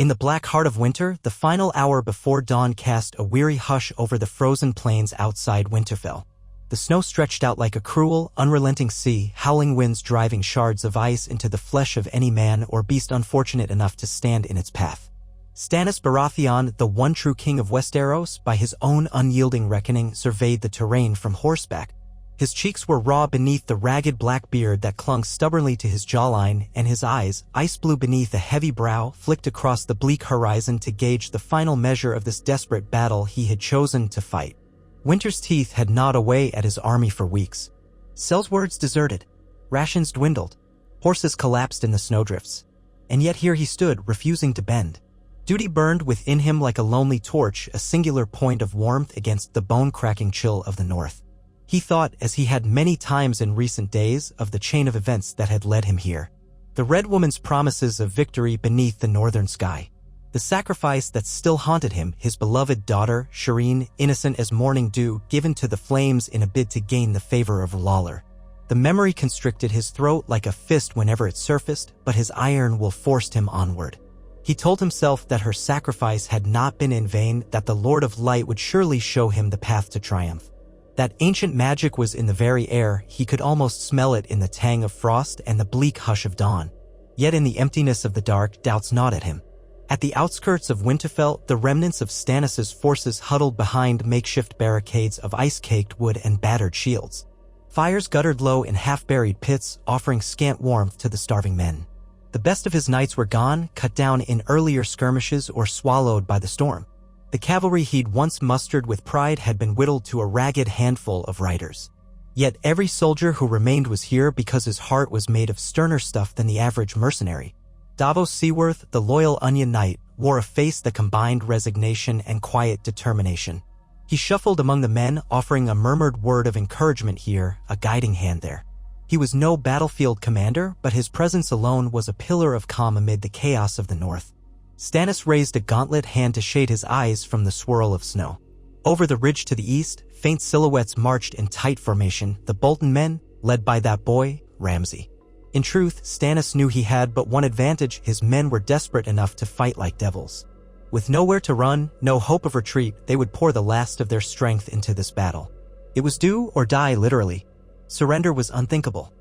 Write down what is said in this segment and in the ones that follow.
In the black heart of winter, the final hour before dawn cast a weary hush over the frozen plains outside Winterfell. The snow stretched out like a cruel, unrelenting sea, howling winds driving shards of ice into the flesh of any man or beast unfortunate enough to stand in its path. Stannis Baratheon, the one true king of Westeros, by his own unyielding reckoning, surveyed the terrain from horseback. His cheeks were raw beneath the ragged black beard that clung stubbornly to his jawline, and his eyes, ice blue beneath a heavy brow, flicked across the bleak horizon to gauge the final measure of this desperate battle he had chosen to fight. Winter's teeth had gnawed away at his army for weeks. Sel's deserted. Rations dwindled. Horses collapsed in the snowdrifts. And yet here he stood, refusing to bend. Duty burned within him like a lonely torch, a singular point of warmth against the bone-cracking chill of the north. He thought, as he had many times in recent days, of the chain of events that had led him here. The Red Woman's promises of victory beneath the northern sky. The sacrifice that still haunted him, his beloved daughter, Shireen, innocent as morning dew, given to the flames in a bid to gain the favor of Lawler. The memory constricted his throat like a fist whenever it surfaced, but his iron will forced him onward. He told himself that her sacrifice had not been in vain, that the Lord of Light would surely show him the path to triumph. That ancient magic was in the very air, he could almost smell it in the tang of frost and the bleak hush of dawn. Yet in the emptiness of the dark, doubts gnawed at him. At the outskirts of Winterfell, the remnants of Stannis' forces huddled behind makeshift barricades of ice-caked wood and battered shields. Fires guttered low in half-buried pits, offering scant warmth to the starving men. The best of his knights were gone, cut down in earlier skirmishes or swallowed by the storm. The cavalry he'd once mustered with pride had been whittled to a ragged handful of riders. Yet every soldier who remained was here because his heart was made of sterner stuff than the average mercenary. Davos Seaworth, the loyal Onion Knight, wore a face that combined resignation and quiet determination. He shuffled among the men, offering a murmured word of encouragement here, a guiding hand there. He was no battlefield commander, but his presence alone was a pillar of calm amid the chaos of the north. Stannis raised a gauntlet hand to shade his eyes from the swirl of snow. Over the ridge to the east, faint silhouettes marched in tight formation, the Bolton men, led by that boy, Ramsay. In truth, Stannis knew he had but one advantage: his men were desperate enough to fight like devils. With nowhere to run, no hope of retreat, they would pour the last of their strength into this battle. It was do or die, literally. Surrender was unthinkable.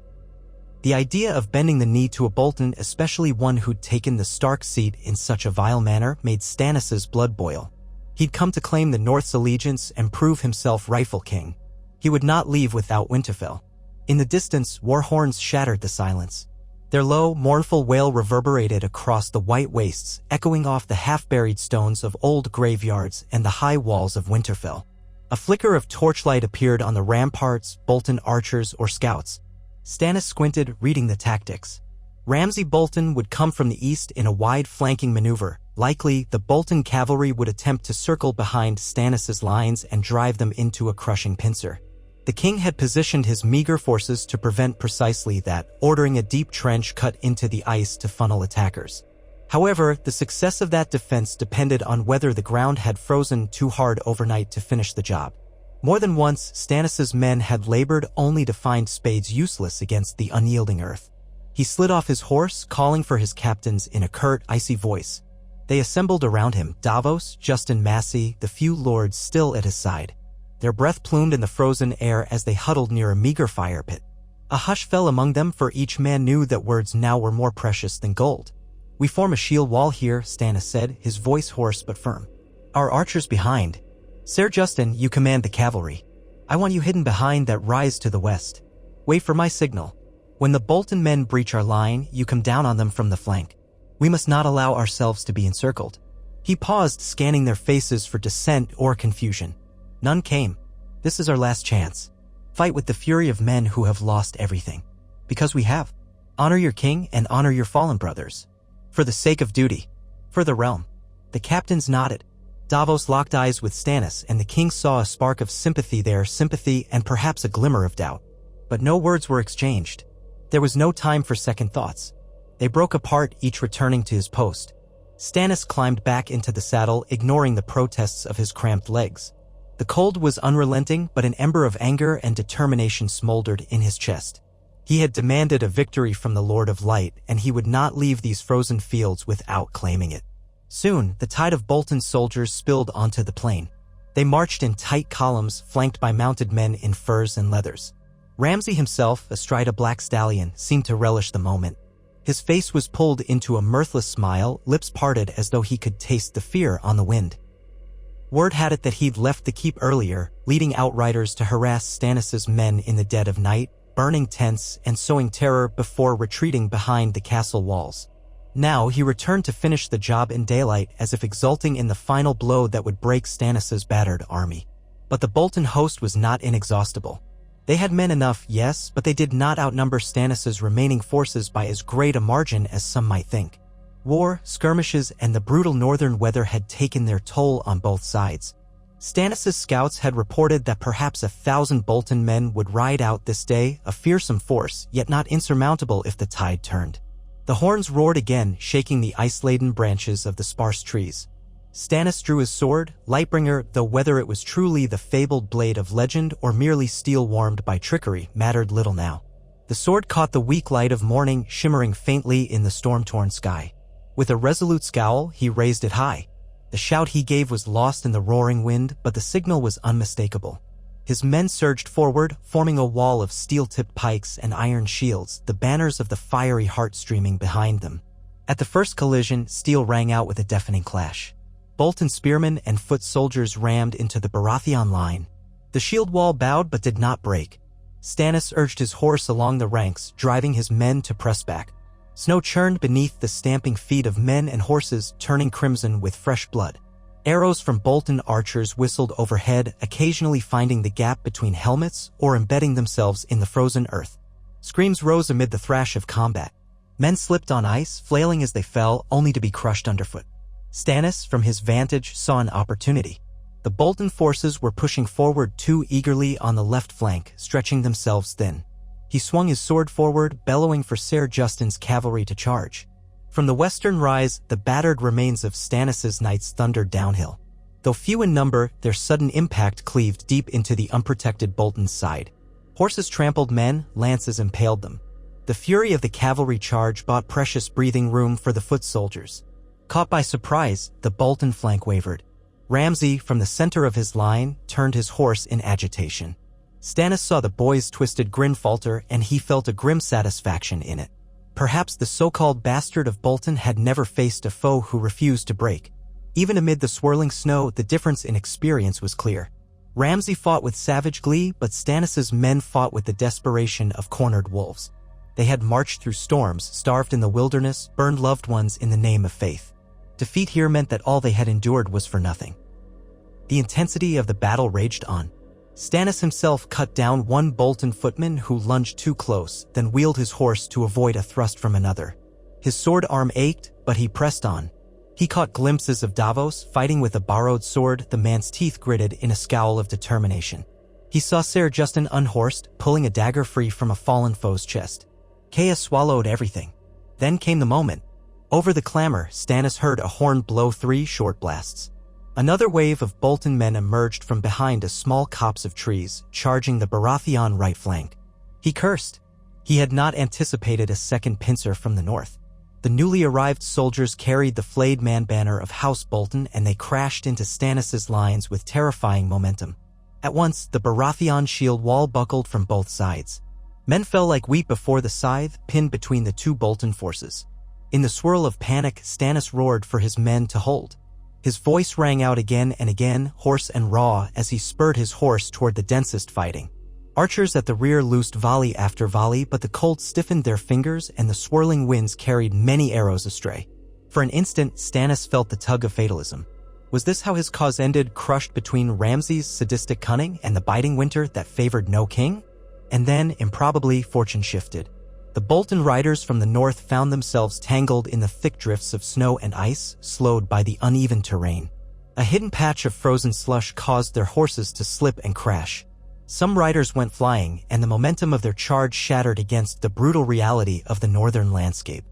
The idea of bending the knee to a Bolton, especially one who'd taken the Stark seat in such a vile manner, made Stannis' blood boil. He'd come to claim the North's allegiance and prove himself rightful king. He would not leave without Winterfell. In the distance, war horns shattered the silence. Their low, mournful wail reverberated across the white wastes, echoing off the half-buried stones of old graveyards and the high walls of Winterfell. A flicker of torchlight appeared on the ramparts, Bolton archers or scouts. Stannis squinted, reading the tactics. Ramsay Bolton would come from the east in a wide flanking maneuver. Likely, the Bolton cavalry would attempt to circle behind Stannis' lines and drive them into a crushing pincer. The king had positioned his meager forces to prevent precisely that, ordering a deep trench cut into the ice to funnel attackers. However, the success of that defense depended on whether the ground had frozen too hard overnight to finish the job. More than once, Stannis' men had labored only to find spades useless against the unyielding earth. He slid off his horse, calling for his captains in a curt, icy voice. They assembled around him, Davos, Justin Massey, the few lords still at his side. Their breath plumed in the frozen air as they huddled near a meager fire pit. A hush fell among them, for each man knew that words now were more precious than gold. "We form a shield wall here," Stannis said, his voice hoarse but firm. "Our archers behind. Sir Justin, you command the cavalry. I want you hidden behind that rise to the west. Wait for my signal. When the Bolton men breach our line, you come down on them from the flank. We must not allow ourselves to be encircled." He paused, scanning their faces for dissent or confusion. None came. "This is our last chance. Fight with the fury of men who have lost everything. Because we have. Honor your king and honor your fallen brothers. For the sake of duty. For the realm." The captains nodded. Davos locked eyes with Stannis, and the king saw a spark of sympathy there, sympathy and perhaps a glimmer of doubt. But no words were exchanged. There was no time for second thoughts. They broke apart, each returning to his post. Stannis climbed back into the saddle, ignoring the protests of his cramped legs. The cold was unrelenting, but an ember of anger and determination smoldered in his chest. He had demanded a victory from the Lord of Light, and he would not leave these frozen fields without claiming it. Soon, the tide of Bolton's soldiers spilled onto the plain. They marched in tight columns, flanked by mounted men in furs and leathers. Ramsay himself, astride a black stallion, seemed to relish the moment. His face was pulled into a mirthless smile, lips parted as though he could taste the fear on the wind. Word had it that he'd left the keep earlier, leading outriders to harass Stannis' men in the dead of night, burning tents and sowing terror before retreating behind the castle walls. Now he returned to finish the job in daylight, as if exulting in the final blow that would break Stannis' battered army. But the Bolton host was not inexhaustible. They had men enough, yes, but they did not outnumber Stannis' remaining forces by as great a margin as some might think. War, skirmishes, and the brutal northern weather had taken their toll on both sides. Stannis' scouts had reported that perhaps 1,000 Bolton men would ride out this day, a fearsome force, yet not insurmountable if the tide turned. The horns roared again, shaking the ice-laden branches of the sparse trees. Stannis drew his sword, Lightbringer, though whether it was truly the fabled blade of legend or merely steel warmed by trickery mattered little now. The sword caught the weak light of morning shimmering faintly in the storm-torn sky. With a resolute scowl, he raised it high. The shout he gave was lost in the roaring wind, but the signal was unmistakable. His men surged forward, forming a wall of steel-tipped pikes and iron shields, the banners of the fiery heart streaming behind them. At the first collision, steel rang out with a deafening clash. Bolton spearmen and foot soldiers rammed into the Baratheon line. The shield wall bowed but did not break. Stannis urged his horse along the ranks, driving his men to press back. Snow churned beneath the stamping feet of men and horses, turning crimson with fresh blood. Arrows from Bolton archers whistled overhead, occasionally finding the gap between helmets or embedding themselves in the frozen earth. Screams rose amid the thrash of combat. Men slipped on ice, flailing as they fell, only to be crushed underfoot. Stannis, from his vantage, saw an opportunity. The Bolton forces were pushing forward too eagerly on the left flank, stretching themselves thin. He swung his sword forward, bellowing for Ser Justin's cavalry to charge. From the western rise, the battered remains of Stannis' knights thundered downhill. Though few in number, their sudden impact cleaved deep into the unprotected Bolton's side. Horses trampled men, lances impaled them. The fury of the cavalry charge bought precious breathing room for the foot soldiers. Caught by surprise, the Bolton flank wavered. Ramsay, from the center of his line, turned his horse in agitation. Stannis saw the boy's twisted grin falter, and he felt a grim satisfaction in it. Perhaps the so-called bastard of Bolton had never faced a foe who refused to break. Even amid the swirling snow, the difference in experience was clear. Ramsay fought with savage glee, but Stannis' men fought with the desperation of cornered wolves. They had marched through storms, starved in the wilderness, burned loved ones in the name of faith. Defeat here meant that all they had endured was for nothing. The intensity of the battle raged on. Stannis himself cut down one Bolton footman who lunged too close, then wheeled his horse to avoid a thrust from another. His sword arm ached, but he pressed on. He caught glimpses of Davos fighting with a borrowed sword, the man's teeth gritted in a scowl of determination. He saw Ser Justin unhorsed, pulling a dagger free from a fallen foe's chest. Chaos swallowed everything. Then came the moment. Over the clamor, Stannis heard a horn blow 3 short blasts. Another wave of Bolton men emerged from behind a small copse of trees, charging the Baratheon right flank. He cursed. He had not anticipated a second pincer from the north. The newly arrived soldiers carried the flayed man banner of House Bolton, and they crashed into Stannis' lines with terrifying momentum. At once, the Baratheon shield wall buckled from both sides. Men fell like wheat before the scythe, pinned between the two Bolton forces. In the swirl of panic, Stannis roared for his men to hold. His voice rang out again and again, hoarse and raw, as he spurred his horse toward the densest fighting. Archers at the rear loosed volley after volley, but the cold stiffened their fingers and the swirling winds carried many arrows astray. For an instant, Stannis felt the tug of fatalism. Was this how his cause ended, crushed between Ramsay's sadistic cunning and the biting winter that favored no king? And then, improbably, fortune shifted. The Bolton riders from the north found themselves tangled in the thick drifts of snow and ice, slowed by the uneven terrain. A hidden patch of frozen slush caused their horses to slip and crash. Some riders went flying, and the momentum of their charge shattered against the brutal reality of the northern landscape.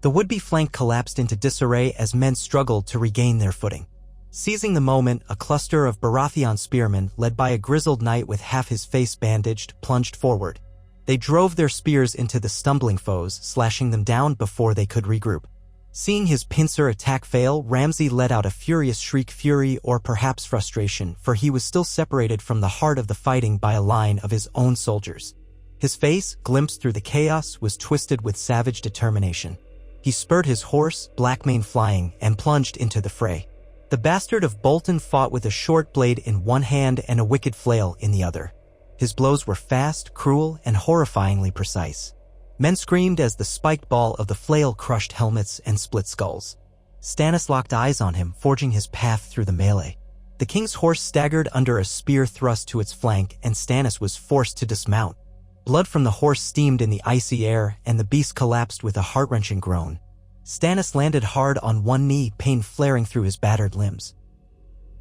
The would-be flank collapsed into disarray as men struggled to regain their footing. Seizing the moment, a cluster of Baratheon spearmen, led by a grizzled knight with half his face bandaged, plunged forward. They drove their spears into the stumbling foes, slashing them down before they could regroup. Seeing his pincer attack fail, Ramsay let out a furious shriek, fury or perhaps frustration, for he was still separated from the heart of the fighting by a line of his own soldiers. His face, glimpsed through the chaos, was twisted with savage determination. He spurred his horse, black mane flying, and plunged into the fray. The bastard of Bolton fought with a short blade in one hand and a wicked flail in the other. His blows were fast, cruel, and horrifyingly precise. Men screamed as the spiked ball of the flail crushed helmets and split skulls. Stannis locked eyes on him, forging his path through the melee. The king's horse staggered under a spear thrust to its flank, and Stannis was forced to dismount. Blood from the horse steamed in the icy air, and the beast collapsed with a heart-wrenching groan. Stannis landed hard on one knee, pain flaring through his battered limbs.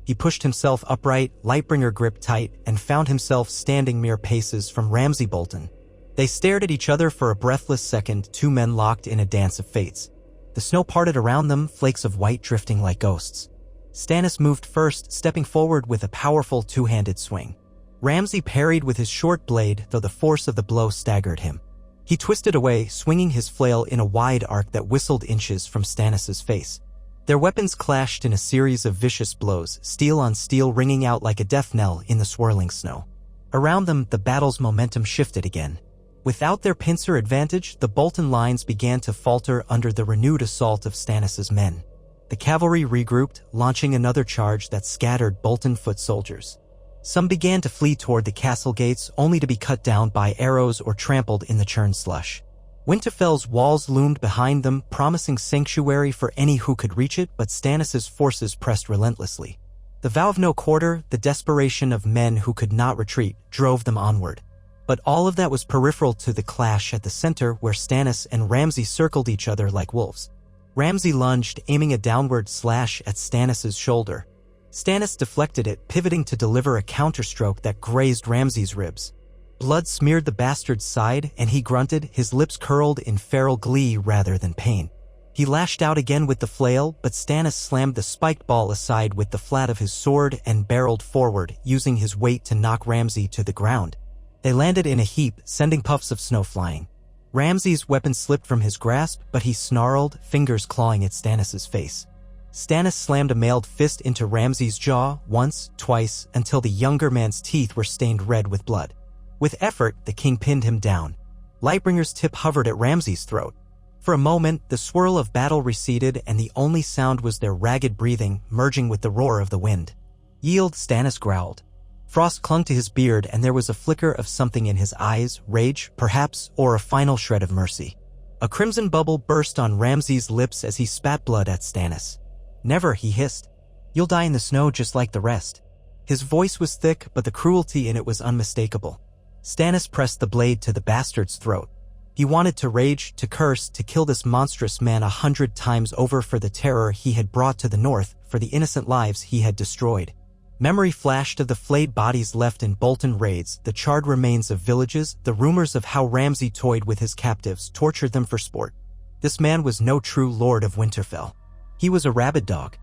He pushed himself upright, Lightbringer gripped tight, and found himself standing mere paces from Ramsay Bolton. They stared at each other for a breathless second, two men locked in a dance of fates. The snow parted around them, flakes of white drifting like ghosts. Stannis moved first, stepping forward with a powerful two-handed swing. Ramsay parried with his short blade, though the force of the blow staggered him. He twisted away, swinging his flail in a wide arc that whistled inches from Stannis' face. Their weapons clashed in a series of vicious blows, steel on steel ringing out like a death knell in the swirling snow. Around them, the battle's momentum shifted again. Without their pincer advantage, the Bolton lines began to falter under the renewed assault of Stannis' men. The cavalry regrouped, launching another charge that scattered Bolton foot soldiers. Some began to flee toward the castle gates, only to be cut down by arrows or trampled in the churned slush. Winterfell's walls loomed behind them, promising sanctuary for any who could reach it, but Stannis' forces pressed relentlessly. The vow of no quarter, the desperation of men who could not retreat, drove them onward. But all of that was peripheral to the clash at the center, where Stannis and Ramsay circled each other like wolves. Ramsay lunged, aiming a downward slash at Stannis' shoulder. Stannis deflected it, pivoting to deliver a counterstroke that grazed Ramsay's ribs. Blood smeared the bastard's side, and he grunted, his lips curled in feral glee rather than pain. He lashed out again with the flail, but Stannis slammed the spiked ball aside with the flat of his sword and barreled forward, using his weight to knock Ramsay to the ground. They landed in a heap, sending puffs of snow flying. Ramsay's weapon slipped from his grasp, but he snarled, fingers clawing at Stannis' face. Stannis slammed a mailed fist into Ramsay's jaw, once, twice, until the younger man's teeth were stained red with blood. With effort, the king pinned him down. Lightbringer's tip hovered at Ramsay's throat. For a moment, the swirl of battle receded, and the only sound was their ragged breathing, merging with the roar of the wind. "Yield," Stannis growled. Frost clung to his beard, and there was a flicker of something in his eyes, rage, perhaps, or a final shred of mercy. A crimson bubble burst on Ramsay's lips as he spat blood at Stannis. "Never," he hissed. "You'll die in the snow just like the rest." His voice was thick, but the cruelty in it was unmistakable. Stannis pressed the blade to the bastard's throat. He wanted to rage, to curse, to kill this monstrous man 100 times over for the terror he had brought to the north, for the innocent lives he had destroyed. Memory flashed of the flayed bodies left in Bolton raids, the charred remains of villages, the rumors of how Ramsay toyed with his captives, tortured them for sport. This man was no true lord of Winterfell. He was a rabid dog.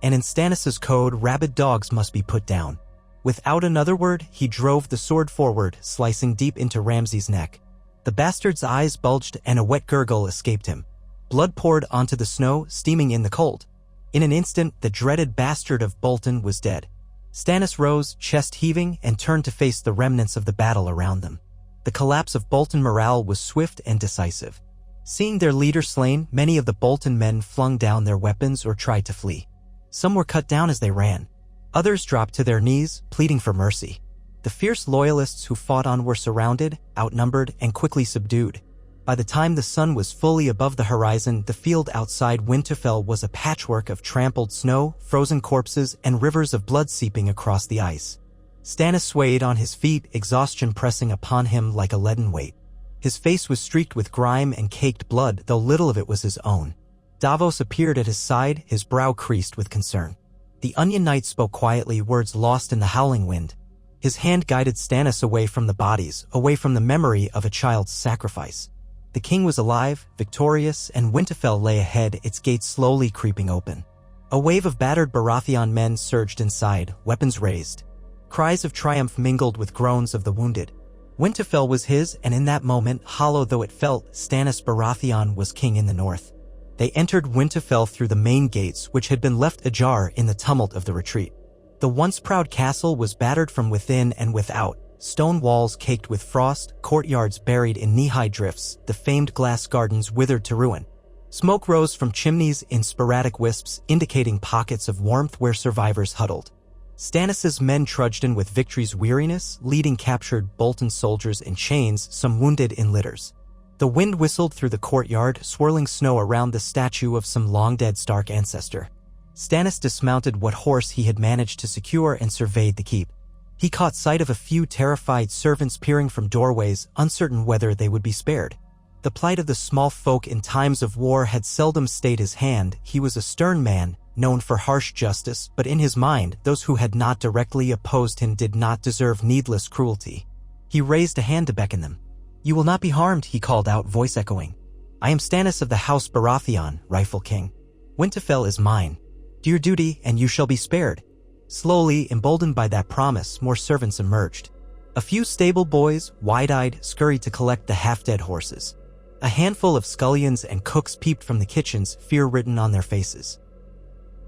And in Stannis' code, rabid dogs must be put down. Without another word, he drove the sword forward, slicing deep into Ramsay's neck. The bastard's eyes bulged and a wet gurgle escaped him. Blood poured onto the snow, steaming in the cold. In an instant, the dreaded bastard of Bolton was dead. Stannis rose, chest heaving, and turned to face the remnants of the battle around them. The collapse of Bolton morale was swift and decisive. Seeing their leader slain, many of the Bolton men flung down their weapons or tried to flee. Some were cut down as they ran. Others dropped to their knees, pleading for mercy. The fierce loyalists who fought on were surrounded, outnumbered, and quickly subdued. By the time the sun was fully above the horizon, the field outside Winterfell was a patchwork of trampled snow, frozen corpses, and rivers of blood seeping across the ice. Stannis swayed on his feet, exhaustion pressing upon him like a leaden weight. His face was streaked with grime and caked blood, though little of it was his own. Davos appeared at his side, his brow creased with concern. The Onion Knight spoke quietly, words lost in the howling wind. His hand guided Stannis away from the bodies, away from the memory of a child's sacrifice. The king was alive, victorious, and Winterfell lay ahead, its gates slowly creeping open. A wave of battered Baratheon men surged inside, weapons raised. Cries of triumph mingled with groans of the wounded. Winterfell was his, and in that moment, hollow though it felt, Stannis Baratheon was king in the north. They entered Winterfell through the main gates, which had been left ajar in the tumult of the retreat. The once proud castle was battered from within and without, stone walls caked with frost, courtyards buried in knee-high drifts, the famed glass gardens withered to ruin. Smoke rose from chimneys in sporadic wisps, indicating pockets of warmth where survivors huddled. Stannis' men trudged in with victory's weariness, leading captured Bolton soldiers in chains, some wounded in litters. The wind whistled through the courtyard, swirling snow around the statue of some long-dead Stark ancestor. Stannis dismounted what horse he had managed to secure and surveyed the keep. He caught sight of a few terrified servants peering from doorways, uncertain whether they would be spared. The plight of the small folk in times of war had seldom stayed his hand. He was a stern man, known for harsh justice, but in his mind, those who had not directly opposed him did not deserve needless cruelty. He raised a hand to beckon them. "You will not be harmed," he called out, voice echoing. "I am Stannis of the House Baratheon, Rifle King. Winterfell is mine. Do your duty, and you shall be spared." Slowly, emboldened by that promise, more servants emerged. A few stable boys, wide-eyed, scurried to collect the half-dead horses. A handful of scullions and cooks peeped from the kitchens, fear written on their faces.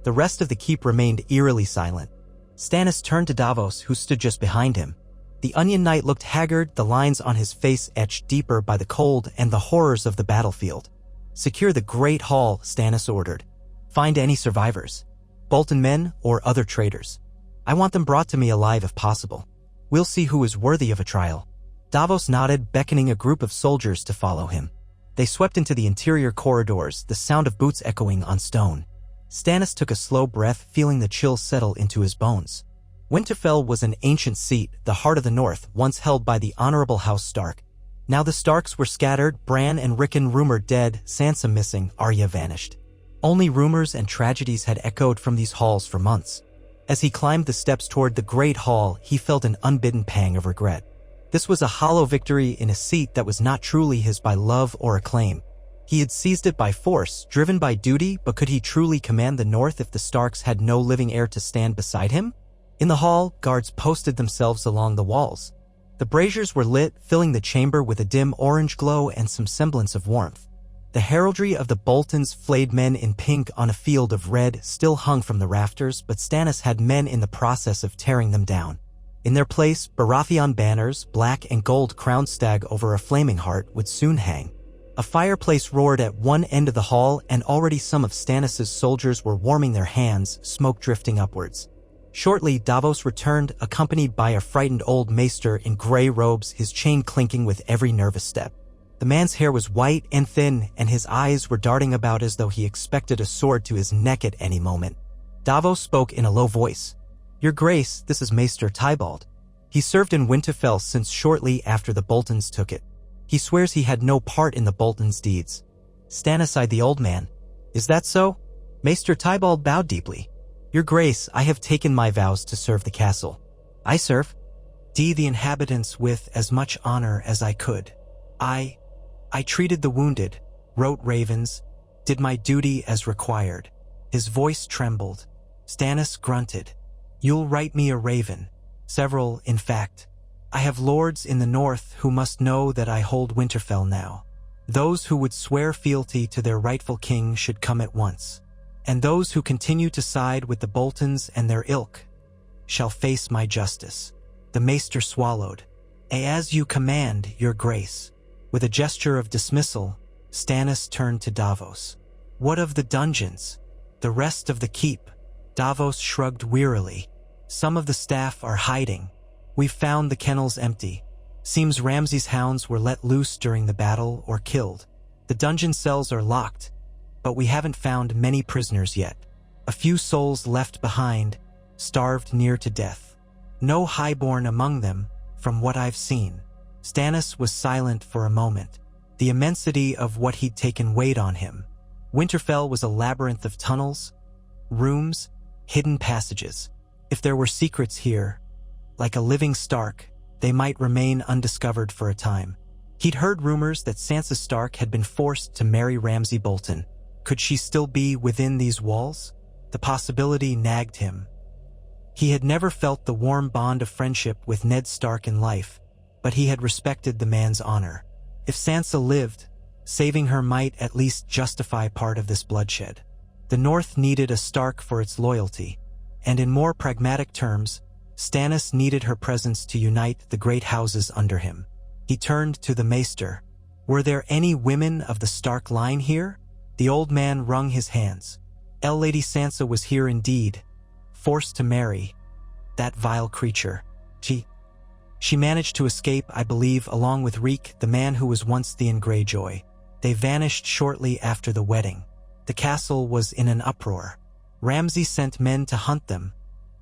The rest of the keep remained eerily silent. Stannis turned to Davos, who stood just behind him. The Onion Knight looked haggard, the lines on his face etched deeper by the cold and the horrors of the battlefield. "Secure the Great Hall," Stannis ordered. "Find any survivors. Bolton men or other traitors. I want them brought to me alive if possible. We'll see who is worthy of a trial." Davos nodded, beckoning a group of soldiers to follow him. They swept into the interior corridors, the sound of boots echoing on stone. Stannis took a slow breath, feeling the chill settle into his bones. Winterfell was an ancient seat, the heart of the North, once held by the honorable House Stark. Now the Starks were scattered, Bran and Rickon rumored dead, Sansa missing, Arya vanished. Only rumors and tragedies had echoed from these halls for months. As he climbed the steps toward the Great Hall, he felt an unbidden pang of regret. This was a hollow victory in a seat that was not truly his by love or acclaim. He had seized it by force, driven by duty, but could he truly command the North if the Starks had no living heir to stand beside him? In the hall, guards posted themselves along the walls. The braziers were lit, filling the chamber with a dim orange glow and some semblance of warmth. The heraldry of the Boltons, flayed men in pink on a field of red, still hung from the rafters, but Stannis had men in the process of tearing them down. In their place, Baratheon banners, black and gold crowned stag over a flaming heart, would soon hang. A fireplace roared at one end of the hall, and already some of Stannis' soldiers were warming their hands, smoke drifting upwards. Shortly, Davos returned, accompanied by a frightened old maester in gray robes, his chain clinking with every nervous step. The man's hair was white and thin, and his eyes were darting about as though he expected a sword to his neck at any moment. Davos spoke in a low voice. "Your Grace, this is Maester Tybalt. He served in Winterfell since shortly after the Boltons took it. He swears he had no part in the Boltons' deeds." Stannis eyed the old man. "Is that so?" Maester Tybalt bowed deeply. "Your Grace, I have taken my vows to serve the castle. I serve the inhabitants with as much honor as I could. I treated the wounded, wrote ravens, did my duty as required." His voice trembled. Stannis grunted. "You'll write me a raven. Several, in fact. I have lords in the North who must know that I hold Winterfell now. Those who would swear fealty to their rightful king should come at once. And those who continue to side with the Boltons and their ilk shall face my justice." The maester swallowed. "As you command, Your Grace." With a gesture of dismissal, Stannis turned to Davos. "What of the dungeons? The rest of the keep?" Davos shrugged wearily. "Some of the staff are hiding. We've found the kennels empty. Seems Ramsay's hounds were let loose during the battle or killed. The dungeon cells are locked, but we haven't found many prisoners yet. A few souls left behind, starved near to death. No highborn among them, from what I've seen." Stannis was silent for a moment. The immensity of what he'd taken weighed on him. Winterfell was a labyrinth of tunnels, rooms, hidden passages. If there were secrets here, like a living Stark, they might remain undiscovered for a time. He'd heard rumors that Sansa Stark had been forced to marry Ramsay Bolton. Could she still be within these walls? The possibility nagged him. He had never felt the warm bond of friendship with Ned Stark in life, but he had respected the man's honor. If Sansa lived, Saving her might at least justify part of this bloodshed. The North needed a Stark for its loyalty, and in more pragmatic terms, Stannis needed her presence to unite the great houses under him. He turned to the Maester. Were there any women of the Stark line here? The old man wrung his hands. Lady Sansa was here indeed, forced to marry that vile creature. She managed to escape, I believe, along with Reek, the man who was once Theon Greyjoy. They vanished shortly after the wedding. The castle was in an uproar. Ramsay sent men to hunt them,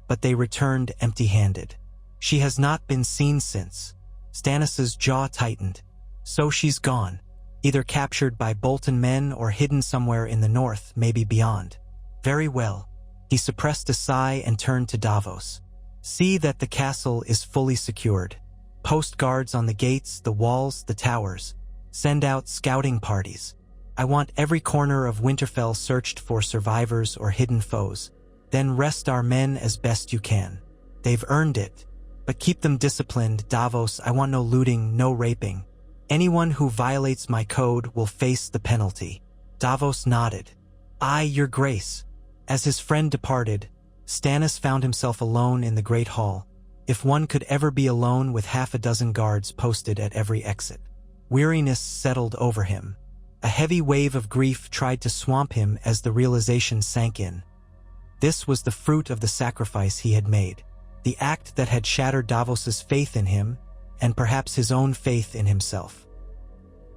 but they returned empty-handed. She has not been seen since. Stannis's jaw tightened. So she's gone, either captured by Bolton men or hidden somewhere in the north, maybe beyond. Very well. He suppressed a sigh and turned to Davos. See that the castle is fully secured. Post guards on the gates, the walls, the towers. Send out scouting parties. I want every corner of Winterfell searched for survivors or hidden foes. Then rest our men as best you can. They've earned it. But keep them disciplined, Davos. I want no looting, no raping. Anyone who violates my code will face the penalty. Davos nodded. Aye, your grace. As his friend departed, Stannis found himself alone in the great hall. If one could ever be alone with half a dozen guards posted at every exit. Weariness settled over him. A heavy wave of grief tried to swamp him as the realization sank in. This was the fruit of the sacrifice he had made. The act that had shattered Davos's faith in him, and perhaps his own faith in himself.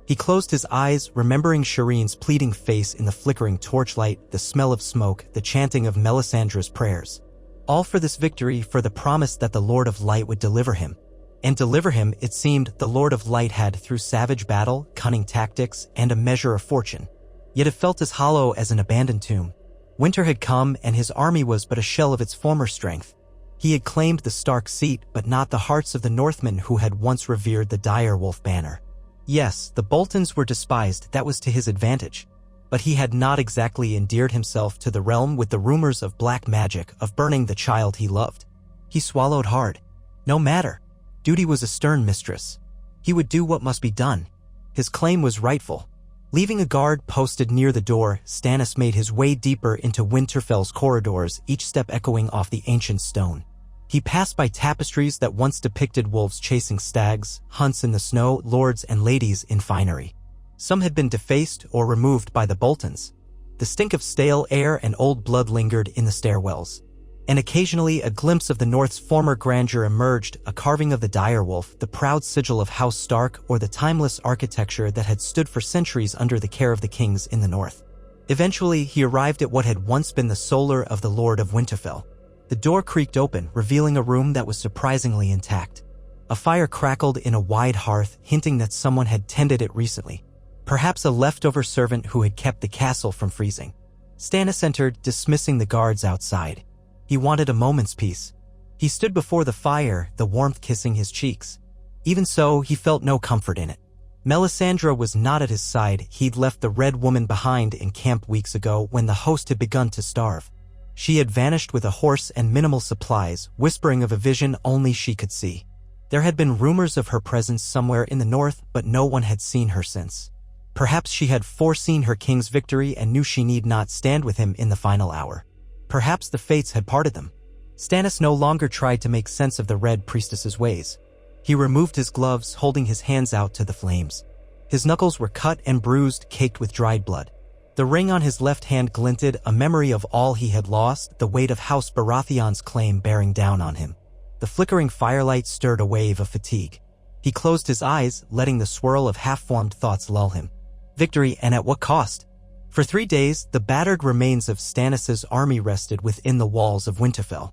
He closed his eyes, remembering Shireen's pleading face in the flickering torchlight, the smell of smoke, the chanting of Melisandre's prayers. All for this victory, for the promise that the Lord of Light would deliver him. And deliver him, it seemed, the Lord of Light had through savage battle, cunning tactics, and a measure of fortune. Yet it felt as hollow as an abandoned tomb. Winter had come, and his army was but a shell of its former strength. He had claimed the Stark seat, but not the hearts of the Northmen who had once revered the dire wolf banner. Yes, the Boltons were despised, that was to his advantage. But he had not exactly endeared himself to the realm with the rumors of black magic, of burning the child he loved. He swallowed hard. No matter. Duty was a stern mistress. He would do what must be done. His claim was rightful. Leaving a guard posted near the door, Stannis made his way deeper into Winterfell's corridors, each step echoing off the ancient stone. He passed by tapestries that once depicted wolves chasing stags, hunts in the snow, lords and ladies in finery. Some had been defaced or removed by the Boltons. The stink of stale air and old blood lingered in the stairwells. And occasionally a glimpse of the North's former grandeur emerged, a carving of the direwolf, the proud sigil of House Stark, or the timeless architecture that had stood for centuries under the care of the kings in the North. Eventually, he arrived at what had once been the solar of the Lord of Winterfell. The door creaked open, revealing a room that was surprisingly intact. A fire crackled in a wide hearth, hinting that someone had tended it recently. Perhaps a leftover servant who had kept the castle from freezing. Stannis entered, dismissing the guards outside. He wanted a moment's peace. He stood before the fire, the warmth kissing his cheeks. Even so, he felt no comfort in it. Melisandre was not at his side. He'd left the Red Woman behind in camp weeks ago when the host had begun to starve. She had vanished with a horse and minimal supplies, whispering of a vision only she could see. There had been rumors of her presence somewhere in the north, but no one had seen her since. Perhaps she had foreseen her king's victory and knew she need not stand with him in the final hour. Perhaps the fates had parted them. Stannis no longer tried to make sense of the Red Priestess's ways. He removed his gloves, holding his hands out to the flames. His knuckles were cut and bruised, caked with dried blood. The ring on his left hand glinted, a memory of all he had lost, the weight of House Baratheon's claim bearing down on him. The flickering firelight stirred a wave of fatigue. He closed his eyes, letting the swirl of half-formed thoughts lull him. Victory, and at what cost? For 3 days, the battered remains of Stannis's army rested within the walls of Winterfell.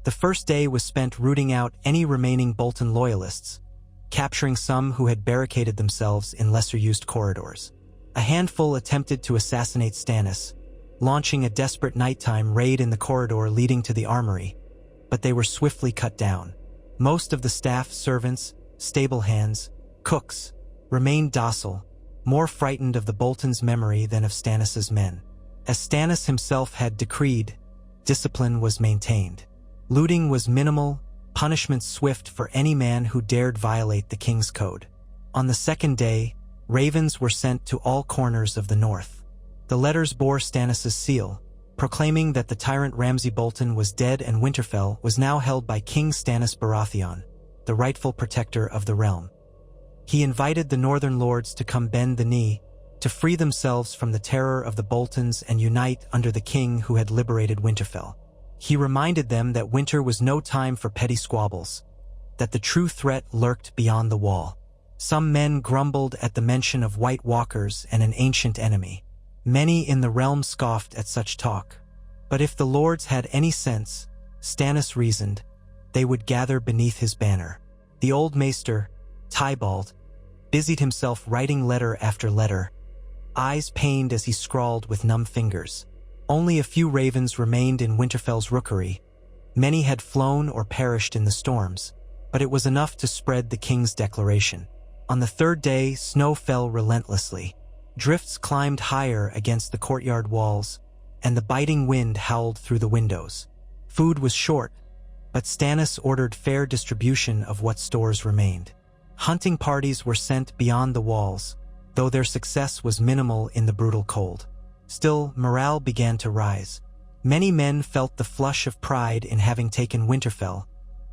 The first day was spent rooting out any remaining Bolton loyalists, capturing some who had barricaded themselves in lesser-used corridors. A handful attempted to assassinate Stannis, launching a desperate nighttime raid in the corridor leading to the armory, but they were swiftly cut down. Most of the staff, servants, stable hands, cooks, remained docile, more frightened of the Boltons' memory than of Stannis's men. As Stannis himself had decreed, discipline was maintained. Looting was minimal, punishment swift for any man who dared violate the king's code. On the second day, Ravens were sent to all corners of the north. The letters bore Stannis' seal, proclaiming that the tyrant Ramsay Bolton was dead and Winterfell was now held by King Stannis Baratheon, the rightful protector of the realm. He invited the northern lords to come bend the knee, to free themselves from the terror of the Boltons and unite under the king who had liberated Winterfell. He reminded them that winter was no time for petty squabbles, that the true threat lurked beyond the wall. Some men grumbled at the mention of White Walkers and an ancient enemy. Many in the realm scoffed at such talk. But if the lords had any sense, Stannis reasoned, they would gather beneath his banner. The old maester, Tybalt, busied himself writing letter after letter, eyes pained as he scrawled with numb fingers. Only a few ravens remained in Winterfell's rookery. Many had flown or perished in the storms, but it was enough to spread the king's declaration. On the third day, snow fell relentlessly. Drifts climbed higher against the courtyard walls, and the biting wind howled through the windows. Food was short, but Stannis ordered fair distribution of what stores remained. Hunting parties were sent beyond the walls, though their success was minimal in the brutal cold. Still, morale began to rise. Many men felt the flush of pride in having taken Winterfell,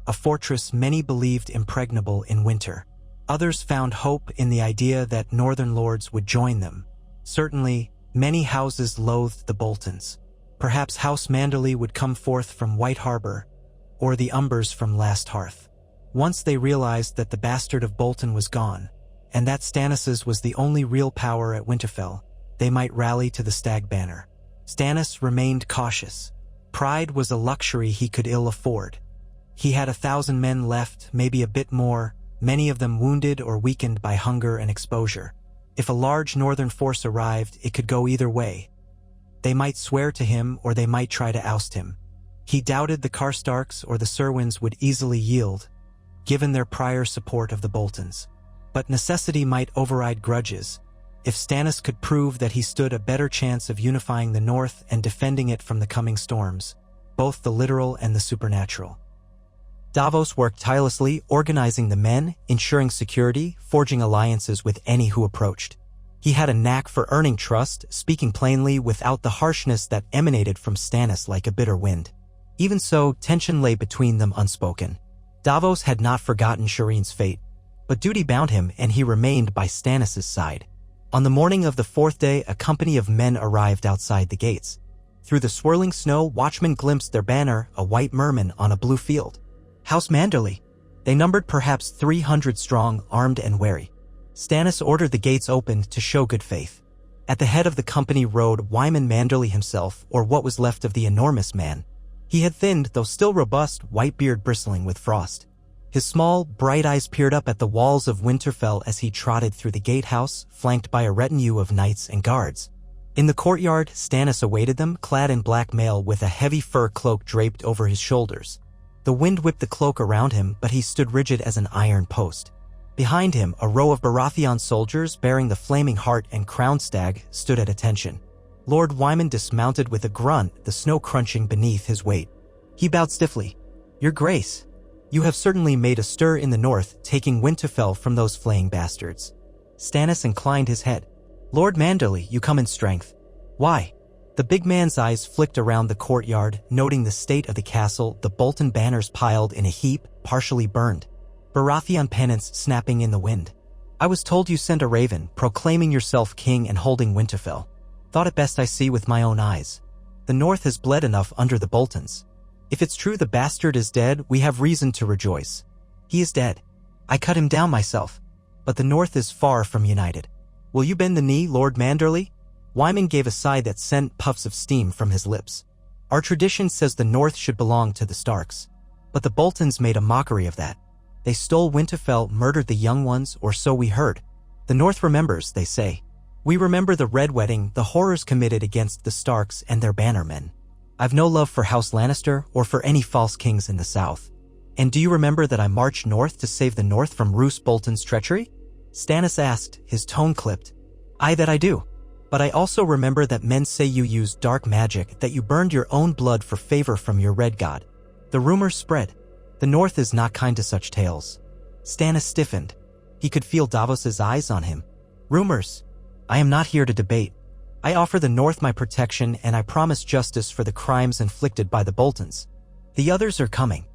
a fortress many believed impregnable in winter. Others found hope in the idea that northern lords would join them. Certainly, many houses loathed the Boltons. Perhaps House Manderley would come forth from White Harbor, or the Umbers from Last Hearth. Once they realized that the bastard of Bolton was gone, and that Stannis' was the only real power at Winterfell, they might rally to the stag banner. Stannis remained cautious. Pride was a luxury he could ill afford. He had 1,000 men left, maybe a bit more, many of them wounded or weakened by hunger and exposure. If a large northern force arrived, it could go either way. They might swear to him or they might try to oust him. He doubted the Karstarks or the Cerwyns would easily yield, given their prior support of the Boltons. But necessity might override grudges. If Stannis could prove that he stood a better chance of unifying the north and defending it from the coming storms, both the literal and the supernatural. Davos worked tirelessly, organizing the men, ensuring security, forging alliances with any who approached. He had a knack for earning trust, speaking plainly without the harshness that emanated from Stannis like a bitter wind. Even so, tension lay between them unspoken. Davos had not forgotten Shireen's fate, but duty bound him and he remained by Stannis' side. On the morning of the fourth day, a company of men arrived outside the gates. Through the swirling snow, watchmen glimpsed their banner, a white merman on a blue field. House Manderley. They numbered perhaps 300 strong, armed and wary. Stannis ordered the gates opened to show good faith. At the head of the company rode Wyman Manderley himself, or what was left of the enormous man. He had thinned, though still robust, white beard bristling with frost. His small, bright eyes peered up at the walls of Winterfell as he trotted through the gatehouse, flanked by a retinue of knights and guards. In the courtyard, Stannis awaited them, clad in black mail with a heavy fur cloak draped over his shoulders. The wind whipped the cloak around him, but he stood rigid as an iron post. Behind him, a row of Baratheon soldiers bearing the flaming heart and crowned stag stood at attention. Lord Wyman dismounted with a grunt, the snow crunching beneath his weight. He bowed stiffly. "Your Grace, you have certainly made a stir in the north, taking Winterfell from those flaying bastards." Stannis inclined his head. "Lord Manderley, you come in strength. Why?" The big man's eyes flicked around the courtyard, noting the state of the castle, the Bolton banners piled in a heap, partially burned. Baratheon pennants snapping in the wind. "I was told you sent a raven, proclaiming yourself king and holding Winterfell. Thought it best I see with my own eyes. The north has bled enough under the Boltons. If it's true the bastard is dead, we have reason to rejoice. He is dead. I cut him down myself. But the north is far from united. Will you bend the knee, Lord Manderley?" Wyman gave a sigh that sent puffs of steam from his lips. "Our tradition says the north should belong to the Starks. But the Boltons made a mockery of that. They stole Winterfell, murdered the young ones, or so we heard. The north remembers, they say. We remember the Red Wedding, the horrors committed against the Starks and their bannermen. I've no love for House Lannister or for any false kings in the south. And do you remember that I marched north to save the north from Roose Bolton's treachery?" Stannis asked, his tone clipped. "Aye, that I do. But I also remember that men say you used dark magic, that you burned your own blood for favor from your Red God. The rumors spread. The north is not kind to such tales." Stannis stiffened. He could feel Davos's eyes on him. Rumors. I am not here to debate. I offer the North my protection and I promise justice for the crimes inflicted by the Boltons. The others are coming.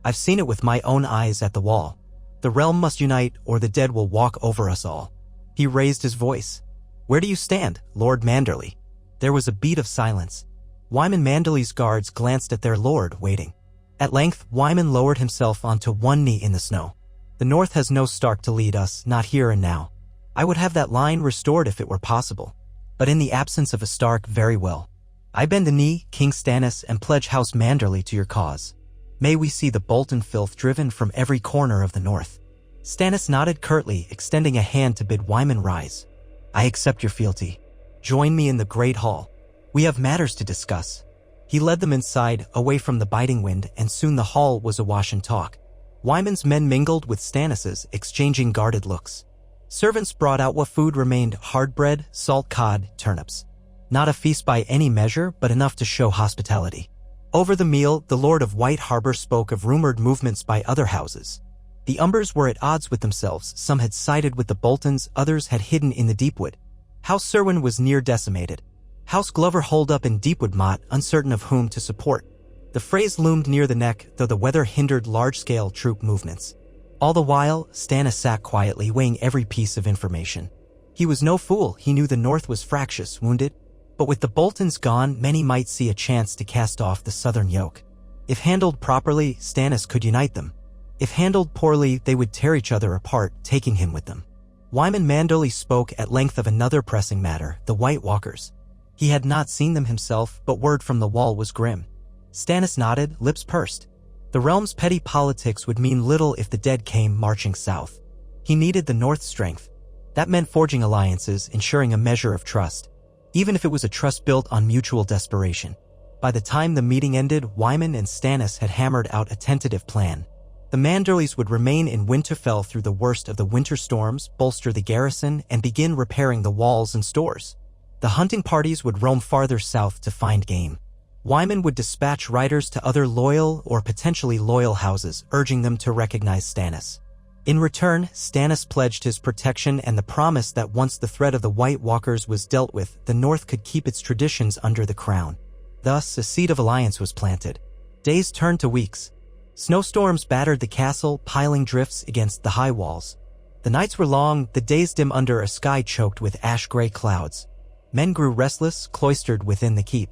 I've seen it with my own eyes at the wall. The realm must unite or the dead will walk over us all. He raised his voice. Where do you stand, Lord Manderley? There was a beat of silence. Wyman Manderley's guards glanced at their lord, waiting. At length, Wyman lowered himself onto one knee in the snow. The North has no Stark to lead us, not here and now. I would have that line restored if it were possible. But in the absence of a Stark, very well. I bend the knee, King Stannis, and pledge House Manderley to your cause. May we see the Bolton filth driven from every corner of the North. Stannis nodded curtly, extending a hand to bid Wyman rise. I accept your fealty. Join me in the Great Hall. We have matters to discuss. He led them inside, away from the biting wind, and soon the hall was awash in talk. Wyman's men mingled with Stannis's, exchanging guarded looks. Servants brought out what food remained: hard bread, salt cod, turnips. Not a feast by any measure, but enough to show hospitality. Over the meal, the Lord of White Harbor spoke of rumored movements by other houses. The Umbers were at odds with themselves. Some had sided with the Boltons, others had hidden in the Deepwood. House Serwyn was near decimated. House Glover holed up in Deepwood Motte, uncertain of whom to support. The phrase loomed near the neck, though the weather hindered large-scale troop movements. All the while, Stannis sat quietly, weighing every piece of information. He was no fool. He knew the North was fractious, wounded. But with the Boltons gone, many might see a chance to cast off the southern yoke. If handled properly, Stannis could unite them. If handled poorly, they would tear each other apart, taking him with them. Wyman Manderley spoke at length of another pressing matter, the White Walkers. He had not seen them himself, but word from the wall was grim. Stannis nodded, lips pursed. The realm's petty politics would mean little if the dead came marching south. He needed the North's strength. That meant forging alliances, ensuring a measure of trust, even if it was a trust built on mutual desperation. By the time the meeting ended, Wyman and Stannis had hammered out a tentative plan. The Manderleys would remain in Winterfell through the worst of the winter storms, bolster the garrison, and begin repairing the walls and stores. The hunting parties would roam farther south to find game. Wyman would dispatch riders to other loyal or potentially loyal houses, urging them to recognize Stannis. In return, Stannis pledged his protection and the promise that once the threat of the White Walkers was dealt with, the North could keep its traditions under the crown. Thus, a seed of alliance was planted. Days turned to weeks. Snowstorms battered the castle, piling drifts against the high walls. The nights were long, the days dim under a sky choked with ash-gray clouds. Men grew restless, cloistered within the keep.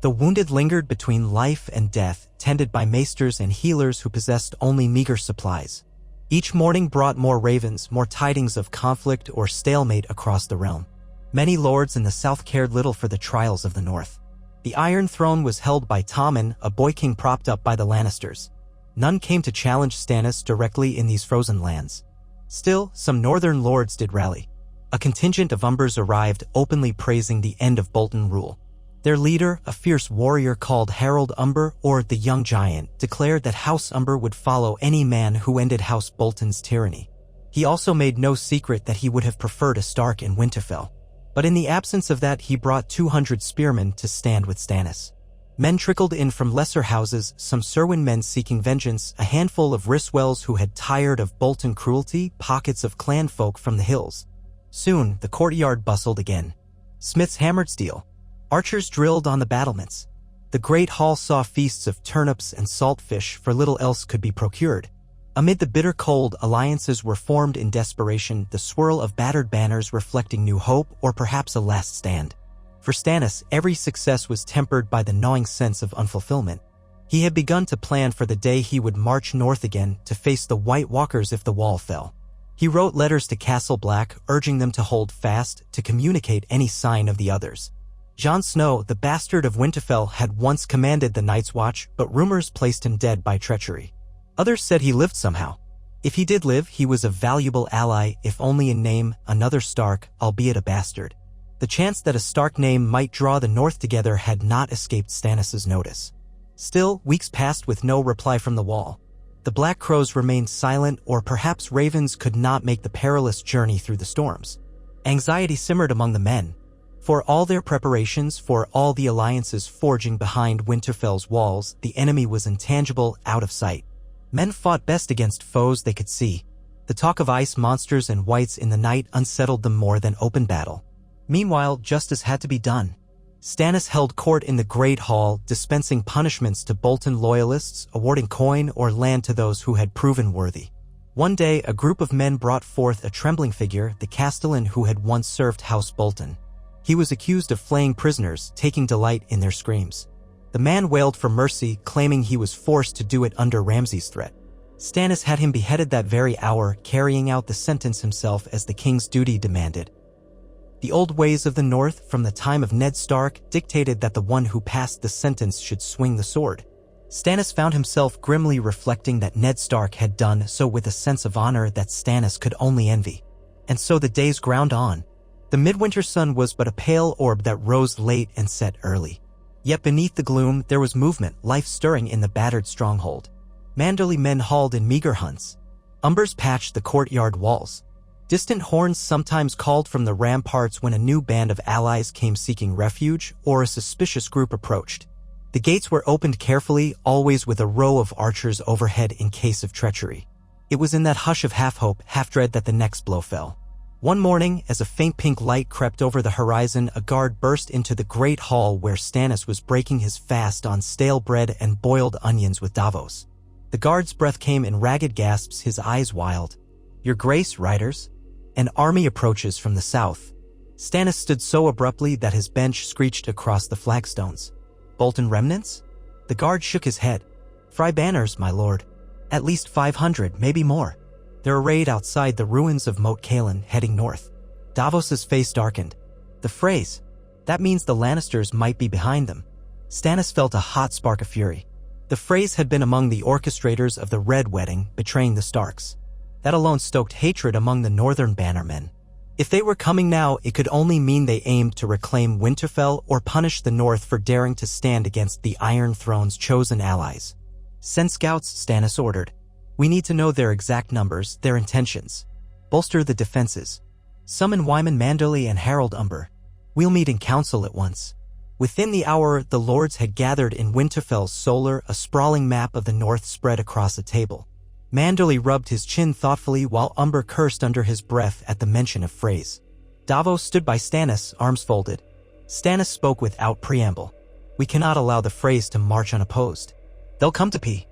The wounded lingered between life and death, tended by maesters and healers who possessed only meager supplies. Each morning brought more ravens, more tidings of conflict or stalemate across the realm. Many lords in the south cared little for the trials of the north. The Iron Throne was held by Tommen, a boy king propped up by the Lannisters. None came to challenge Stannis directly in these frozen lands. Still, some northern lords did rally. A contingent of Umbers arrived, openly praising the end of Bolton rule. Their leader, a fierce warrior called Harold Umber, or the Young Giant, declared that House Umber would follow any man who ended House Bolton's tyranny. He also made no secret that he would have preferred a Stark in Winterfell. But in the absence of that, he brought 200 spearmen to stand with Stannis. Men trickled in from lesser houses, some Serwyn men seeking vengeance, a handful of Ryswells who had tired of Bolton cruelty, pockets of clan folk from the hills. Soon, the courtyard bustled again. Smiths hammered steel. Archers drilled on the battlements. The great hall saw feasts of turnips and saltfish, for little else could be procured. Amid the bitter cold, alliances were formed in desperation, the swirl of battered banners reflecting new hope or perhaps a last stand. For Stannis, every success was tempered by the gnawing sense of unfulfillment. He had begun to plan for the day he would march north again to face the White Walkers if the wall fell. He wrote letters to Castle Black, urging them to hold fast, to communicate any sign of the others. Jon Snow, the bastard of Winterfell, had once commanded the Night's Watch, but rumors placed him dead by treachery. Others said he lived somehow. If he did live, he was a valuable ally, if only in name, another Stark, albeit a bastard. The chance that a Stark name might draw the North together had not escaped Stannis' notice. Still, weeks passed with no reply from the wall. The Black Crows remained silent, or perhaps ravens could not make the perilous journey through the storms. Anxiety simmered among the men. For all their preparations, for all the alliances forging behind Winterfell's walls, the enemy was intangible, out of sight. Men fought best against foes they could see. The talk of ice monsters and whites in the night unsettled them more than open battle. Meanwhile, justice had to be done. Stannis held court in the Great Hall, dispensing punishments to Bolton loyalists, awarding coin or land to those who had proven worthy. One day, a group of men brought forth a trembling figure, the castellan who had once served House Bolton. He was accused of flaying prisoners, taking delight in their screams. The man wailed for mercy, claiming he was forced to do it under Ramsay's threat. Stannis had him beheaded that very hour, carrying out the sentence himself as the king's duty demanded. The old ways of the North, from the time of Ned Stark, dictated that the one who passed the sentence should swing the sword. Stannis found himself grimly reflecting that Ned Stark had done so with a sense of honor that Stannis could only envy. And so the days ground on. The midwinter sun was but a pale orb that rose late and set early. Yet beneath the gloom there was movement, life stirring in the battered stronghold. Manderly men hauled in meager hunts. Umbers patched the courtyard walls. Distant horns sometimes called from the ramparts when a new band of allies came seeking refuge or a suspicious group approached. The gates were opened carefully, always with a row of archers overhead in case of treachery. It was in that hush of half-hope, half-dread that the next blow fell. One morning, as a faint pink light crept over the horizon, a guard burst into the great hall where Stannis was breaking his fast on stale bread and boiled onions with Davos. The guard's breath came in ragged gasps, his eyes wild. "Your Grace, riders." An army approaches from the south. Stannis stood so abruptly that his bench screeched across the flagstones. "Bolton remnants?" The guard shook his head. "Fry banners, my lord. At least 500, maybe more. They're arrayed outside the ruins of Moat Cailin, heading north." Davos's face darkened. The phrase, that means the Lannisters might be behind them. Stannis felt a hot spark of fury. The phrase had been among the orchestrators of the Red Wedding, betraying the Starks. That alone stoked hatred among the northern bannermen. If they were coming now, it could only mean they aimed to reclaim Winterfell or punish the North for daring to stand against the Iron Throne's chosen allies. "Send scouts," Stannis ordered. "We need to know their exact numbers, their intentions. Bolster the defenses. Summon Wyman Manderly and Harold Umber. We'll meet in council at once." Within the hour, the lords had gathered in Winterfell's solar, a sprawling map of the North spread across a table. Manderly rubbed his chin thoughtfully while Umber cursed under his breath at the mention of phrase. Davos stood by Stannis, arms folded. Stannis spoke without preamble. "We cannot allow the phrase to march unopposed. They'll come to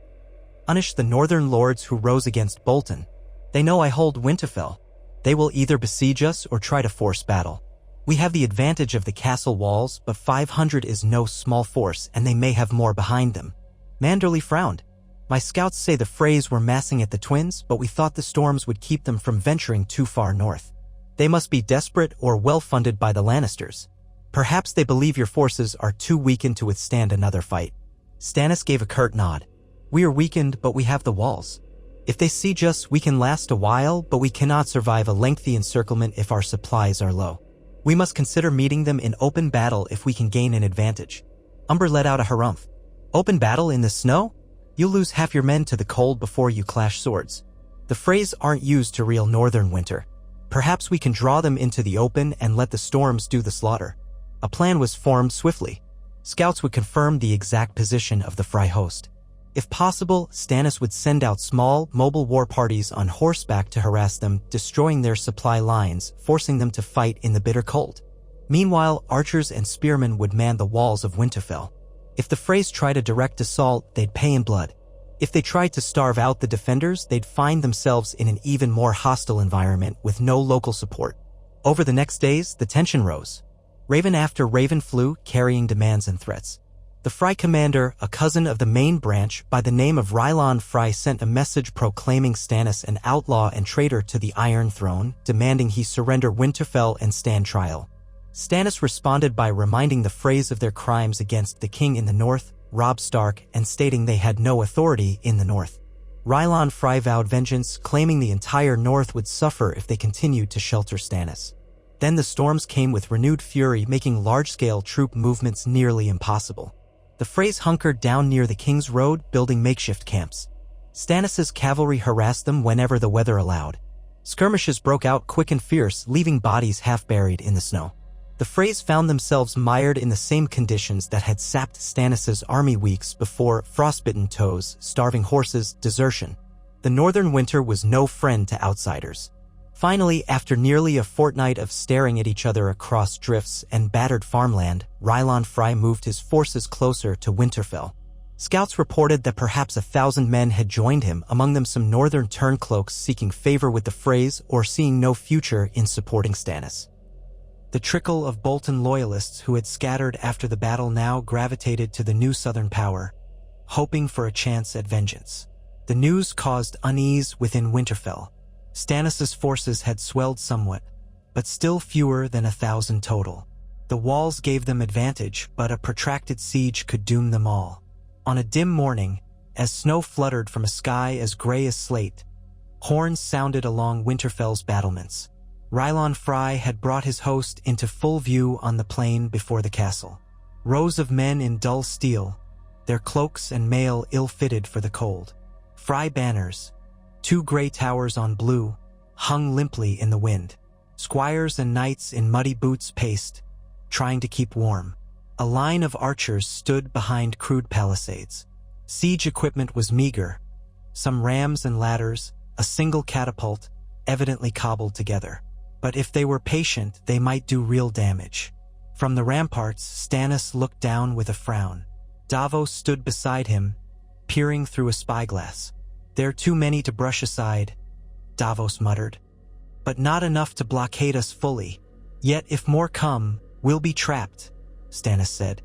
punish the northern lords who rose against Bolton. They know I hold Winterfell. They will either besiege us or try to force battle. We have the advantage of the castle walls, but 500 is no small force and they may have more behind them." Manderly frowned. "My scouts say the Freys were massing at the Twins, but we thought the storms would keep them from venturing too far north. They must be desperate or well-funded by the Lannisters. Perhaps they believe your forces are too weakened to withstand another fight." Stannis gave a curt nod. "We are weakened, but we have the walls. If they siege us, we can last a while, but we cannot survive a lengthy encirclement if our supplies are low. We must consider meeting them in open battle if we can gain an advantage." Umber let out a harumph. "Open battle in the snow? You'll lose half your men to the cold before you clash swords. The Freys aren't used to real northern winter. Perhaps we can draw them into the open and let the storms do the slaughter." A plan was formed swiftly. Scouts would confirm the exact position of the Frey host. If possible, Stannis would send out small, mobile war parties on horseback to harass them, destroying their supply lines, forcing them to fight in the bitter cold. Meanwhile, archers and spearmen would man the walls of Winterfell. If the Freys tried a direct assault, they'd pay in blood. If they tried to starve out the defenders, they'd find themselves in an even more hostile environment with no local support. Over the next days, the tension rose. Raven after raven flew, carrying demands and threats. The Frey commander, a cousin of the main branch by the name of Rylon Frey, sent a message proclaiming Stannis an outlaw and traitor to the Iron Throne, demanding he surrender Winterfell and stand trial. Stannis responded by reminding the Freys of their crimes against the king in the north, Robb Stark, and stating they had no authority in the north. Rylon Frey vowed vengeance, claiming the entire north would suffer if they continued to shelter Stannis. Then the storms came with renewed fury, making large-scale troop movements nearly impossible. The Freys hunkered down near the King's Road, building makeshift camps. Stannis' cavalry harassed them whenever the weather allowed. Skirmishes broke out quick and fierce, leaving bodies half buried in the snow. The Freys found themselves mired in the same conditions that had sapped Stannis' army weeks before: frostbitten toes, starving horses, desertion. The northern winter was no friend to outsiders. Finally, after nearly a fortnight of staring at each other across drifts and battered farmland, R'hllon Frey moved his forces closer to Winterfell. Scouts reported that perhaps 1,000 men had joined him, among them some northern turncloaks seeking favor with the Freys or seeing no future in supporting Stannis. The trickle of Bolton loyalists who had scattered after the battle now gravitated to the new southern power, hoping for a chance at vengeance. The news caused unease within Winterfell. Stannis' forces had swelled somewhat, but still fewer than 1,000 total. The walls gave them advantage, but a protracted siege could doom them all. On a dim morning, as snow fluttered from a sky as gray as slate, horns sounded along Winterfell's battlements. R'hllon Frey had brought his host into full view on the plain before the castle. Rows of men in dull steel, their cloaks and mail ill-fitted for the cold. Frey banners, 2 gray towers on blue, hung limply in the wind. Squires and knights in muddy boots paced, trying to keep warm. A line of archers stood behind crude palisades. Siege equipment was meager, some rams and ladders, a single catapult, evidently cobbled together. But if they were patient, they might do real damage. From the ramparts, Stannis looked down with a frown. Davos stood beside him, peering through a spyglass. "There are too many to brush aside," Davos muttered. "But not enough to blockade us fully. Yet if more come, we'll be trapped," Stannis said.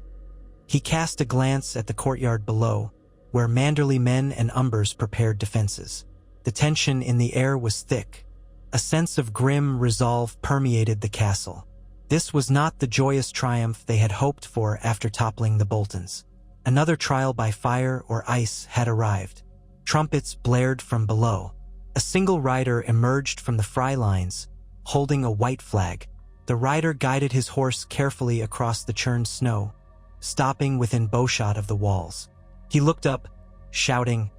He cast a glance at the courtyard below, where Manderly men and Umbers prepared defenses. The tension in the air was thick. A sense of grim resolve permeated the castle. This was not the joyous triumph they had hoped for after toppling the Boltons. Another trial by fire or ice had arrived. Trumpets blared from below. A single rider emerged from the Frey lines, holding a white flag. The rider guided his horse carefully across the churned snow, stopping within bowshot of the walls. He looked up, shouting,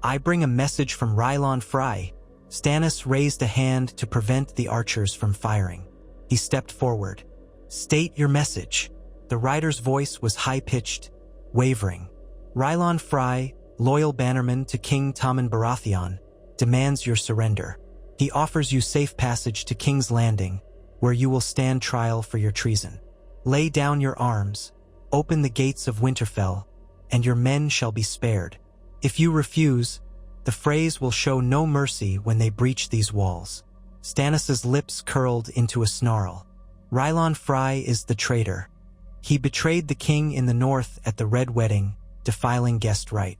"I bring a message from R'hllon Frey." Stannis raised a hand to prevent the archers from firing. He stepped forward. "State your message." The rider's voice was high-pitched, wavering. "R'hllon Frey, loyal bannerman to King Tommen Baratheon, demands your surrender. He offers you safe passage to King's Landing, where you will stand trial for your treason. Lay down your arms, open the gates of Winterfell, and your men shall be spared. If you refuse, the Freys will show no mercy when they breach these walls." Stannis' lips curled into a snarl. "R'hllon Frey is the traitor. He betrayed the king in the north at the Red Wedding, defiling guest right.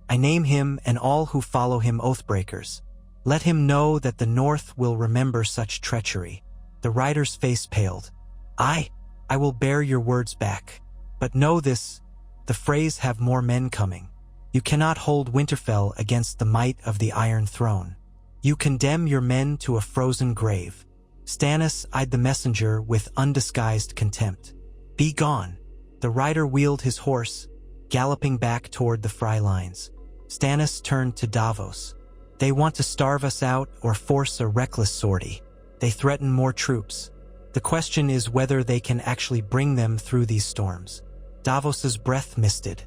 I name him and all who follow him oathbreakers. Let him know that the north will remember such treachery." The rider's face paled. I will bear your words back. But know this, the Freys have more men coming. You cannot hold Winterfell against the might of the Iron Throne. You condemn your men to a frozen grave." Stannis eyed the messenger with undisguised contempt. "Be gone." The rider wheeled his horse, galloping back toward the Frey lines. Stannis turned to Davos. "They want to starve us out or force a reckless sortie. They threaten more troops. The question is whether they can actually bring them through these storms." Davos's breath misted.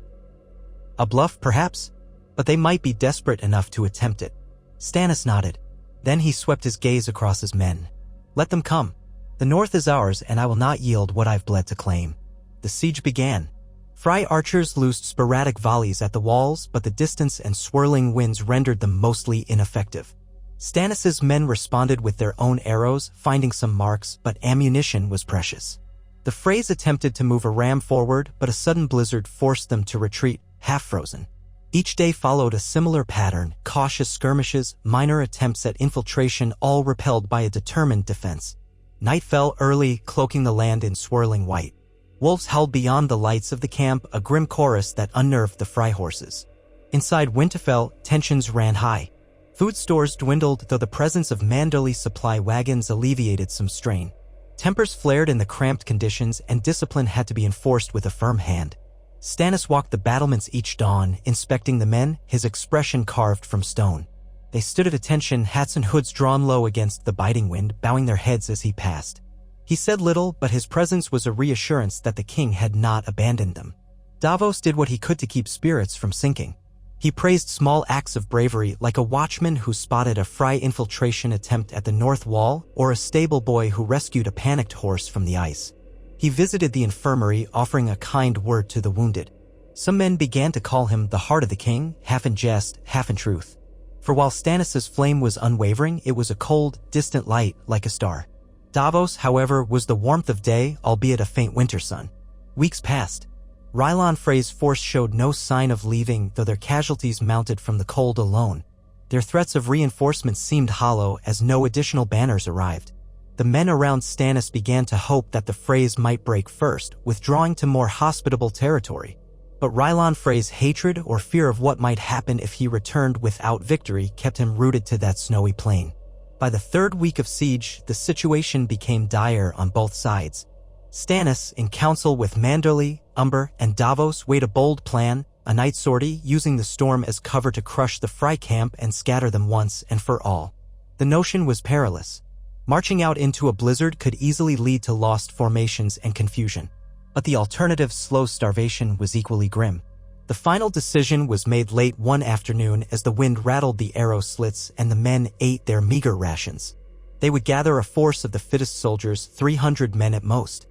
"A bluff, perhaps, but they might be desperate enough to attempt it." Stannis nodded. Then he swept his gaze across his men. "Let them come. The north is ours, and I will not yield what I've bled to claim." The siege began. Frey archers loosed sporadic volleys at the walls, but the distance and swirling winds rendered them mostly ineffective. Stannis' men responded with their own arrows, finding some marks, but ammunition was precious. The Freys attempted to move a ram forward, but a sudden blizzard forced them to retreat, half-frozen. Each day followed a similar pattern: cautious skirmishes, minor attempts at infiltration, all repelled by a determined defense. Night fell early, cloaking the land in swirling white. Wolves howled beyond the lights of the camp, a grim chorus that unnerved the Frey horses. Inside Winterfell, tensions ran high. Food stores dwindled, though the presence of Manderly supply wagons alleviated some strain. Tempers flared in the cramped conditions, and discipline had to be enforced with a firm hand. Stannis walked the battlements each dawn, inspecting the men, his expression carved from stone. They stood at attention, hats and hoods drawn low against the biting wind, bowing their heads as he passed. He said little, but his presence was a reassurance that the king had not abandoned them. Davos did what he could to keep spirits from sinking. He praised small acts of bravery like a watchman who spotted a Frey infiltration attempt at the north wall or a stable boy who rescued a panicked horse from the ice. He visited the infirmary, offering a kind word to the wounded. Some men began to call him the heart of the king, half in jest, half in truth. For while Stannis' flame was unwavering, it was a cold, distant light like a star. Davos, however, was the warmth of day, albeit a faint winter sun. Weeks passed. Rylon Frey's force showed no sign of leaving, though their casualties mounted from the cold alone. Their threats of reinforcements seemed hollow as no additional banners arrived. The men around Stannis began to hope that the Freys might break first, withdrawing to more hospitable territory. But Rylon Frey's hatred or fear of what might happen if he returned without victory kept him rooted to that snowy plain. By the third week of siege, the situation became dire on both sides. Stannis, in council with Manderly, Umber, and Davos, weighed a bold plan, a night sortie using the storm as cover to crush the Frey camp and scatter them once and for all. The notion was perilous. Marching out into a blizzard could easily lead to lost formations and confusion. But the alternative, slow starvation, was equally grim. The final decision was made late one afternoon as the wind rattled the arrow slits and the men ate their meager rations. They would gather a force of the fittest soldiers, 300 men at most.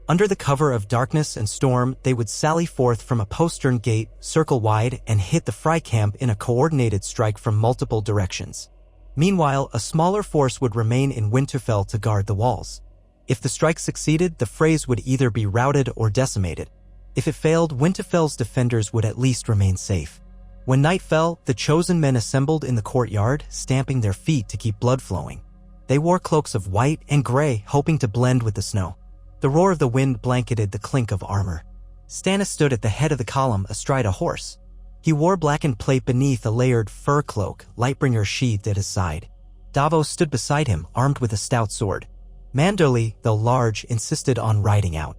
Under the cover of darkness and storm, they would sally forth from a postern gate, circle wide, and hit the Frey camp in a coordinated strike from multiple directions. Meanwhile, a smaller force would remain in Winterfell to guard the walls. If the strike succeeded, the Freys would either be routed or decimated. If it failed, Winterfell's defenders would at least remain safe. When night fell, the chosen men assembled in the courtyard, stamping their feet to keep blood flowing. They wore cloaks of white and gray, hoping to blend with the snow. The roar of the wind blanketed the clink of armor. Stannis stood at the head of the column astride a horse. He wore blackened plate beneath a layered fur cloak, Lightbringer sheathed at his side. Davos stood beside him, armed with a stout sword. Manderly, though large, insisted on riding out.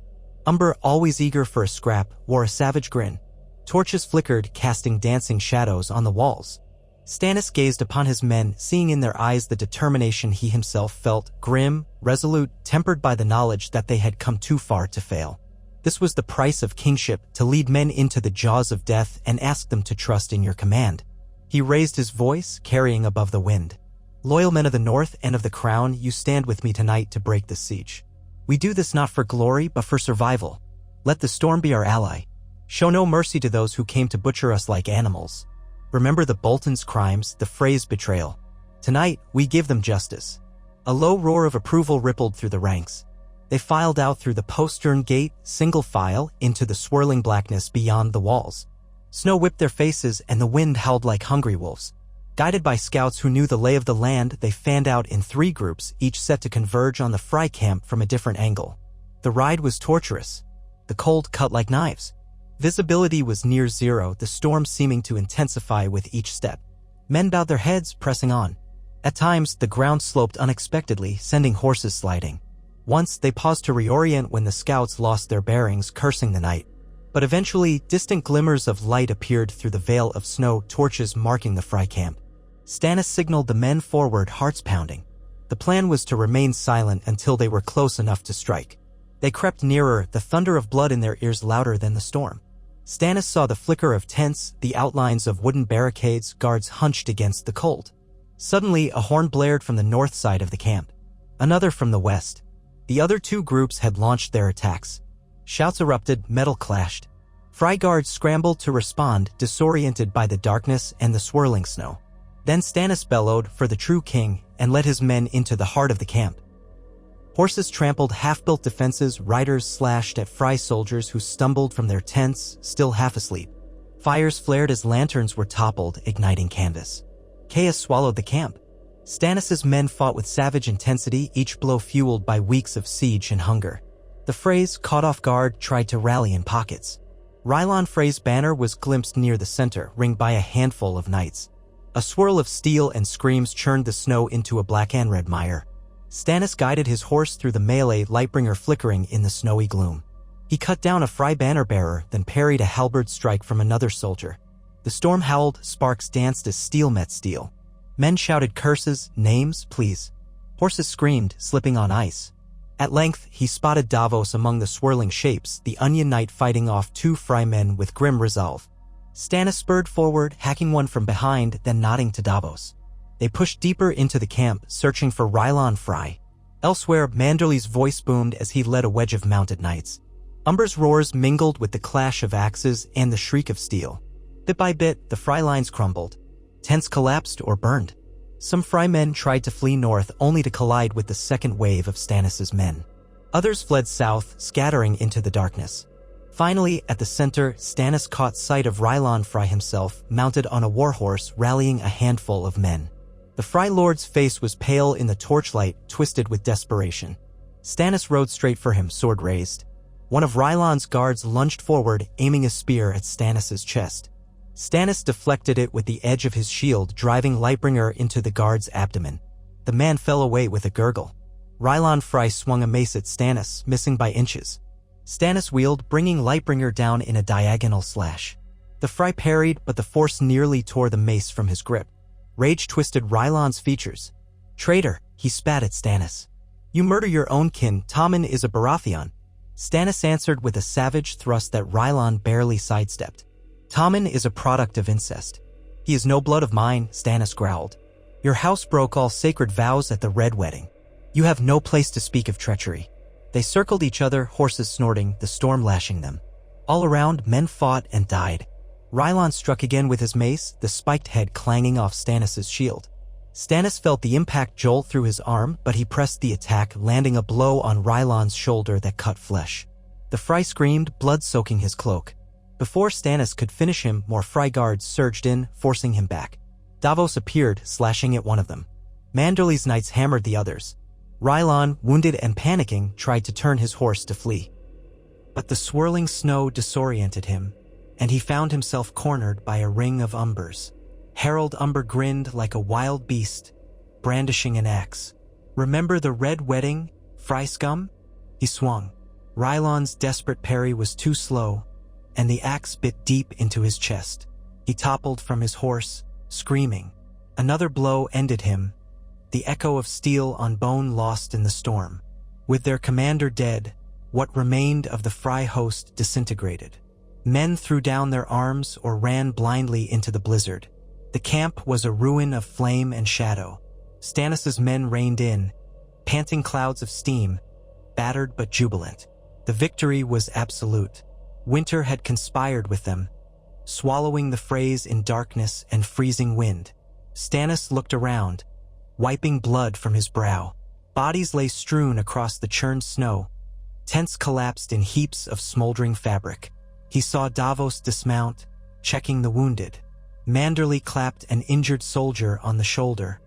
Umber, always eager for a scrap, wore a savage grin. Torches flickered, casting dancing shadows on the walls. Stannis gazed upon his men, seeing in their eyes the determination he himself felt, grim, resolute, tempered by the knowledge that they had come too far to fail. This was the price of kingship, to lead men into the jaws of death and ask them to trust in your command. He raised his voice, carrying above the wind. Loyal men of the North and of the Crown, you stand with me tonight to break the siege. We do this not for glory, but for survival. Let the storm be our ally. Show no mercy to those who came to butcher us like animals. Remember the Bolton's crimes, the Frey's betrayal. Tonight, we give them justice. A low roar of approval rippled through the ranks. They filed out through the postern gate, single file, into the swirling blackness beyond the walls. Snow whipped their faces and the wind howled like hungry wolves. Guided by scouts who knew the lay of the land, they fanned out in 3 groups, each set to converge on the Frey camp from a different angle. The ride was torturous. The cold cut like knives. Visibility was near zero, the storm seeming to intensify with each step. Men bowed their heads, pressing on. At times, the ground sloped unexpectedly, sending horses sliding. Once, they paused to reorient when the scouts lost their bearings, cursing the night. But eventually, distant glimmers of light appeared through the veil of snow, torches marking the Frey camp. Stannis signaled the men forward, hearts pounding. The plan was to remain silent until they were close enough to strike. They crept nearer, the thunder of blood in their ears louder than the storm. Stannis saw the flicker of tents, the outlines of wooden barricades, guards hunched against the cold. Suddenly, a horn blared from the north side of the camp. Another from the west. The other 2 groups had launched their attacks. Shouts erupted, metal clashed. Frey guards scrambled to respond, disoriented by the darkness and the swirling snow. Then Stannis bellowed for the true king and led his men into the heart of the camp. Horses trampled half-built defenses, riders slashed at Frey soldiers who stumbled from their tents, still half asleep. Fires flared as lanterns were toppled, igniting canvas. Chaos swallowed the camp. Stannis' men fought with savage intensity, each blow fueled by weeks of siege and hunger. The Freys, caught off guard, tried to rally in pockets. Rylon Frey's banner was glimpsed near the center, ringed by a handful of knights. A swirl of steel and screams churned the snow into a black and red mire. Stannis guided his horse through the melee, Lightbringer flickering in the snowy gloom. He cut down a Frey banner-bearer, then parried a halberd strike from another soldier. The storm howled, sparks danced as steel met steel. Men shouted curses, names, pleas. Horses screamed, slipping on ice. At length, he spotted Davos among the swirling shapes, the Onion Knight fighting off 2 Frey men with grim resolve. Stannis spurred forward, hacking one from behind, then nodding to Davos. They pushed deeper into the camp, searching for Rylon Fry. Elsewhere, Manderly's voice boomed as he led a wedge of mounted knights. Umber's roars mingled with the clash of axes and the shriek of steel. Bit by bit, the Fry lines crumbled. Tents collapsed or burned. Some Fry men tried to flee north only to collide with the second wave of Stannis' men. Others fled south, scattering into the darkness. Finally, at the center, Stannis caught sight of Rylon Fry himself, mounted on a warhorse, rallying a handful of men. The Fry Lord's face was pale in the torchlight, twisted with desperation. Stannis rode straight for him, sword raised. One of Rylon's guards lunged forward, aiming a spear at Stannis' chest. Stannis deflected it with the edge of his shield, driving Lightbringer into the guard's abdomen. The man fell away with a gurgle. Rylon Fry swung a mace at Stannis, missing by inches. Stannis wheeled, bringing Lightbringer down in a diagonal slash. The Fry parried, but the force nearly tore the mace from his grip. Rage twisted Rylon's features. "Traitor," he spat at Stannis. "You murder your own kin. Tommen is a Baratheon." Stannis answered with a savage thrust that Rylon barely sidestepped. "Tommen is a product of incest." "He is no blood of mine," Stannis growled. "Your house broke all sacred vows at the Red Wedding. You have no place to speak of treachery." They circled each other, horses snorting, the storm lashing them. All around, men fought and died. Rylon struck again with his mace, the spiked head clanging off Stannis' shield. Stannis felt the impact jolt through his arm, but he pressed the attack, landing a blow on Rylon's shoulder that cut flesh. The Fry screamed, blood soaking his cloak. Before Stannis could finish him, more Fry guards surged in, forcing him back. Davos appeared, slashing at one of them. Manderly's knights hammered the others. Rylon, wounded and panicking, tried to turn his horse to flee. But the swirling snow disoriented him, and he found himself cornered by a ring of Umbers. Harold Umber grinned like a wild beast, brandishing an axe. "Remember the Red Wedding, Fry scum?" He swung. Rylon's desperate parry was too slow, and the axe bit deep into his chest. He toppled from his horse, screaming. Another blow ended him, the echo of steel on bone lost in the storm. With their commander dead, what remained of the Fry host disintegrated. Men threw down their arms or ran blindly into the blizzard. The camp was a ruin of flame and shadow. Stannis' men reined in, panting clouds of steam, battered but jubilant. The victory was absolute. Winter had conspired with them, swallowing the Freys in darkness and freezing wind. Stannis looked around, wiping blood from his brow. Bodies lay strewn across the churned snow. Tents collapsed in heaps of smoldering fabric. He saw Davos dismount, checking the wounded. Manderly clapped an injured soldier on the shoulder,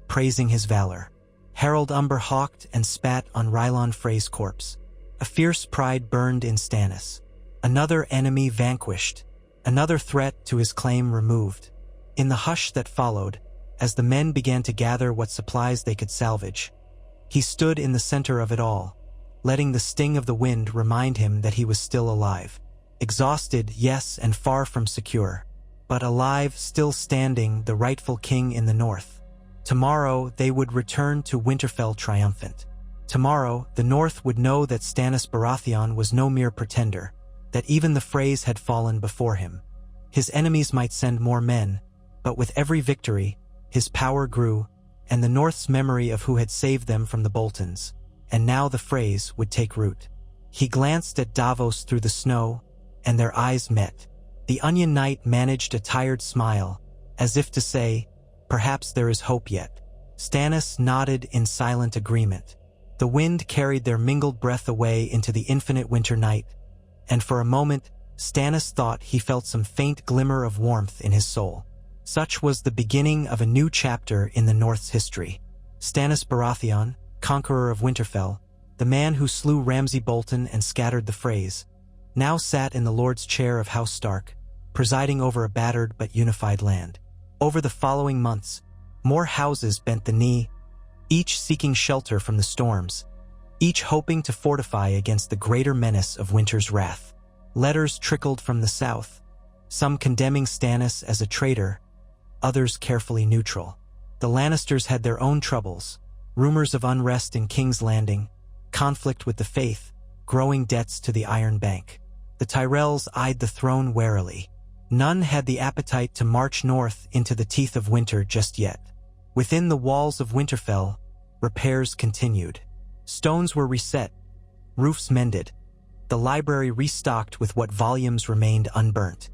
praising his valor. Harold Umber hawked and spat on Rylon Frey's corpse. A fierce pride burned in Stannis. Another enemy vanquished, another threat to his claim removed. In the hush that followed, as the men began to gather what supplies they could salvage, he stood in the center of it all, letting the sting of the wind remind him that he was still alive. Exhausted, yes, and far from secure, but alive, still standing, the rightful king in the north. Tomorrow they would return to Winterfell triumphant. Tomorrow the north would know that Stannis Baratheon was no mere pretender, that even the Freys had fallen before him. His enemies might send more men, but with every victory, his power grew, and the North's memory of who had saved them from the Boltons, and now the Freys, would take root. He glanced at Davos through the snow, and their eyes met. The Onion Knight managed a tired smile, as if to say, perhaps there is hope yet. Stannis nodded in silent agreement. The wind carried their mingled breath away into the infinite winter night, and for a moment, Stannis thought he felt some faint glimmer of warmth in his soul. Such was the beginning of a new chapter in the North's history. Stannis Baratheon, conqueror of Winterfell, the man who slew Ramsay Bolton and scattered the Freys, now sat in the Lord's chair of House Stark, presiding over a battered but unified land. Over the following months, more houses bent the knee, each seeking shelter from the storms, each hoping to fortify against the greater menace of winter's wrath. Letters trickled from the south, some condemning Stannis as a traitor, others carefully neutral. The Lannisters had their own troubles, rumors of unrest in King's Landing, conflict with the Faith, growing debts to the Iron Bank. The Tyrells eyed the throne warily. None had the appetite to march north into the teeth of winter just yet. Within the walls of Winterfell, repairs continued. Stones were reset, roofs mended, the library restocked with what volumes remained unburnt.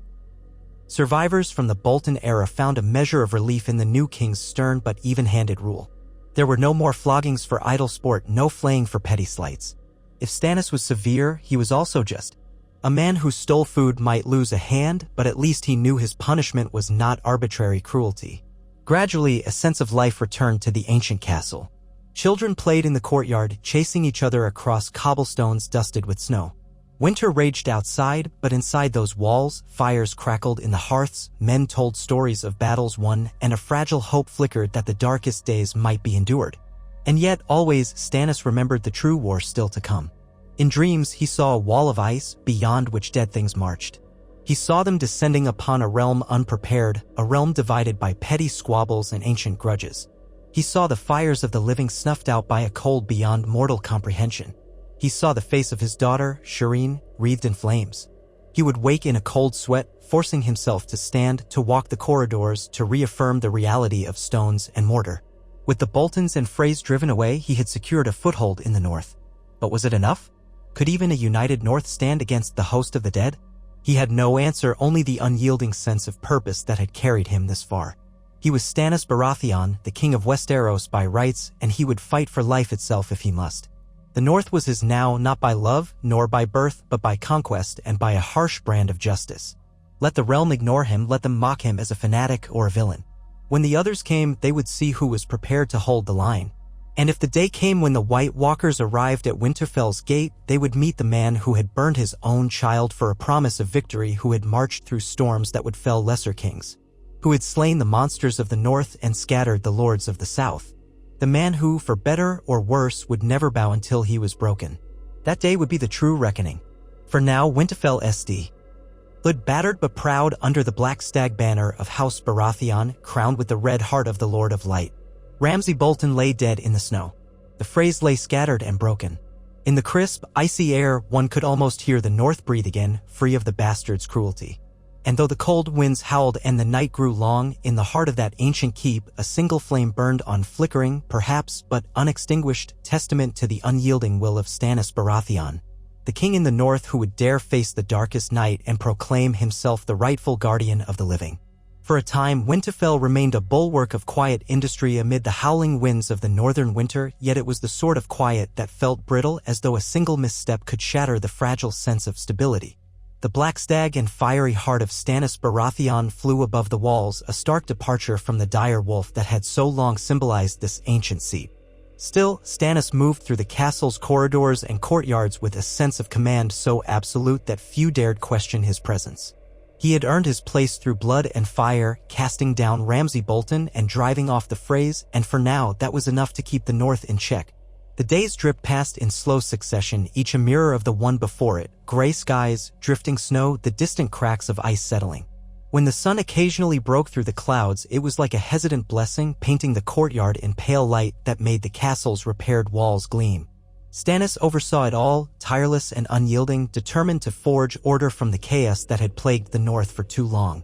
Survivors from the Bolton era found a measure of relief in the new king's stern but even-handed rule. There were no more floggings for idle sport, no flaying for petty slights. If Stannis was severe, he was also just. A man who stole food might lose a hand, but at least he knew his punishment was not arbitrary cruelty. Gradually, a sense of life returned to the ancient castle. Children played in the courtyard, chasing each other across cobblestones dusted with snow. Winter raged outside, but inside those walls, fires crackled in the hearths, men told stories of battles won, and a fragile hope flickered that the darkest days might be endured. And yet, always, Stannis remembered the true war still to come. In dreams, he saw a wall of ice, beyond which dead things marched. He saw them descending upon a realm unprepared, a realm divided by petty squabbles and ancient grudges. He saw the fires of the living snuffed out by a cold beyond mortal comprehension. He saw the face of his daughter, Shireen, wreathed in flames. He would wake in a cold sweat, forcing himself to stand, to walk the corridors, to reaffirm the reality of stones and mortar. With the Boltons and Freys driven away, he had secured a foothold in the north. But was it enough? Could even a united north stand against the host of the dead? He had no answer, only the unyielding sense of purpose that had carried him this far. He was Stannis Baratheon, the king of Westeros by rights, and he would fight for life itself if he must. The North was his now, not by love, nor by birth, but by conquest and by a harsh brand of justice. Let the realm ignore him, let them mock him as a fanatic or a villain. When the others came, they would see who was prepared to hold the line. And if the day came when the White Walkers arrived at Winterfell's gate, they would meet the man who had burned his own child for a promise of victory, who had marched through storms that would fell lesser kings, who had slain the monsters of the North and scattered the lords of the South. The man who, for better or worse, would never bow until he was broken. That day would be the true reckoning. For now, Winterfell stood battered but proud under the black stag banner of House Baratheon, crowned with the red heart of the Lord of Light. Ramsay Bolton lay dead in the snow. The Freys lay scattered and broken. In the crisp, icy air, one could almost hear the North breathe again, free of the bastard's cruelty. And though the cold winds howled and the night grew long, in the heart of that ancient keep, a single flame burned on, flickering, perhaps, but unextinguished, testament to the unyielding will of Stannis Baratheon, the king in the north who would dare face the darkest night and proclaim himself the rightful guardian of the living. For a time, Winterfell remained a bulwark of quiet industry amid the howling winds of the northern winter, yet it was the sort of quiet that felt brittle, as though a single misstep could shatter the fragile sense of stability. The black stag and fiery heart of Stannis Baratheon flew above the walls, a stark departure from the dire wolf that had so long symbolized this ancient seat. Still, Stannis moved through the castle's corridors and courtyards with a sense of command so absolute that few dared question his presence. He had earned his place through blood and fire, casting down Ramsay Bolton and driving off the Freys, and for now that was enough to keep the North in check. The days dripped past in slow succession, each a mirror of the one before it: gray skies, drifting snow, the distant cracks of ice settling. When the sun occasionally broke through the clouds, it was like a hesitant blessing, painting the courtyard in pale light that made the castle's repaired walls gleam. Stannis oversaw it all, tireless and unyielding, determined to forge order from the chaos that had plagued the North for too long.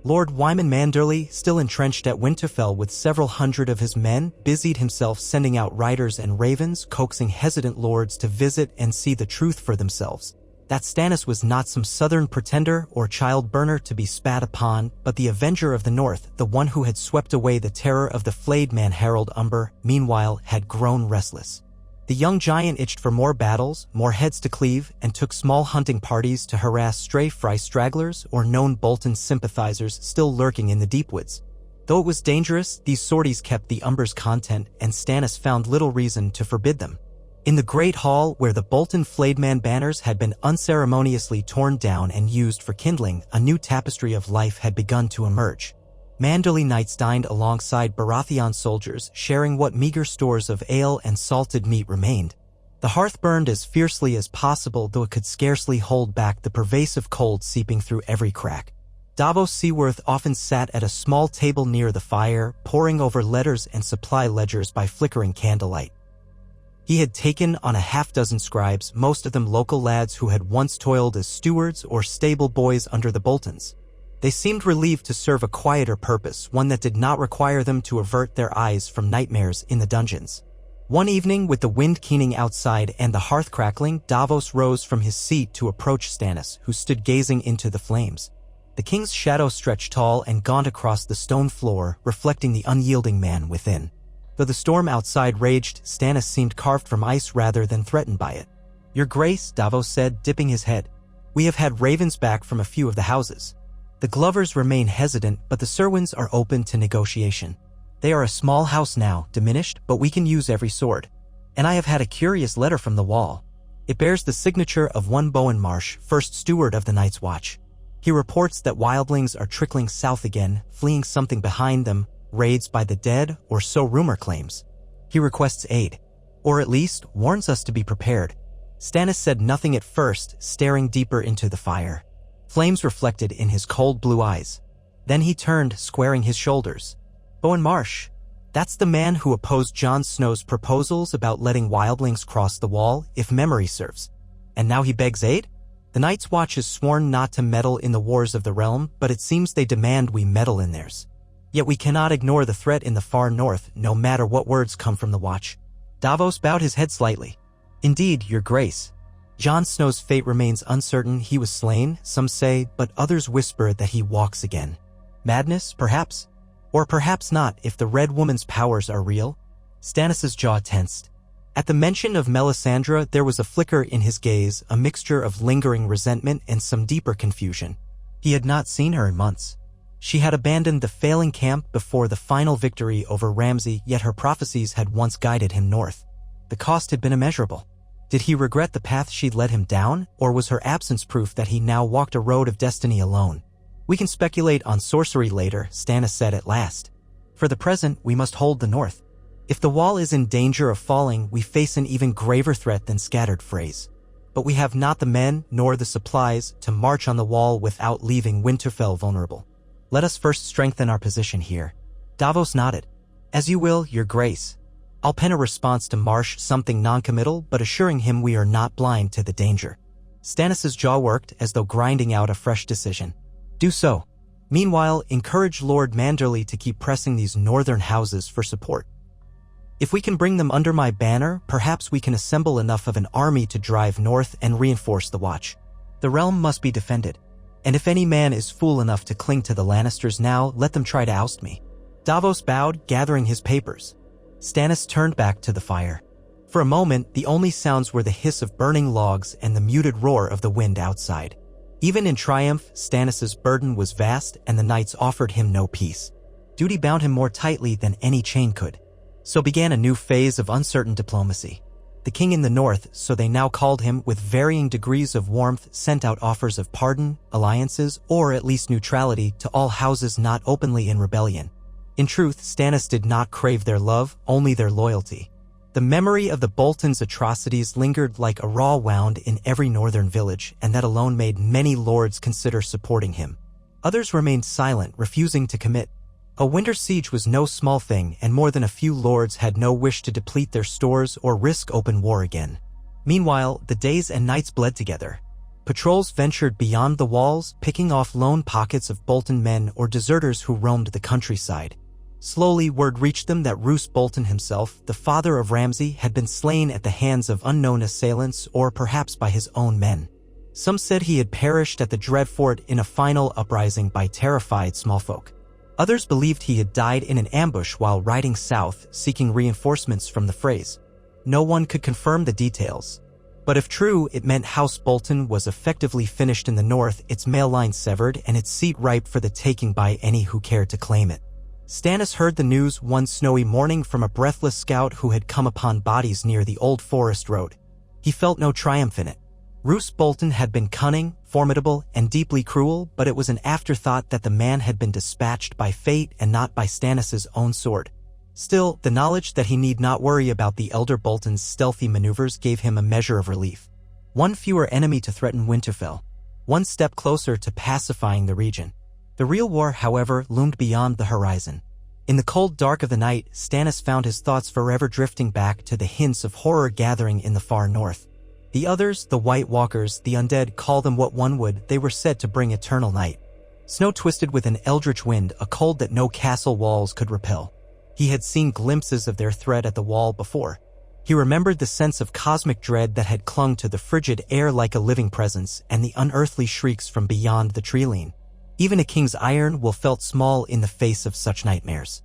Lord Wyman Manderley, still entrenched at Winterfell with several hundred of his men, busied himself sending out riders and ravens, coaxing hesitant lords to visit and see the truth for themselves. That Stannis was not some southern pretender or child burner to be spat upon, but the avenger of the North, the one who had swept away the terror of the flayed man Harold Umber, meanwhile had grown restless. The young giant itched for more battles, more heads to cleave, and took small hunting parties to harass stray Frey stragglers or known Bolton sympathizers still lurking in the deep woods. Though it was dangerous, these sorties kept the Umber's content, and Stannis found little reason to forbid them. In the great hall, where the Bolton flayedman banners had been unceremoniously torn down and used for kindling, a new tapestry of life had begun to emerge. Manderley knights dined alongside Baratheon soldiers, sharing what meager stores of ale and salted meat remained. The hearth burned as fiercely as possible, though it could scarcely hold back the pervasive cold seeping through every crack. Davos Seaworth often sat at a small table near the fire, poring over letters and supply ledgers by flickering candlelight. He had taken on a half-dozen scribes, most of them local lads who had once toiled as stewards or stable boys under the Boltons. They seemed relieved to serve a quieter purpose, one that did not require them to avert their eyes from nightmares in the dungeons. One evening, with the wind keening outside and the hearth crackling, Davos rose from his seat to approach Stannis, who stood gazing into the flames. The king's shadow stretched tall and gaunt across the stone floor, reflecting the unyielding man within. Though the storm outside raged, Stannis seemed carved from ice rather than threatened by it. "Your Grace," Davos said, dipping his head. "We have had ravens back from a few of the houses. The Glovers remain hesitant, but the Serwins are open to negotiation. They are a small house now, diminished, but we can use every sword. And I have had a curious letter from the Wall. It bears the signature of one Bowen Marsh, first steward of the Night's Watch. He reports that wildlings are trickling south again, fleeing something behind them, raids by the dead, or so rumor claims. He requests aid, or at least warns us to be prepared." Stannis said nothing at first, staring deeper into the fire. Flames reflected in his cold blue eyes. Then he turned, squaring his shoulders. "Bowen Marsh, that's the man who opposed Jon Snow's proposals about letting wildlings cross the Wall, if memory serves. And now he begs aid? The Night's Watch is sworn not to meddle in the wars of the realm, but it seems they demand we meddle in theirs. Yet we cannot ignore the threat in the far north, no matter what words come from the Watch." Davos bowed his head slightly. "Indeed, Your Grace. Jon Snow's fate remains uncertain. He was slain, some say, but others whisper that he walks again. Madness, perhaps? Or perhaps not, if the Red Woman's powers are real?" Stannis' jaw tensed. At the mention of Melisandre, there was a flicker in his gaze, a mixture of lingering resentment and some deeper confusion. He had not seen her in months. She had abandoned the failing camp before the final victory over Ramsay, yet her prophecies had once guided him north. The cost had been immeasurable. Did he regret the path she'd led him down, or was her absence proof that he now walked a road of destiny alone? "We can speculate on sorcery later," Stannis said at last. "For the present, we must hold the north. If the Wall is in danger of falling, we face an even graver threat than scattered frays. But we have not the men, nor the supplies, to march on the Wall without leaving Winterfell vulnerable. Let us first strengthen our position here." Davos nodded. "As you will, Your Grace." I'll pen a response to Marsh, something noncommittal, but assuring him we are not blind to the danger. Stannis' jaw worked, as though grinding out a fresh decision. "Do so. Meanwhile, encourage Lord Manderley to keep pressing these northern houses for support. If we can bring them under my banner, perhaps we can assemble enough of an army to drive north and reinforce the Watch. The realm must be defended. And if any man is fool enough to cling to the Lannisters now, let them try to oust me." Davos bowed, gathering his papers. Stannis turned back to the fire. For a moment, the only sounds were the hiss of burning logs and the muted roar of the wind outside. Even in triumph, Stannis' burden was vast, and the knights offered him no peace. Duty bound him more tightly than any chain could. So began a new phase of uncertain diplomacy. The king in the north, so they now called him, with varying degrees of warmth, sent out offers of pardon, alliances, or at least neutrality to all houses not openly in rebellion. In truth, Stannis did not crave their love, only their loyalty. The memory of the Bolton's atrocities lingered like a raw wound in every northern village, and that alone made many lords consider supporting him. Others remained silent, refusing to commit. A winter siege was no small thing, and more than a few lords had no wish to deplete their stores or risk open war again. Meanwhile, the days and nights bled together. Patrols ventured beyond the walls, picking off lone pockets of Bolton men or deserters who roamed the countryside. Slowly, word reached them that Roose Bolton himself, the father of Ramsay, had been slain at the hands of unknown assailants or perhaps by his own men. Some said he had perished at the Dreadfort in a final uprising by terrified smallfolk. Others believed he had died in an ambush while riding south, seeking reinforcements from the Freys. No one could confirm the details. But if true, it meant House Bolton was effectively finished in the north, its male line severed, and its seat ripe for the taking by any who cared to claim it. Stannis heard the news one snowy morning from a breathless scout who had come upon bodies near the old forest road. He felt no triumph in it. Roose Bolton had been cunning, formidable, and deeply cruel, but it was an afterthought that the man had been dispatched by fate and not by Stannis' own sword. Still, the knowledge that he need not worry about the elder Bolton's stealthy maneuvers gave him a measure of relief. One fewer enemy to threaten Winterfell. One step closer to pacifying the region. The real war, however, loomed beyond the horizon. In the cold dark of the night, Stannis found his thoughts forever drifting back to the hints of horror gathering in the far north. The others, the White Walkers, the undead, call them what one would, they were said to bring eternal night. Snow twisted with an eldritch wind, a cold that no castle walls could repel. He had seen glimpses of their threat at the wall before. He remembered the sense of cosmic dread that had clung to the frigid air like a living presence, and the unearthly shrieks from beyond the treeline. Even a king's iron will felt small in the face of such nightmares.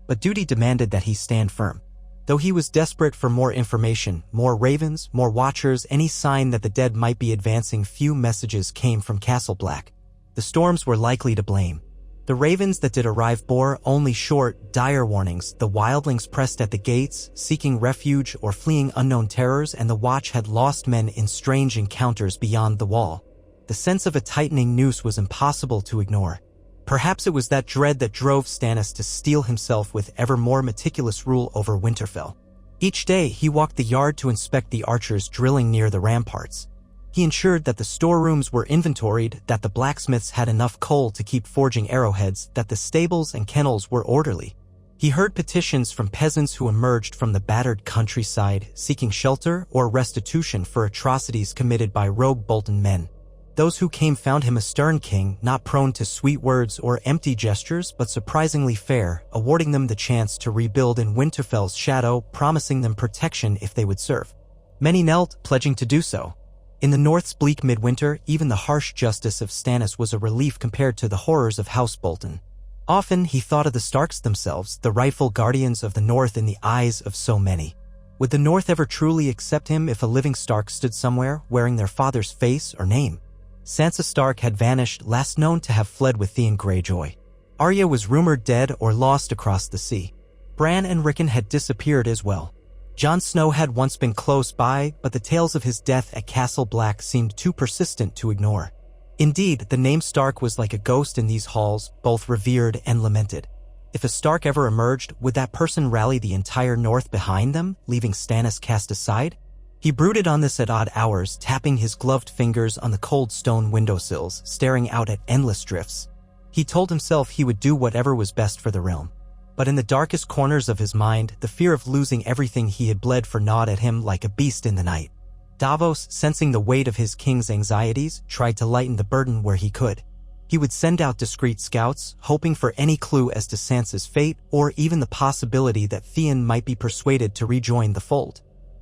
But duty demanded that he stand firm. Though he was desperate for more information, more ravens, more watchers, any sign that the dead might be advancing, few messages came from Castle Black. The storms were likely to blame. The ravens that did arrive bore only short, dire warnings. The wildlings pressed at the gates, seeking refuge or fleeing unknown terrors, and the watch had lost men in strange encounters beyond the wall. The sense of a tightening noose was impossible to ignore. Perhaps it was that dread that drove Stannis to steel himself with ever more meticulous rule over Winterfell. Each day he walked the yard to inspect the archers drilling near the ramparts. He ensured that the storerooms were inventoried, that the blacksmiths had enough coal to keep forging arrowheads, that the stables and kennels were orderly. He heard petitions from peasants who emerged from the battered countryside, seeking shelter or restitution for atrocities committed by rogue Bolton men. Those who came found him a stern king, not prone to sweet words or empty gestures, but surprisingly fair, awarding them the chance to rebuild in Winterfell's shadow, promising them protection if they would serve. Many knelt, pledging to do so. In the North's bleak midwinter, even the harsh justice of Stannis was a relief compared to the horrors of House Bolton. Often he thought of the Starks themselves, the rightful guardians of the North in the eyes of so many. Would the North ever truly accept him if a living Stark stood somewhere, wearing their father's face or name? Sansa Stark had vanished, last known to have fled with Theon Greyjoy. Arya was rumored dead or lost across the sea. Bran and Rickon had disappeared as well. Jon Snow had once been close by, but the tales of his death at Castle Black seemed too persistent to ignore. Indeed, the name Stark was like a ghost in these halls, both revered and lamented. If a Stark ever emerged, would that person rally the entire North behind them, leaving Stannis cast aside? He brooded on this at odd hours, tapping his gloved fingers on the cold stone windowsills, staring out at endless drifts. He told himself he would do whatever was best for the realm. But in the darkest corners of his mind, the fear of losing everything he had bled for gnawed at him like a beast in the night. Davos, sensing the weight of his king's anxieties, tried to lighten the burden where he could. He would send out discreet scouts, hoping for any clue as to Sansa's fate, or even the possibility that Theon might be persuaded to rejoin the fold.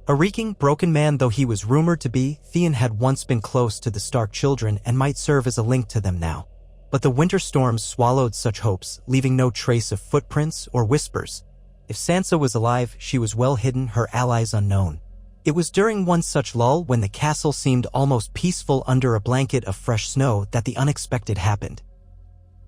A reeking, broken man though he was rumored to be, Theon had once been close to the Stark children and might serve as a link to them now. But the winter storms swallowed such hopes, leaving no trace of footprints or whispers. If Sansa was alive, she was well hidden, her allies unknown. It was during one such lull, when the castle seemed almost peaceful under a blanket of fresh snow, that the unexpected happened.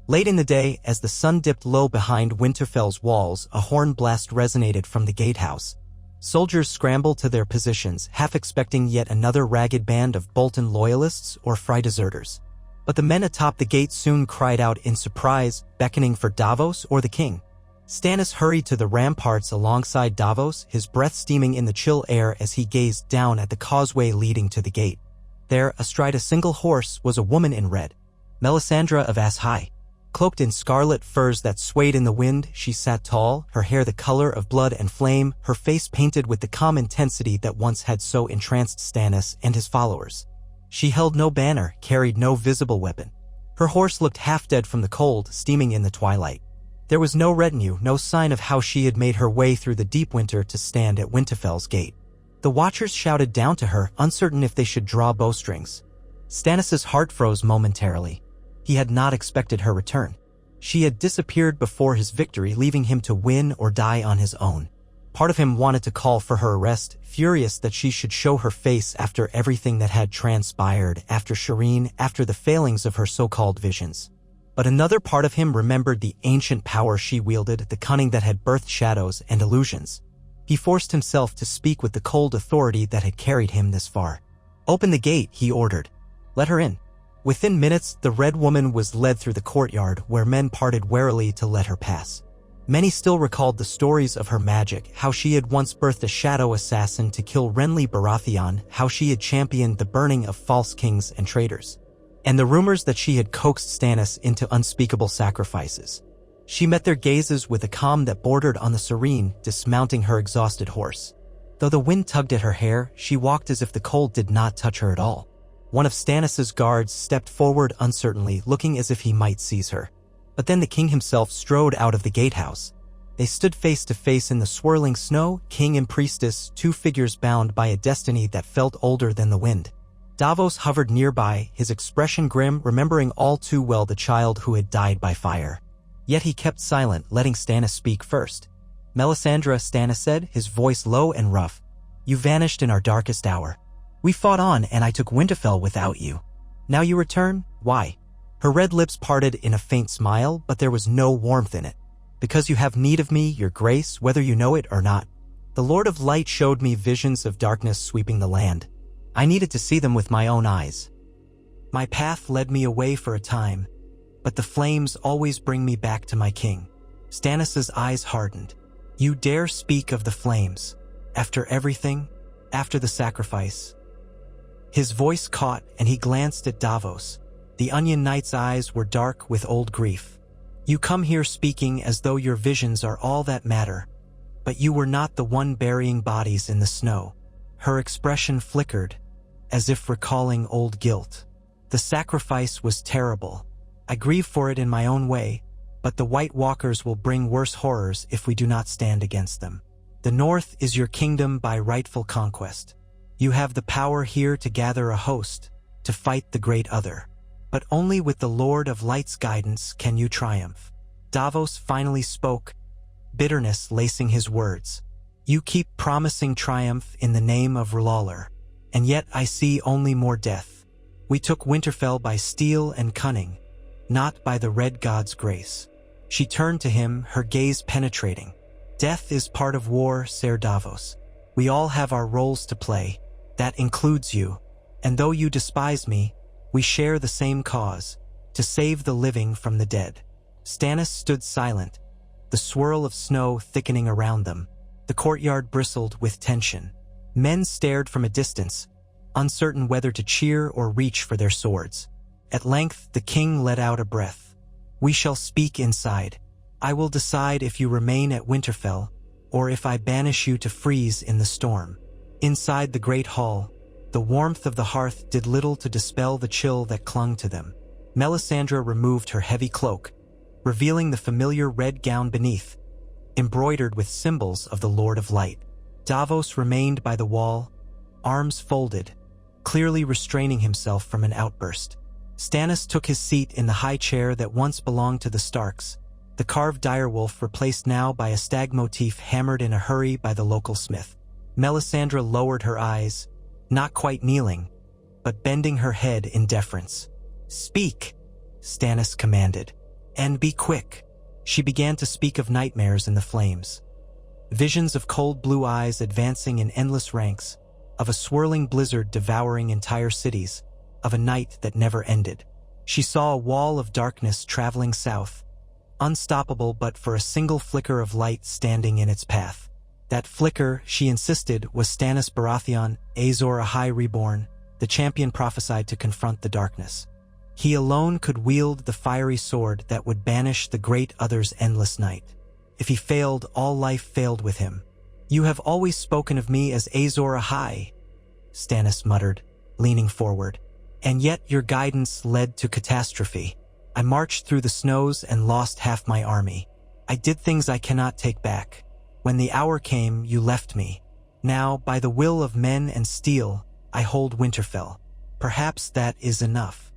Late in the day, as the sun dipped low behind Winterfell's walls, a horn blast resonated from the gatehouse. Soldiers scrambled to their positions, half expecting yet another ragged band of Bolton loyalists or Frey deserters. But the men atop the gate soon cried out in surprise, beckoning for Davos or the king. Stannis hurried to the ramparts alongside Davos, his breath steaming in the chill air as he gazed down at the causeway leading to the gate. There, astride a single horse, was a woman in red, Melisandre of Ass High. Cloaked in scarlet furs that swayed in the wind, she sat tall, her hair the color of blood and flame, her face painted with the calm intensity that once had so entranced Stannis and his followers. She held no banner, carried no visible weapon. Her horse looked half dead from the cold, steaming in the twilight. There was no retinue, no sign of how she had made her way through the deep winter to stand at Winterfell's gate. The watchers shouted down to her, uncertain if they should draw bowstrings. Stannis' heart froze momentarily. He had not expected her return. She had disappeared before his victory, leaving him to win or die on his own. Part of him wanted to call for her arrest, furious that she should show her face after everything that had transpired, after Shireen, after the failings of her so-called visions. But another part of him remembered the ancient power she wielded, the cunning that had birthed shadows and illusions. He forced himself to speak with the cold authority that had carried him this far. "Open the gate," he ordered. "Let her in." Within minutes, the Red Woman was led through the courtyard, where men parted warily to let her pass. Many still recalled the stories of her magic, how she had once birthed a shadow assassin to kill Renly Baratheon, how she had championed the burning of false kings and traitors, and the rumors that she had coaxed Stannis into unspeakable sacrifices. She met their gazes with a calm that bordered on the serene, dismounting her exhausted horse. Though the wind tugged at her hair, she walked as if the cold did not touch her at all. One of Stannis's guards stepped forward uncertainly, looking as if he might seize her. But then the king himself strode out of the gatehouse. They stood face to face in the swirling snow, king and priestess, two figures bound by a destiny that felt older than the wind. Davos hovered nearby, his expression grim, remembering all too well the child who had died by fire. Yet he kept silent, letting Stannis speak first. "Melisandre," Stannis said, his voice low and rough. "You vanished in our darkest hour. We fought on, and I took Winterfell without you. Now you return? Why?" Her red lips parted in a faint smile, but there was no warmth in it. "Because you have need of me, your grace, whether you know it or not. The Lord of Light showed me visions of darkness sweeping the land. I needed to see them with my own eyes. My path led me away for a time, but the flames always bring me back to my king." Stannis's eyes hardened. "You dare speak of the flames? After everything? After the sacrifice?" His voice caught, and he glanced at Davos. The Onion Knight's eyes were dark with old grief. "You come here speaking as though your visions are all that matter, but you were not the one burying bodies in the snow." Her expression flickered, as if recalling old guilt. "The sacrifice was terrible. I grieve for it in my own way, but the White Walkers will bring worse horrors if we do not stand against them. The North is your kingdom by rightful conquest. You have the power here to gather a host, to fight the great other. But only with the Lord of Light's guidance can you triumph." Davos finally spoke, bitterness lacing his words. "You keep promising triumph in the name of R'hllor, and yet I see only more death. We took Winterfell by steel and cunning, not by the Red God's grace." She turned to him, her gaze penetrating. "Death is part of war, Ser Davos. We all have our roles to play. That includes you. And though you despise me, we share the same cause, to save the living from the dead." Stannis stood silent, the swirl of snow thickening around them. The courtyard bristled with tension. Men stared from a distance, uncertain whether to cheer or reach for their swords. At length, the king let out a breath. "We shall speak inside. I will decide if you remain at Winterfell, or if I banish you to freeze in the storm." Inside the great hall, the warmth of the hearth did little to dispel the chill that clung to them. Melisandre removed her heavy cloak, revealing the familiar red gown beneath, embroidered with symbols of the Lord of Light. Davos remained by the wall, arms folded, clearly restraining himself from an outburst. Stannis took his seat in the high chair that once belonged to the Starks, the carved direwolf replaced now by a stag motif hammered in a hurry by the local smith. Melisandre lowered her eyes, not quite kneeling, but bending her head in deference. "Speak," Stannis commanded, "and be quick." She began to speak of nightmares in the flames. Visions of cold blue eyes advancing in endless ranks, of a swirling blizzard devouring entire cities, of a night that never ended. She saw a wall of darkness traveling south, unstoppable but for a single flicker of light standing in its path. That flicker, she insisted, was Stannis Baratheon, Azor Ahai reborn, the champion prophesied to confront the darkness. He alone could wield the fiery sword that would banish the great other's endless night. If he failed, all life failed with him. "You have always spoken of me as Azor Ahai," Stannis muttered, leaning forward. "And yet your guidance led to catastrophe. I marched through the snows and lost half my army. I did things I cannot take back. When the hour came, you left me. Now, by the will of men and steel, I hold Winterfell. Perhaps that is enough."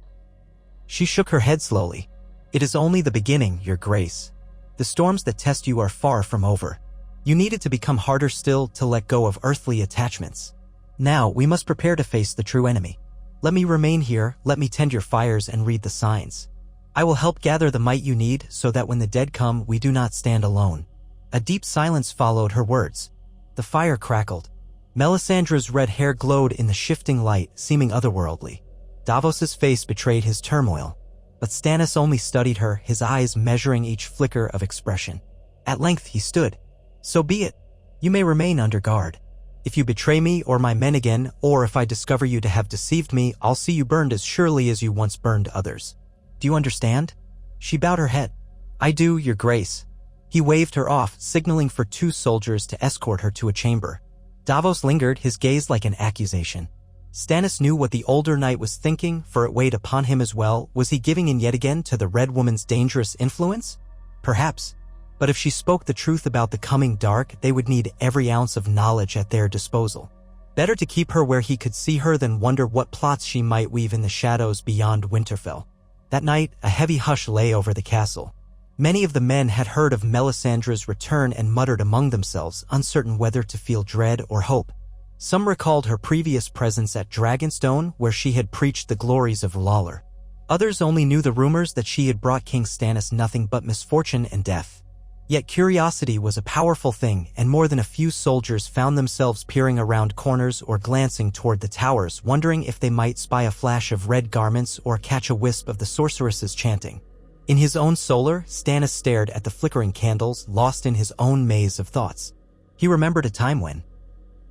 She shook her head slowly. "It is only the beginning, your grace. The storms that test you are far from over. You needed to become harder still to let go of earthly attachments. Now we must prepare to face the true enemy. Let me remain here, let me tend your fires and read the signs. I will help gather the might you need so that when the dead come, we do not stand alone." A deep silence followed her words. The fire crackled. Melisandre's red hair glowed in the shifting light, seeming otherworldly. Davos's face betrayed his turmoil, but Stannis only studied her, his eyes measuring each flicker of expression. At length he stood. "So be it. You may remain under guard. If you betray me or my men again, or if I discover you to have deceived me, I'll see you burned as surely as you once burned others. Do you understand?" She bowed her head. "I do, your grace." He waved her off, signaling for 2 soldiers to escort her to a chamber. Davos lingered, his gaze like an accusation. Stannis knew what the older knight was thinking, for it weighed upon him as well. Was he giving in yet again to the Red Woman's dangerous influence? Perhaps. But if she spoke the truth about the coming dark, they would need every ounce of knowledge at their disposal. Better to keep her where he could see her than wonder what plots she might weave in the shadows beyond Winterfell. That night, a heavy hush lay over the castle. Many of the men had heard of Melisandre's return and muttered among themselves, uncertain whether to feel dread or hope. Some recalled her previous presence at Dragonstone, where she had preached the glories of Lawler. Others only knew the rumors that she had brought King Stannis nothing but misfortune and death. Yet curiosity was a powerful thing, and more than a few soldiers found themselves peering around corners or glancing toward the towers, wondering if they might spy a flash of red garments or catch a wisp of the sorceress's chanting. In his own solar, Stannis stared at the flickering candles, lost in his own maze of thoughts. He remembered a time when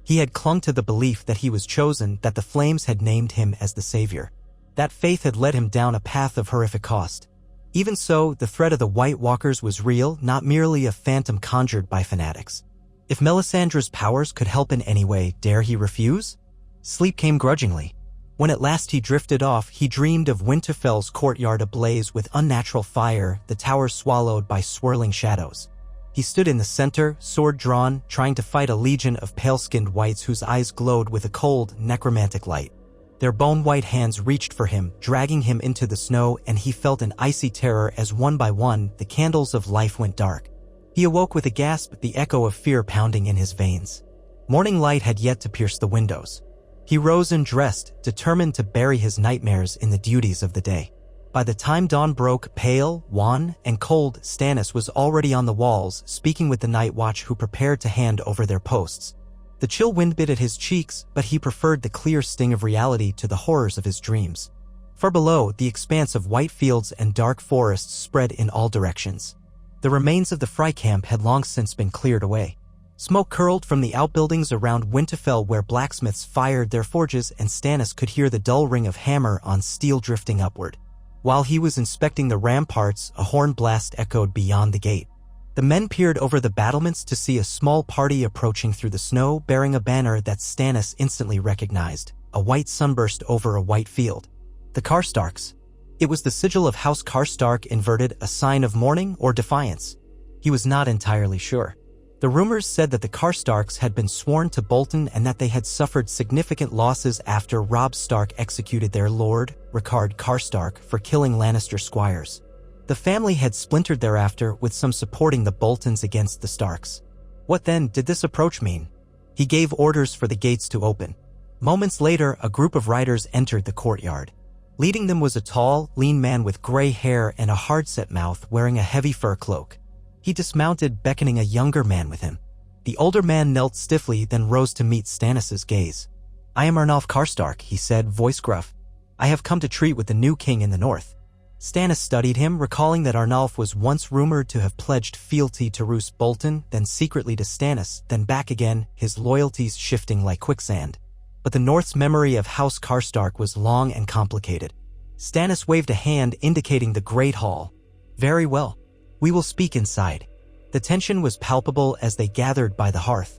he had clung to the belief that he was chosen, that the flames had named him as the savior. That faith had led him down a path of horrific cost. Even so, the threat of the White Walkers was real, not merely a phantom conjured by fanatics. If Melisandre's powers could help in any way, dare he refuse? Sleep came grudgingly. When at last he drifted off, he dreamed of Winterfell's courtyard ablaze with unnatural fire, the towers swallowed by swirling shadows. He stood in the center, sword drawn, trying to fight a legion of pale-skinned wights whose eyes glowed with a cold, necromantic light. Their bone-white hands reached for him, dragging him into the snow, and he felt an icy terror as one by one the candles of life went dark. He awoke with a gasp, the echo of fear pounding in his veins. Morning light had yet to pierce the windows. He rose and dressed, determined to bury his nightmares in the duties of the day. By the time dawn broke, pale, wan, and cold, Stannis was already on the walls, speaking with the night watch who prepared to hand over their posts. The chill wind bit at his cheeks, but he preferred the clear sting of reality to the horrors of his dreams. Far below, the expanse of white fields and dark forests spread in all directions. The remains of the Fry camp had long since been cleared away. Smoke curled from the outbuildings around Winterfell where blacksmiths fired their forges, and Stannis could hear the dull ring of hammer on steel drifting upward. While he was inspecting the ramparts, a horn blast echoed beyond the gate. The men peered over the battlements to see a small party approaching through the snow, bearing a banner that Stannis instantly recognized, a white sunburst over a white field. The Karstarks. It was the sigil of House Karstark inverted, a sign of mourning or defiance. He was not entirely sure. The rumors said that the Karstarks had been sworn to Bolton and that they had suffered significant losses after Robb Stark executed their lord, Rickard Karstark, for killing Lannister squires. The family had splintered thereafter, with some supporting the Boltons against the Starks. What then did this approach mean? He gave orders for the gates to open. Moments later, a group of riders entered the courtyard. Leading them was a tall, lean man with gray hair and a hard-set mouth, wearing a heavy fur cloak. He dismounted, beckoning a younger man with him. The older man knelt stiffly, then rose to meet Stannis' gaze. "I am Arnulf Karstark," he said, voice gruff. "I have come to treat with the new king in the north." Stannis studied him, recalling that Arnulf was once rumored to have pledged fealty to Roose Bolton, then secretly to Stannis, then back again, his loyalties shifting like quicksand. But the North's memory of House Karstark was long and complicated. Stannis waved a hand indicating the Great Hall. "Very well. We will speak inside." The tension was palpable as they gathered by the hearth.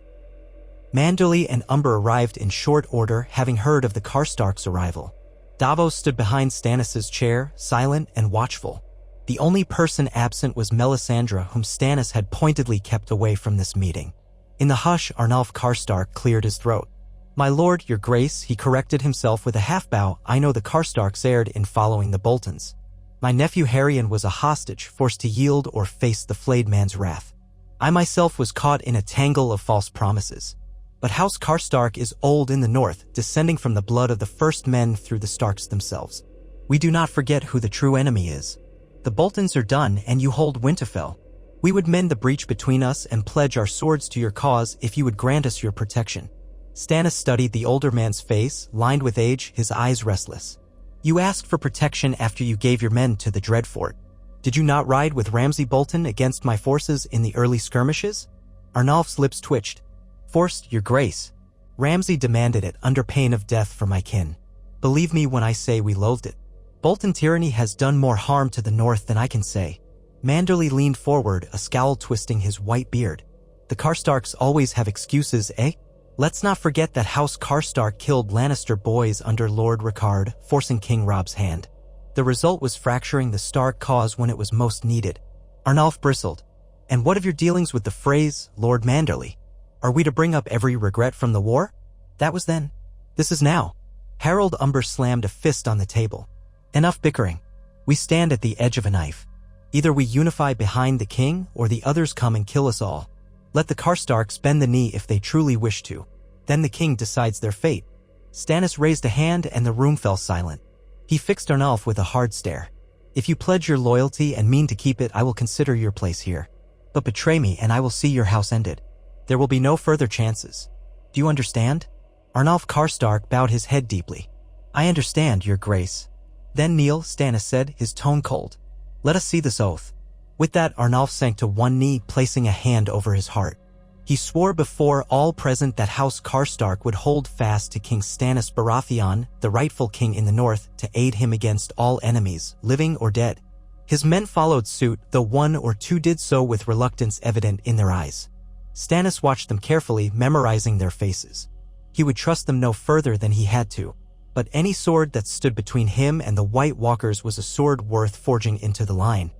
Manderly and Umber arrived in short order, having heard of the Karstarks' arrival. Davos stood behind Stannis' chair, silent and watchful. The only person absent was Melisandre, whom Stannis had pointedly kept away from this meeting. In the hush, Arnulf Karstark cleared his throat. "My lord, your grace," he corrected himself with a half-bow, "I know the Karstarks erred in following the Boltons. My nephew Harrion was a hostage, forced to yield or face the flayed man's wrath. I myself was caught in a tangle of false promises. But House Karstark is old in the north, descending from the blood of the first men through the Starks themselves. We do not forget who the true enemy is. The Boltons are done, and you hold Winterfell. We would mend the breach between us and pledge our swords to your cause if you would grant us your protection." Stannis studied the older man's face, lined with age, his eyes restless. "You asked for protection after you gave your men to the Dreadfort. Did you not ride with Ramsay Bolton against my forces in the early skirmishes?" Arnulf's lips twitched. "Forced, your grace. Ramsay demanded it under pain of death for my kin. Believe me when I say we loathed it. Bolton tyranny has done more harm to the north than I can say." Manderly leaned forward, a scowl twisting his white beard. "The Karstarks always have excuses, eh? Let's not forget that House Karstark killed Lannister boys under Lord Rickard, forcing King Robb's hand. The result was fracturing the Stark cause when it was most needed. Arnulf bristled. And what of your dealings with the phrase, Lord Manderley? Are we to bring up every regret from the war? That was then. This is now. Harold Umber slammed a fist on the table. Enough bickering. We stand at the edge of a knife. Either we unify behind the king, or the others come and kill us all. Let the Karstarks bend the knee if they truly wish to. Then the king decides their fate. Stannis raised a hand and the room fell silent. He fixed Arnulf with a hard stare. If you pledge your loyalty and mean to keep it, I will consider your place here. But betray me and I will see your house ended. There will be no further chances. Do you understand? Arnulf Karstark bowed his head deeply. I understand, your grace. Then kneel, Stannis said, his tone cold. Let us see this oath. With that, Arnulf sank to one knee, placing a hand over his heart. He swore before all present that House Karstark would hold fast to King Stannis Baratheon, the rightful king in the north, to aid him against all enemies, living or dead. His men followed suit, though one or two did so with reluctance evident in their eyes. Stannis watched them carefully, memorizing their faces. He would trust them no further than he had to. But any sword that stood between him and the White Walkers was a sword worth forging into the line.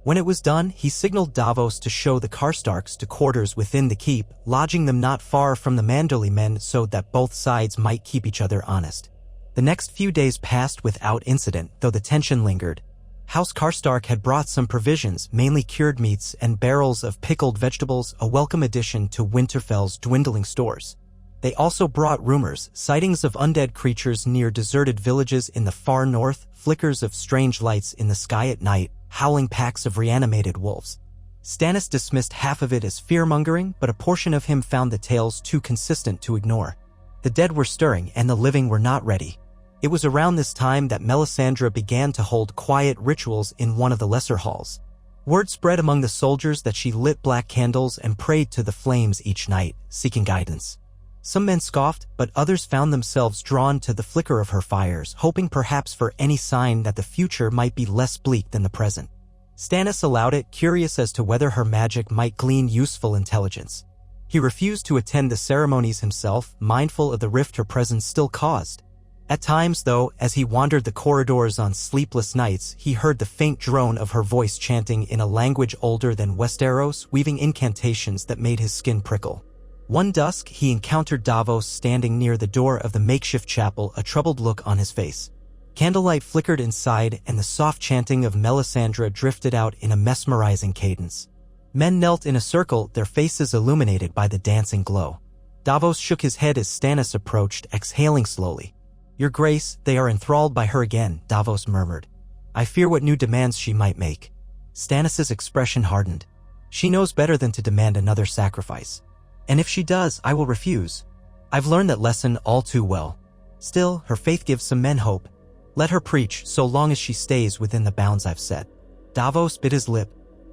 When it was done, he signaled Davos to show the Karstarks to quarters within the keep, lodging them not far from the Manderley men so that both sides might keep each other honest. The next few days passed without incident, though the tension lingered. House Karstark had brought some provisions, mainly cured meats and barrels of pickled vegetables, a welcome addition to Winterfell's dwindling stores. They also brought rumors, sightings of undead creatures near deserted villages in the far north, flickers of strange lights in the sky at night, howling packs of reanimated wolves. Stannis dismissed half of it as fear-mongering, but a portion of him found the tales too consistent to ignore. The dead were stirring and the living were not ready. It was around this time that Melisandre began to hold quiet rituals in one of the lesser halls. Word spread among the soldiers that she lit black candles and prayed to the flames each night, seeking guidance. Some men scoffed, but others found themselves drawn to the flicker of her fires, hoping perhaps for any sign that the future might be less bleak than the present. Stannis allowed it, curious as to whether her magic might glean useful intelligence. He refused to attend the ceremonies himself, mindful of the rift her presence still caused. At times, though, as he wandered the corridors on sleepless nights, he heard the faint drone of her voice chanting in a language older than Westeros, weaving incantations that made his skin prickle. One dusk, he encountered Davos standing near the door of the makeshift chapel, a troubled look on his face. Candlelight flickered inside, and the soft chanting of Melisandre drifted out in a mesmerizing cadence. Men knelt in a circle, their faces illuminated by the dancing glow. Davos shook his head as Stannis approached, exhaling slowly. Your Grace, they are enthralled by her again, Davos murmured. I fear what new demands she might make. Stannis's expression hardened. She knows better than to demand another sacrifice. And if she does, I will refuse. I've learned that lesson all too well. Still, her faith gives some men hope. Let her preach, so long as she stays within the bounds I've set. Davos bit his lip.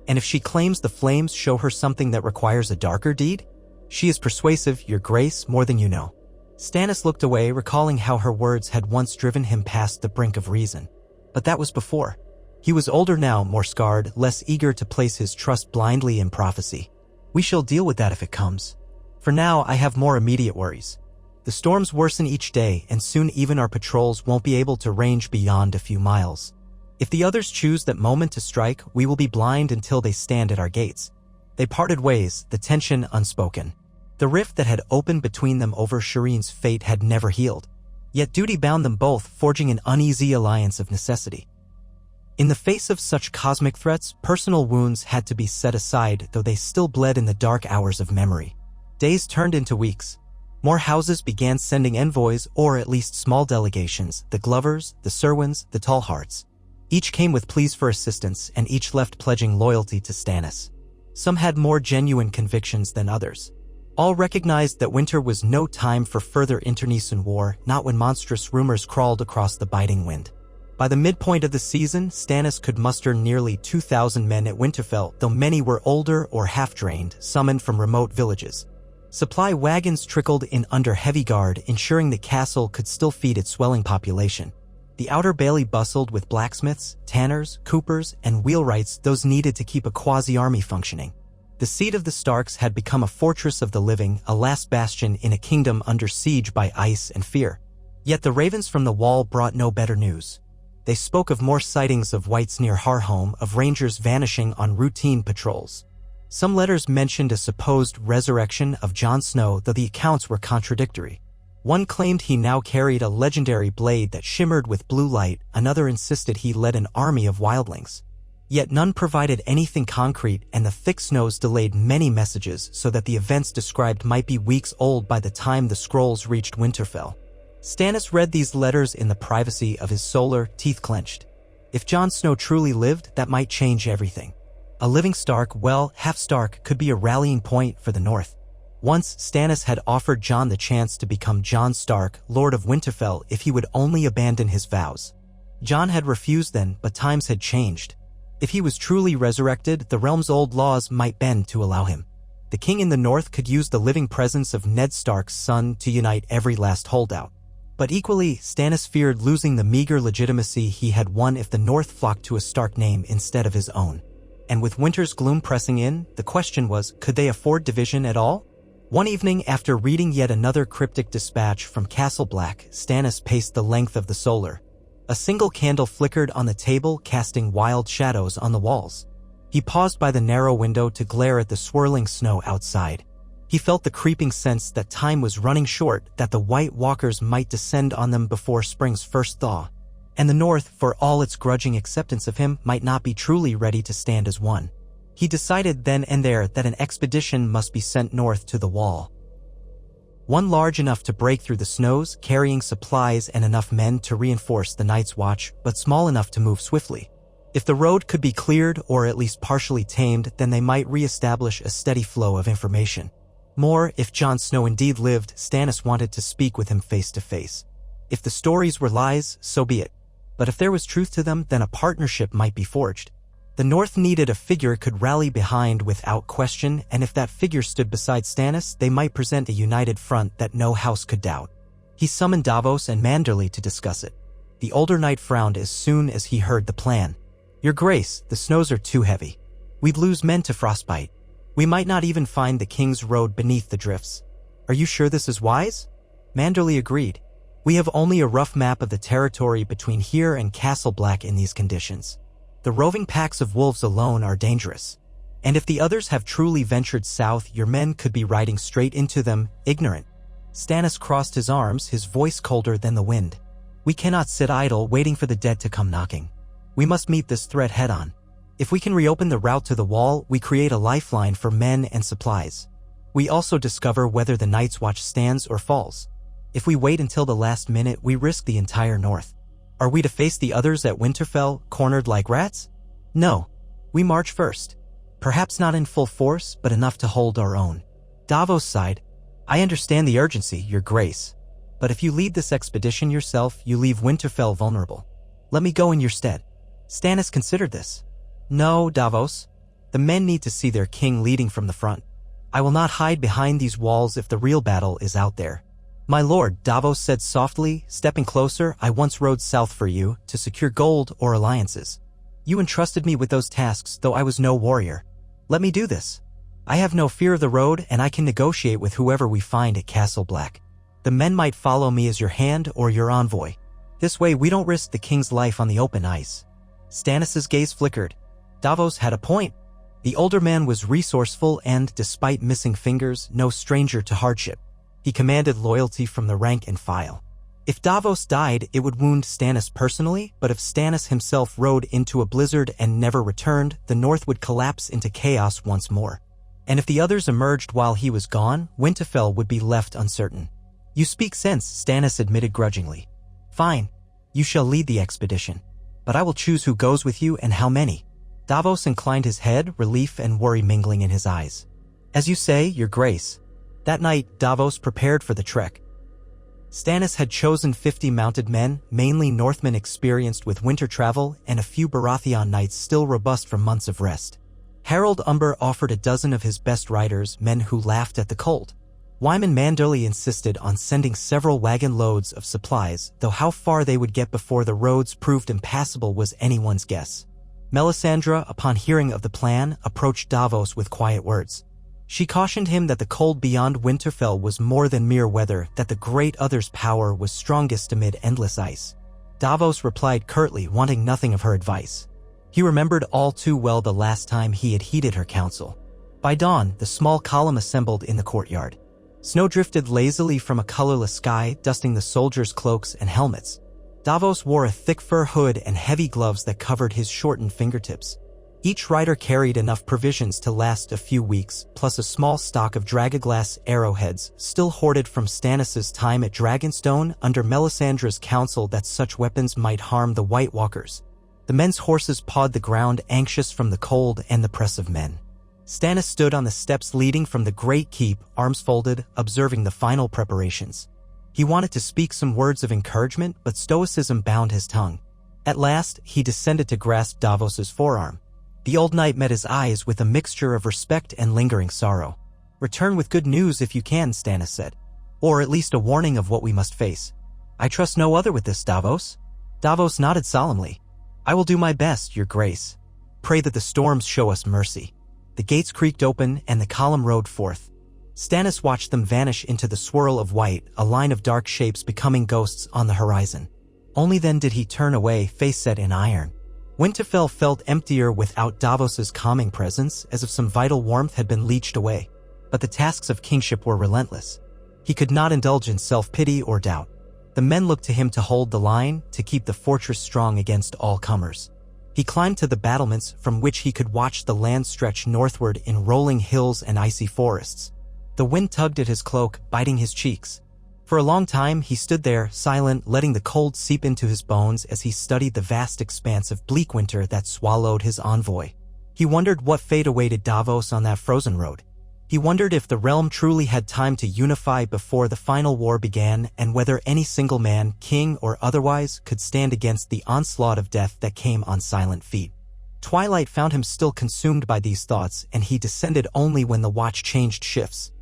And if she claims the flames show her something that requires a darker deed? She is persuasive, Your Grace, more than you know. Stannis looked away, recalling how her words had once driven him past the brink of reason. But that was before. He was older now, more scarred, less eager to place his trust blindly in prophecy. We shall deal with that if it comes. For now, I have more immediate worries. The storms worsen each day, and soon even our patrols won't be able to range beyond a few miles. If the others choose that moment to strike, we will be blind until they stand at our gates. They parted ways, the tension unspoken. The rift that had opened between them over Shireen's fate had never healed. Yet duty bound them both, forging an uneasy alliance of necessity. In the face of such cosmic threats, personal wounds had to be set aside, though they still bled in the dark hours of memory. Days turned into weeks. More houses began sending envoys, or at least small delegations, the Glovers, the Serwins, the Tallhearts. Each came with pleas for assistance, and each left pledging loyalty to Stannis. Some had more genuine convictions than others. All recognized that winter was no time for further internecine war, not when monstrous rumors crawled across the biting wind. By the midpoint of the season, Stannis could muster nearly 2,000 men at Winterfell, though many were older or half-drained, summoned from remote villages. Supply wagons trickled in under heavy guard, ensuring the castle could still feed its swelling population. The outer bailey bustled with blacksmiths, tanners, coopers, and wheelwrights, those needed to keep a quasi-army functioning. The seat of the Starks had become a fortress of the living, a last bastion in a kingdom under siege by ice and fear. Yet the ravens from the wall brought no better news. They spoke of more sightings of whites near Harhome, of rangers vanishing on routine patrols. Some letters mentioned a supposed resurrection of Jon Snow, though the accounts were contradictory. One claimed he now carried a legendary blade that shimmered with blue light, another insisted he led an army of wildlings. Yet none provided anything concrete, and the thick snows delayed many messages so that the events described might be weeks old by the time the scrolls reached Winterfell. Stannis read these letters in the privacy of his solar, teeth clenched. If Jon Snow truly lived, that might change everything. A living Stark, well, half Stark, could be a rallying point for the North. Once, Stannis had offered Jon the chance to become Jon Stark, Lord of Winterfell, if he would only abandon his vows. Jon had refused then, but times had changed. If he was truly resurrected, the realm's old laws might bend to allow him. The king in the North could use the living presence of Ned Stark's son to unite every last holdout. But equally, Stannis feared losing the meager legitimacy he had won if the North flocked to a Stark name instead of his own. And with winter's gloom pressing in, the question was, could they afford division at all? One evening, after reading yet another cryptic dispatch from Castle Black, Stannis paced the length of the solar. A single candle flickered on the table, casting wild shadows on the walls. He paused by the narrow window to glare at the swirling snow outside. He felt the creeping sense that time was running short, that the White Walkers might descend on them before spring's first thaw. And the North, for all its grudging acceptance of him, might not be truly ready to stand as one. He decided then and there that an expedition must be sent north to the Wall. One large enough to break through the snows, carrying supplies and enough men to reinforce the Night's Watch, but small enough to move swiftly. If the road could be cleared or at least partially tamed, then they might re-establish a steady flow of information. More, if Jon Snow indeed lived, Stannis wanted to speak with him face to face. If the stories were lies, so be it. But if there was truth to them, then a partnership might be forged. The North needed a figure could rally behind without question, and if that figure stood beside Stannis, they might present a united front that no house could doubt. He summoned Davos and Manderley to discuss it. The older knight frowned as soon as he heard the plan. "Your Grace, the snows are too heavy. We'd lose men to frostbite. We might not even find the King's Road beneath the drifts. Are you sure this is wise?" Manderley agreed. "We have only a rough map of the territory between here and Castle Black in these conditions. The roving packs of wolves alone are dangerous. And if the others have truly ventured south, your men could be riding straight into them, ignorant." Stannis crossed his arms, his voice colder than the wind. "We cannot sit idle, waiting for the dead to come knocking. We must meet this threat head-on. If we can reopen the route to the Wall, we create a lifeline for men and supplies. We also discover whether the Night's Watch stands or falls. If we wait until the last minute, we risk the entire North. Are we to face the others at Winterfell, cornered like rats? No. We march first. Perhaps not in full force, but enough to hold our own." Davos sighed. "I understand the urgency, Your Grace. But if you lead this expedition yourself, you leave Winterfell vulnerable. Let me go in your stead." Stannis considered this. "No, Davos. The men need to see their king leading from the front. I will not hide behind these walls if the real battle is out there." "My lord," Davos said softly, stepping closer, "I once rode south for you, to secure gold or alliances. You entrusted me with those tasks, though I was no warrior. Let me do this. I have no fear of the road, and I can negotiate with whoever we find at Castle Black. The men might follow me as your hand or your envoy. This way we don't risk the king's life on the open ice." Stannis' gaze flickered. Davos had a point. The older man was resourceful and, despite missing fingers, no stranger to hardship. He commanded loyalty from the rank and file. If Davos died, it would wound Stannis personally, but if Stannis himself rode into a blizzard and never returned, the North would collapse into chaos once more. And if the others emerged while he was gone, Winterfell would be left uncertain. "You speak sense," Stannis admitted grudgingly. "Fine. You shall lead the expedition. But I will choose who goes with you and how many." Davos inclined his head, relief and worry mingling in his eyes. "As you say, Your Grace." That night, Davos prepared for the trek. Stannis had chosen 50 mounted men, mainly Northmen experienced with winter travel, and a few Baratheon knights still robust from months of rest. Harold Umber offered a dozen of his best riders, men who laughed at the cold. Wyman Manderley insisted on sending several wagon loads of supplies, though how far they would get before the roads proved impassable was anyone's guess. Melisandre, upon hearing of the plan, approached Davos with quiet words. She cautioned him that the cold beyond Winterfell was more than mere weather, that the great other's power was strongest amid endless ice. Davos replied curtly, wanting nothing of her advice. He remembered all too well the last time he had heeded her counsel. By dawn, the small column assembled in the courtyard. Snow drifted lazily from a colorless sky, dusting the soldiers' cloaks and helmets. Davos wore a thick fur hood and heavy gloves that covered his shortened fingertips. Each rider carried enough provisions to last a few weeks, plus a small stock of dragoglass arrowheads, still hoarded from Stannis' time at Dragonstone under Melisandre's counsel that such weapons might harm the White Walkers. The men's horses pawed the ground, anxious from the cold and the press of men. Stannis stood on the steps leading from the great keep, arms folded, observing the final preparations. He wanted to speak some words of encouragement, but stoicism bound his tongue. At last, he descended to grasp Davos's forearm. The old knight met his eyes with a mixture of respect and lingering sorrow. "Return with good news if you can," Stannis said. "Or at least a warning of what we must face." "I trust no other with this, Davos." Davos nodded solemnly. "I will do my best, your grace. Pray that the storms show us mercy." The gates creaked open and the column rode forth. Stannis watched them vanish into the swirl of white, a line of dark shapes becoming ghosts on the horizon. Only then did he turn away, face set in iron. Winterfell felt emptier without Davos's calming presence, as if some vital warmth had been leached away. But the tasks of kingship were relentless. He could not indulge in self-pity or doubt. The men looked to him to hold the line, to keep the fortress strong against all comers. He climbed to the battlements from which he could watch the land stretch northward in rolling hills and icy forests. The wind tugged at his cloak, biting his cheeks. For a long time he stood there, silent, letting the cold seep into his bones as he studied the vast expanse of bleak winter that swallowed his envoy. He wondered what fate awaited Davos on that frozen road. He wondered if the realm truly had time to unify before the final war began, and whether any single man, king or otherwise, could stand against the onslaught of death that came on silent feet. Twilight found him still consumed by these thoughts, and he descended only when the watch changed shifts.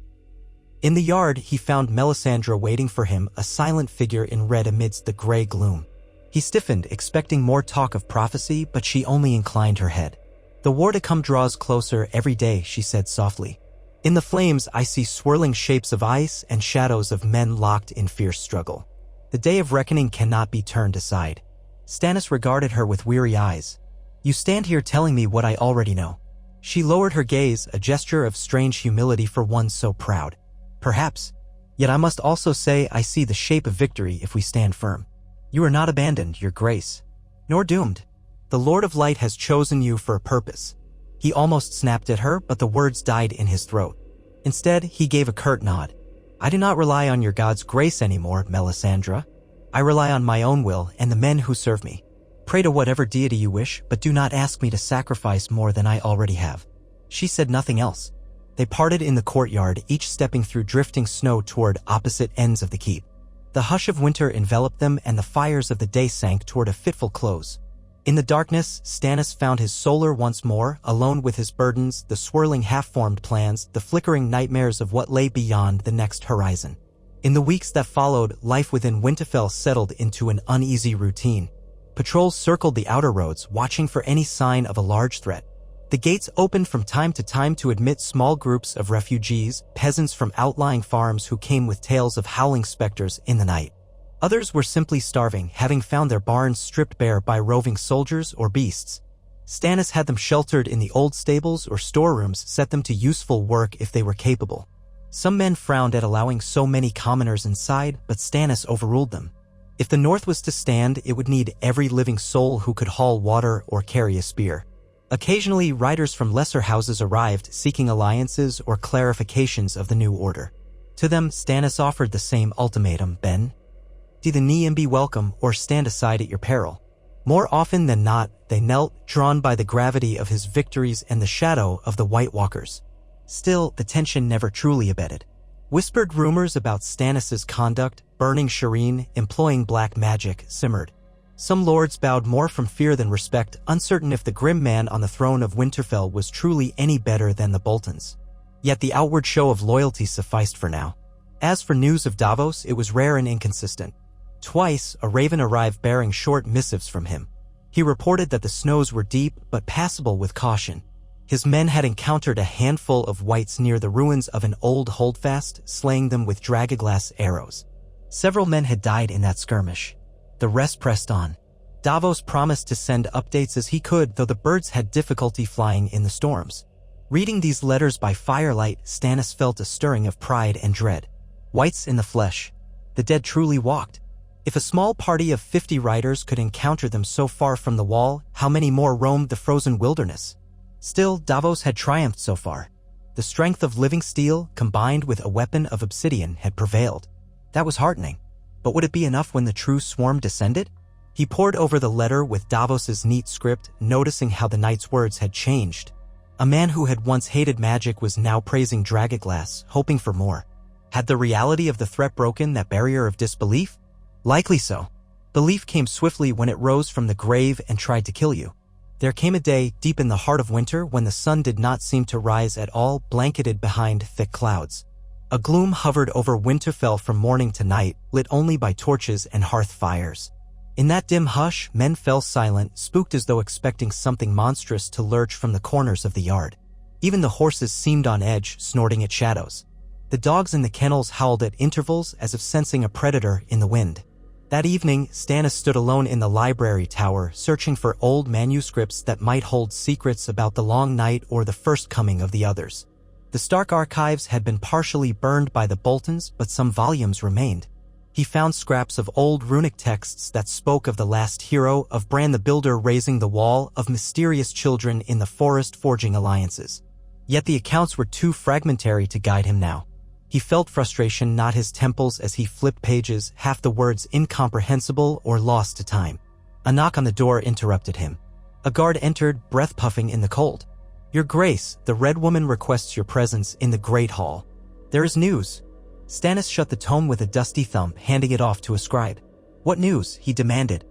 In the yard, he found Melisandre waiting for him, a silent figure in red amidst the gray gloom. He stiffened, expecting more talk of prophecy, but she only inclined her head. "The war to come draws closer every day," she said softly. "In the flames I see swirling shapes of ice and shadows of men locked in fierce struggle. The day of reckoning cannot be turned aside." Stannis regarded her with weary eyes. "You stand here telling me what I already know." She lowered her gaze, a gesture of strange humility for one so proud. "Perhaps. Yet I must also say I see the shape of victory if we stand firm. You are not abandoned, your grace. Nor doomed. The Lord of Light has chosen you for a purpose." He almost snapped at her, but the words died in his throat. Instead, he gave a curt nod. "I do not rely on your God's grace anymore, Melisandre. I rely on my own will and the men who serve me. Pray to whatever deity you wish, but do not ask me to sacrifice more than I already have." She said nothing else. They parted in the courtyard, each stepping through drifting snow toward opposite ends of the keep. The hush of winter enveloped them, and the fires of the day sank toward a fitful close. In the darkness, Stannis found his solar once more, alone with his burdens, the swirling half-formed plans, the flickering nightmares of what lay beyond the next horizon. In the weeks that followed, life within Winterfell settled into an uneasy routine. Patrols circled the outer roads, watching for any sign of a large threat. The gates opened from time to time to admit small groups of refugees, peasants from outlying farms who came with tales of howling specters in the night. Others were simply starving, having found their barns stripped bare by roving soldiers or beasts. Stannis had them sheltered in the old stables or storerooms, set them to useful work if they were capable. Some men frowned at allowing so many commoners inside, but Stannis overruled them. If the North was to stand, it would need every living soul who could haul water or carry a spear. Occasionally, riders from lesser houses arrived, seeking alliances or clarifications of the new order. To them, Stannis offered the same ultimatum: "Ben, do the knee and be welcome, or stand aside at your peril." More often than not, they knelt, drawn by the gravity of his victories and the shadow of the White Walkers. Still, the tension never truly abated. Whispered rumors about Stannis's conduct, burning Shireen, employing black magic, simmered. Some lords bowed more from fear than respect, uncertain if the grim man on the throne of Winterfell was truly any better than the Boltons. Yet the outward show of loyalty sufficed for now. As for news of Davos, it was rare and inconsistent. Twice, a raven arrived bearing short missives from him. He reported that the snows were deep but passable with caution. His men had encountered a handful of wights near the ruins of an old holdfast, slaying them with dragonglass arrows. Several men had died in that skirmish. The rest pressed on. Davos promised to send updates as he could, though the birds had difficulty flying in the storms. Reading these letters by firelight, Stannis felt a stirring of pride and dread. Wights in the flesh. The dead truly walked. If a small party of 50 riders could encounter them so far from the wall, how many more roamed the frozen wilderness? Still, Davos had triumphed so far. The strength of living steel, combined with a weapon of obsidian, had prevailed. That was heartening. But would it be enough when the true swarm descended? He pored over the letter with Davos's neat script, noticing how the knight's words had changed. A man who had once hated magic was now praising dragonglass, hoping for more. Had the reality of the threat broken that barrier of disbelief? Likely so. Belief came swiftly when it rose from the grave and tried to kill you. There came a day, deep in the heart of winter, when the sun did not seem to rise at all, blanketed behind thick clouds. A gloom hovered over Winterfell from morning to night, lit only by torches and hearth fires. In that dim hush, men fell silent, spooked as though expecting something monstrous to lurch from the corners of the yard. Even the horses seemed on edge, snorting at shadows. The dogs in the kennels howled at intervals as if sensing a predator in the wind. That evening, Stannis stood alone in the library tower, searching for old manuscripts that might hold secrets about the Long Night or the first coming of the others. The Stark archives had been partially burned by the Boltons, but some volumes remained. He found scraps of old runic texts that spoke of the last hero, of Bran the Builder raising the wall, of mysterious children in the forest forging alliances. Yet the accounts were too fragmentary to guide him now. He felt frustration knot his temples as he flipped pages, half the words incomprehensible or lost to time. A knock on the door interrupted him. A guard entered, breath puffing in the cold. "Your Grace, the Red Woman requests your presence in the Great Hall. There is news." Stannis shut the tome with a dusty thumb, handing it off to a scribe. "What news?" he demanded.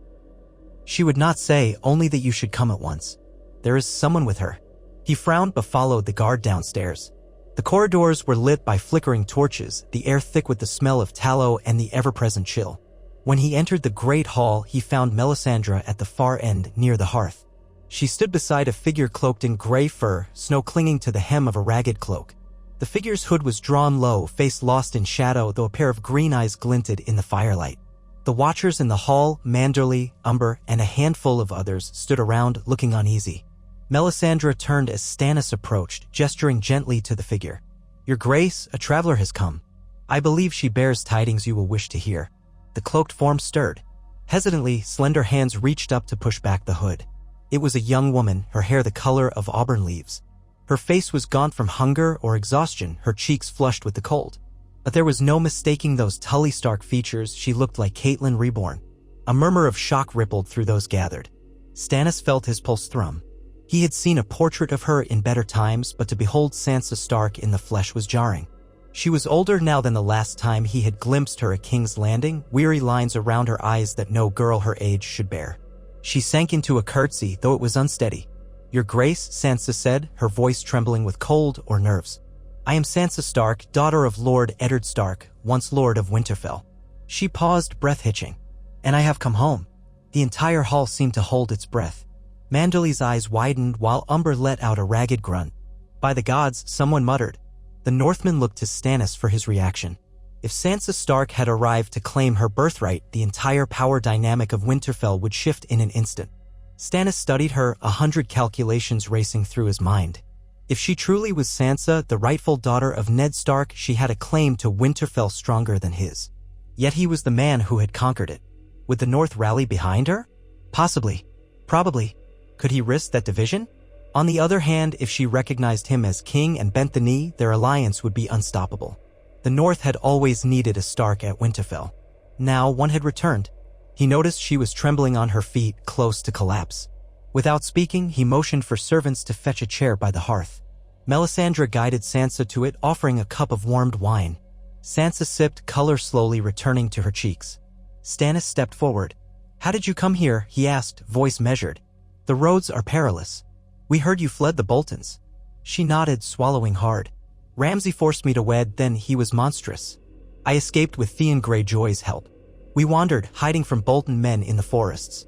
"She would not say, only that you should come at once. There is someone with her." He frowned but followed the guard downstairs. The corridors were lit by flickering torches, the air thick with the smell of tallow and the ever-present chill. When he entered the great hall, he found Melisandre at the far end, near the hearth. She stood beside a figure cloaked in gray fur, snow clinging to the hem of a ragged cloak. The figure's hood was drawn low, face lost in shadow, though a pair of green eyes glinted in the firelight. The watchers in the hall, Manderly, Umber, and a handful of others, stood around, looking uneasy. Melisandre turned as Stannis approached, gesturing gently to the figure. "Your Grace, a traveler has come. I believe she bears tidings you will wish to hear." The cloaked form stirred. Hesitantly, slender hands reached up to push back the hood. It was a young woman, her hair the color of auburn leaves. Her face was gaunt from hunger or exhaustion, her cheeks flushed with the cold. But there was no mistaking those Tully Stark features. She looked like Catelyn reborn. A murmur of shock rippled through those gathered. Stannis felt his pulse thrum. He had seen a portrait of her in better times, but to behold Sansa Stark in the flesh was jarring. She was older now than the last time he had glimpsed her at King's Landing, weary lines around her eyes that no girl her age should bear. She sank into a curtsy, though it was unsteady. "Your Grace," Sansa said, her voice trembling with cold or nerves. "I am Sansa Stark, daughter of Lord Eddard Stark, once Lord of Winterfell." She paused, breath hitching. "And I have come home." The entire hall seemed to hold its breath. Manderly's eyes widened while Umber let out a ragged grunt. "By the gods," someone muttered. The Northman looked to Stannis for his reaction. If Sansa Stark had arrived to claim her birthright, the entire power dynamic of Winterfell would shift in an instant. Stannis studied her, 100 calculations racing through his mind. If she truly was Sansa, the rightful daughter of Ned Stark, she had a claim to Winterfell stronger than his. Yet he was the man who had conquered it. Would the North rally behind her? Possibly. Probably. Could he risk that division? On the other hand, if she recognized him as king and bent the knee, their alliance would be unstoppable. The North had always needed a Stark at Winterfell. Now one had returned. He noticed she was trembling on her feet, close to collapse. Without speaking, he motioned for servants to fetch a chair by the hearth. Melisandre guided Sansa to it, offering a cup of warmed wine. Sansa sipped, color slowly returning to her cheeks. Stannis stepped forward. "How did you come here?" he asked, voice measured. "The roads are perilous. We heard you fled the Boltons." She nodded, swallowing hard. "Ramsay forced me to wed, then he was monstrous. I escaped with Theon Greyjoy's help. We wandered, hiding from Bolton men in the forests."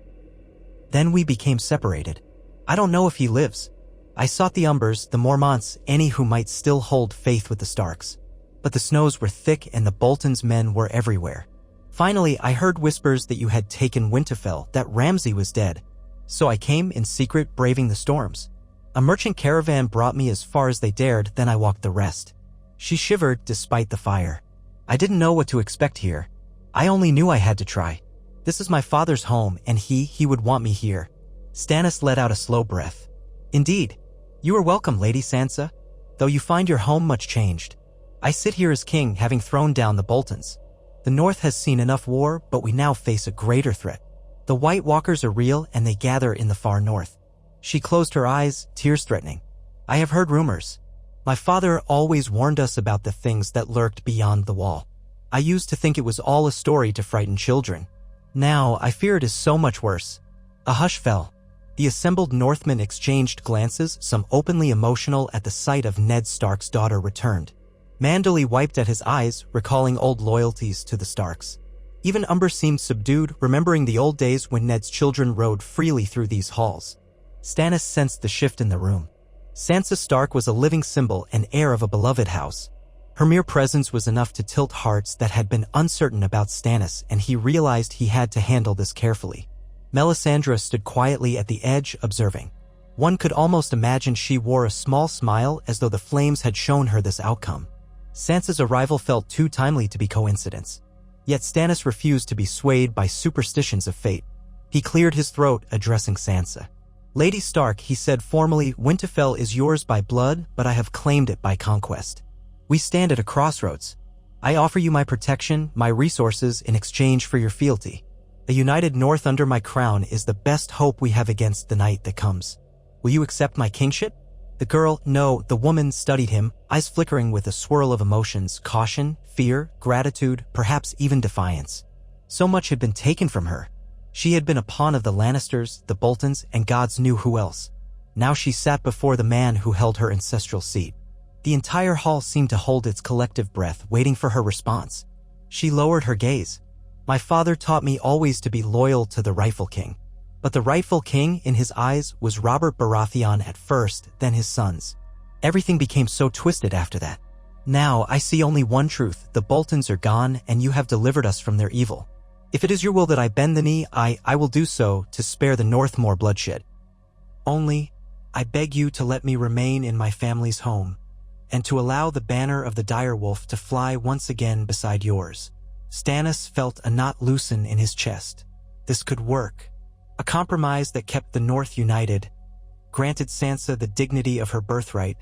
Then we became separated. I don't know if he lives. I sought the Umbers, the Mormonts, any who might still hold faith with the Starks. But the snows were thick and the Bolton's men were everywhere. Finally, I heard whispers that you had taken Winterfell, that Ramsay was dead. So I came in secret, braving the storms. A merchant caravan brought me as far as they dared, then I walked the rest. She shivered despite the fire. I didn't know what to expect here. I only knew I had to try. This is my father's home, and he would want me here. Stannis let out a slow breath. Indeed. You are welcome, Lady Sansa, though you find your home much changed. I sit here as king, having thrown down the Boltons. The North has seen enough war, but we now face a greater threat. The White Walkers are real, and they gather in the far north. She closed her eyes, tears threatening. I have heard rumors. My father always warned us about the things that lurked beyond the wall. I used to think it was all a story to frighten children. Now, I fear it is so much worse. A hush fell. The assembled Northmen exchanged glances, some openly emotional at the sight of Ned Stark's daughter returned. Manderley wiped at his eyes, recalling old loyalties to the Starks. Even Umber seemed subdued, remembering the old days when Ned's children rode freely through these halls. Stannis sensed the shift in the room. Sansa Stark was a living symbol and heir of a beloved house. Her mere presence was enough to tilt hearts that had been uncertain about Stannis, and he realized he had to handle this carefully. Melisandre stood quietly at the edge, observing. One could almost imagine she wore a small smile, as though the flames had shown her this outcome. Sansa's arrival felt too timely to be coincidence. Yet Stannis refused to be swayed by superstitions of fate. He cleared his throat, addressing Sansa. Lady Stark, he said formally, Winterfell is yours by blood, but I have claimed it by conquest. We stand at a crossroads. I offer you my protection, my resources in exchange for your fealty. A united North under my crown is the best hope we have against the night that comes. Will you accept my kingship? The girl, no, the woman studied him, eyes flickering with a swirl of emotions, caution, fear, gratitude, perhaps even defiance. So much had been taken from her. She had been a pawn of the Lannisters, the Boltons, and gods knew who else. Now she sat before the man who held her ancestral seat. The entire hall seemed to hold its collective breath, waiting for her response. She lowered her gaze. My father taught me always to be loyal to the rightful king. But the rightful king, in his eyes, was Robert Baratheon at first, then his sons. Everything became so twisted after that. Now I see only one truth: the Boltons are gone, and you have delivered us from their evil. If it is your will that I bend the knee, I will do so to spare the North more bloodshed. Only, I beg you to let me remain in my family's home, and to allow the banner of the direwolf to fly once again beside yours. Stannis felt a knot loosen in his chest. This could work. A compromise that kept the North united, granted Sansa the dignity of her birthright,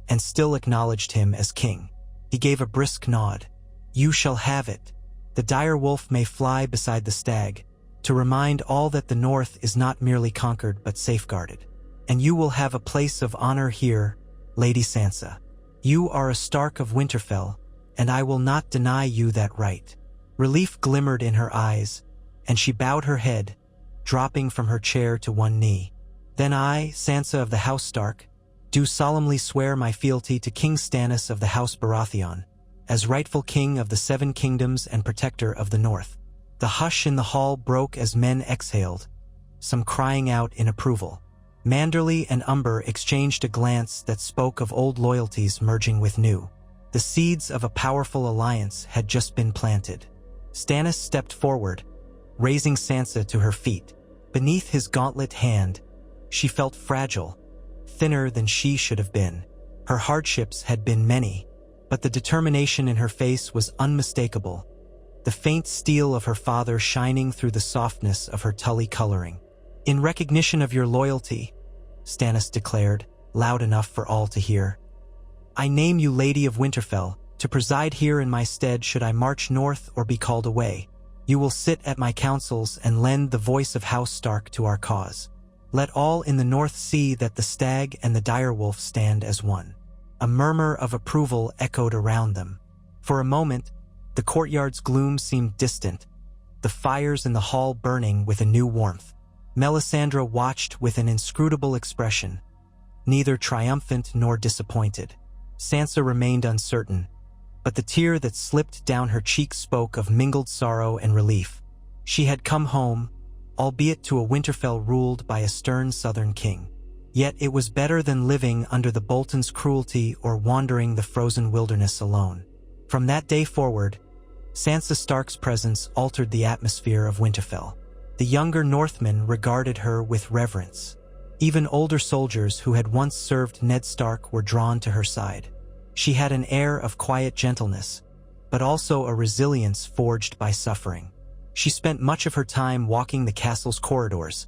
and still acknowledged him as king. He gave a brisk nod. You shall have it. The direwolf may fly beside the stag, to remind all that the North is not merely conquered but safeguarded. And you will have a place of honor here, Lady Sansa. You are a Stark of Winterfell, and I will not deny you that right. Relief glimmered in her eyes, and she bowed her head, dropping from her chair to one knee. Then I, Sansa of the House Stark, do solemnly swear my fealty to King Stannis of the House Baratheon, as rightful king of the Seven Kingdoms and protector of the North. The hush in the hall broke as men exhaled, some crying out in approval. Manderley and Umber exchanged a glance that spoke of old loyalties merging with new. The seeds of a powerful alliance had just been planted. Stannis stepped forward, raising Sansa to her feet. Beneath his gauntlet hand, she felt fragile, thinner than she should have been. Her hardships had been many, but the determination in her face was unmistakable, the faint steel of her father shining through the softness of her Tully coloring. In recognition of your loyalty, Stannis declared, loud enough for all to hear, I name you Lady of Winterfell, to preside here in my stead should I march north or be called away. You will sit at my councils and lend the voice of House Stark to our cause. Let all in the North see that the stag and the direwolf stand as one. A murmur of approval echoed around them. For a moment, the courtyard's gloom seemed distant, the fires in the hall burning with a new warmth. Melisandre watched with an inscrutable expression, neither triumphant nor disappointed. Sansa remained uncertain, but the tear that slipped down her cheek spoke of mingled sorrow and relief. She had come home, albeit to a Winterfell ruled by a stern southern king. Yet it was better than living under the Bolton's cruelty or wandering the frozen wilderness alone. From that day forward, Sansa Stark's presence altered the atmosphere of Winterfell. The younger Northmen regarded her with reverence. Even older soldiers who had once served Ned Stark were drawn to her side. She had an air of quiet gentleness, but also a resilience forged by suffering. She spent much of her time walking the castle's corridors,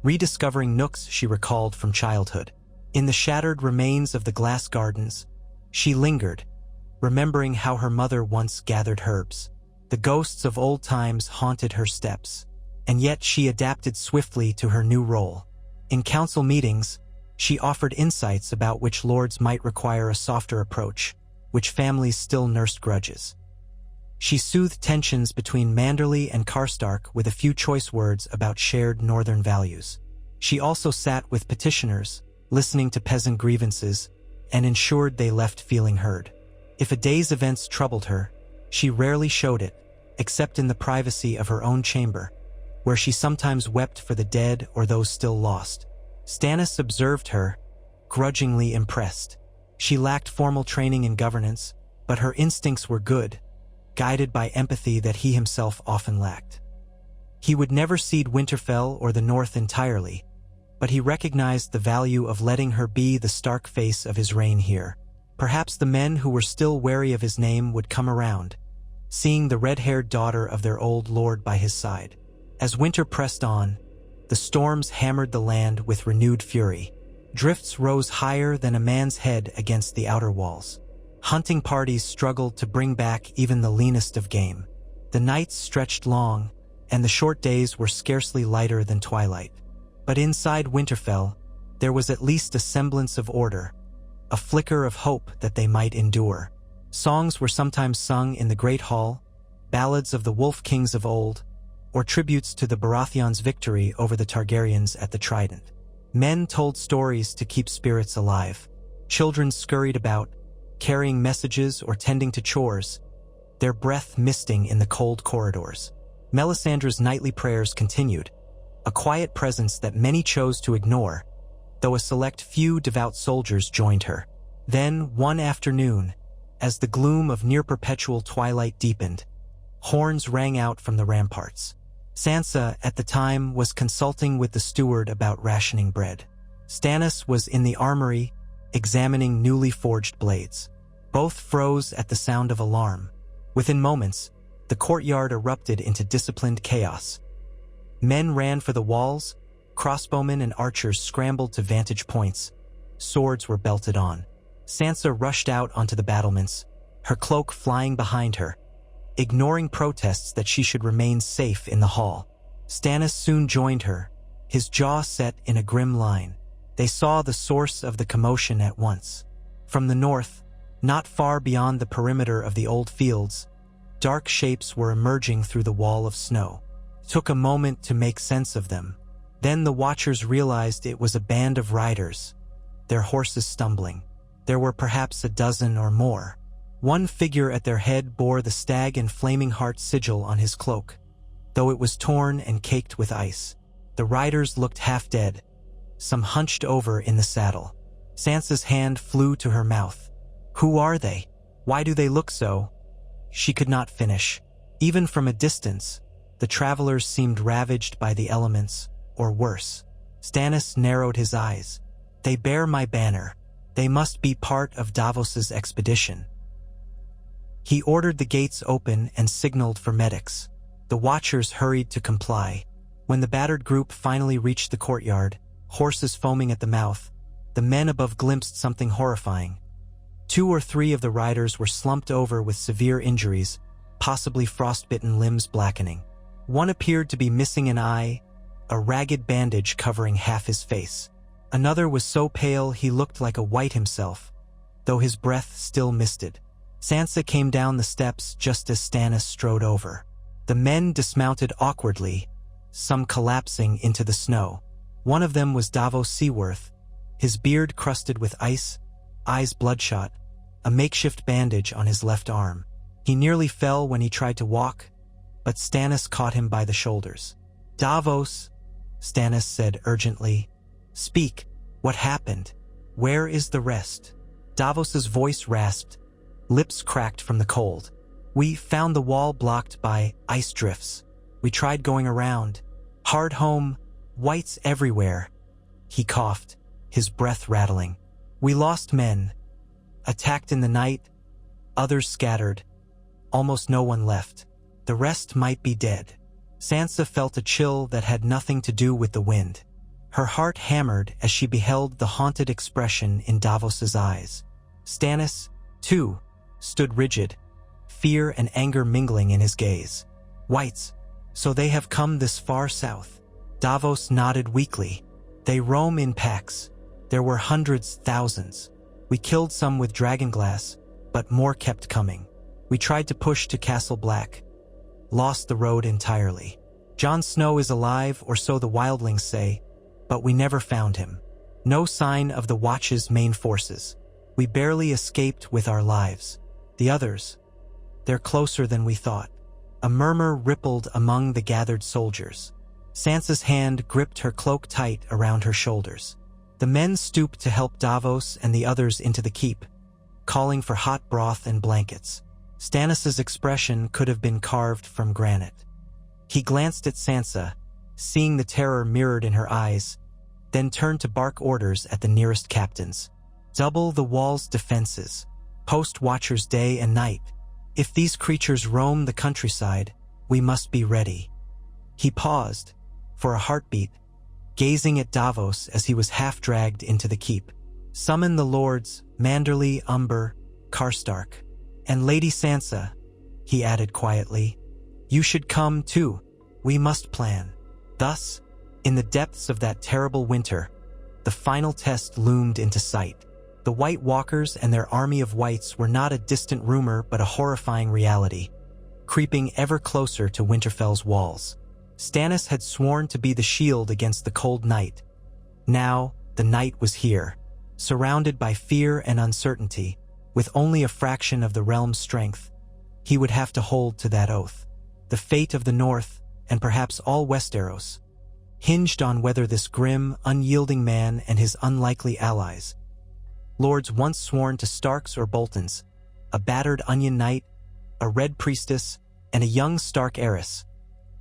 rediscovering nooks she recalled from childhood. In the shattered remains of the glass gardens, she lingered, remembering how her mother once gathered herbs. The ghosts of old times haunted her steps, and yet she adapted swiftly to her new role. In council meetings, she offered insights about which lords might require a softer approach, which families still nursed grudges. She soothed tensions between Manderley and Karstark with a few choice words about shared northern values. She also sat with petitioners, listening to peasant grievances, and ensured they left feeling heard. If a day's events troubled her, she rarely showed it, except in the privacy of her own chamber, where she sometimes wept for the dead or those still lost. Stannis observed her, grudgingly impressed. She lacked formal training in governance, but her instincts were good, guided by empathy that he himself often lacked. He would never cede Winterfell or the North entirely, but he recognized the value of letting her be the Stark face of his reign here. Perhaps the men who were still wary of his name would come around, seeing the red-haired daughter of their old lord by his side. As winter pressed on, the storms hammered the land with renewed fury. Drifts rose higher than a man's head against the outer walls. Hunting parties struggled to bring back even the leanest of game. The nights stretched long, and the short days were scarcely lighter than twilight. But inside Winterfell, there was at least a semblance of order, a flicker of hope that they might endure. Songs were sometimes sung in the Great Hall, ballads of the Wolf Kings of old, or tributes to the Baratheon's victory over the Targaryens at the Trident. Men told stories to keep spirits alive. Children scurried about, carrying messages or tending to chores, their breath misting in the cold corridors. Melisandre's nightly prayers continued, a quiet presence that many chose to ignore, though a select few devout soldiers joined her. Then, one afternoon, as the gloom of near-perpetual twilight deepened, horns rang out from the ramparts. Sansa, at the time, was consulting with the steward about rationing bread. Stannis was in the armory, examining newly forged blades. Both froze at the sound of alarm. Within moments, the courtyard erupted into disciplined chaos. Men ran for the walls, crossbowmen and archers scrambled to vantage points. Swords were belted on. Sansa rushed out onto the battlements, her cloak flying behind her, ignoring protests that she should remain safe in the hall. Stannis soon joined her, his jaw set in a grim line. They saw the source of the commotion at once. From the north, not far beyond the perimeter of the old fields, dark shapes were emerging through the wall of snow. It took a moment to make sense of them. Then the watchers realized it was a band of riders, their horses stumbling. There were perhaps a dozen or more. One figure at their head bore the stag and flaming heart sigil on his cloak, though it was torn and caked with ice. The riders looked half dead, some hunched over in the saddle. Sansa's hand flew to her mouth. Who are they? Why do they look so? She could not finish. Even from a distance, the travelers seemed ravaged by the elements, or worse. Stannis narrowed his eyes. They bear my banner. They must be part of Davos's expedition. He ordered the gates open and signaled for medics. The watchers hurried to comply. When the battered group finally reached the courtyard, horses foaming at the mouth, the men above glimpsed something horrifying. 2 or 3 of the riders were slumped over with severe injuries, possibly frostbitten limbs blackening. One appeared to be missing an eye, a ragged bandage covering half his face. Another was so pale he looked like a wight himself, though his breath still misted. Sansa came down the steps just as Stannis strode over. The men dismounted awkwardly, some collapsing into the snow. One of them was Davos Seaworth, his beard crusted with ice, eyes bloodshot, a makeshift bandage on his left arm. He nearly fell when he tried to walk, but Stannis caught him by the shoulders. Davos, Stannis said urgently. Speak, what happened? Where is the rest? Davos's voice rasped, lips cracked from the cold. We found the wall blocked by ice drifts. We tried going around. Hard home, whites everywhere. He coughed, his breath rattling. We lost men. Attacked in the night, others scattered. Almost no one left. The rest might be dead. Sansa felt a chill that had nothing to do with the wind. Her heart hammered as she beheld the haunted expression in Davos's eyes. Stannis, too, stood rigid, fear and anger mingling in his gaze. Whites, so they have come this far south. Davos nodded weakly. They roam in packs. There were hundreds, thousands. We killed some with dragonglass, but more kept coming. We tried to push to Castle Black. Lost the road entirely. Jon Snow is alive, or so the wildlings say, but we never found him. No sign of the Watch's main forces. We barely escaped with our lives. The others, they're closer than we thought. A murmur rippled among the gathered soldiers. Sansa's hand gripped her cloak tight around her shoulders. The men stooped to help Davos and the others into the keep, calling for hot broth and blankets. Stannis's expression could have been carved from granite. He glanced at Sansa, seeing the terror mirrored in her eyes, then turned to bark orders at the nearest captains. Double the wall's defenses. Post watchers day and night. If these creatures roam the countryside, we must be ready. He paused, for a heartbeat, gazing at Davos as he was half-dragged into the keep. Summon the lords, Manderly, Umber, Karstark, and Lady Sansa, he added quietly. You should come, too. We must plan. Thus, in the depths of that terrible winter, the final test loomed into sight. The White Walkers and their army of whites were not a distant rumor but a horrifying reality, creeping ever closer to Winterfell's walls. Stannis had sworn to be the shield against the cold night. Now, the night was here, surrounded by fear and uncertainty, with only a fraction of the realm's strength. He would have to hold to that oath. The fate of the North, and perhaps all Westeros, hinged on whether this grim, unyielding man and his unlikely allies, lords once sworn to Starks or Boltons, a battered Onion Knight, a Red Priestess, and a young Stark heiress,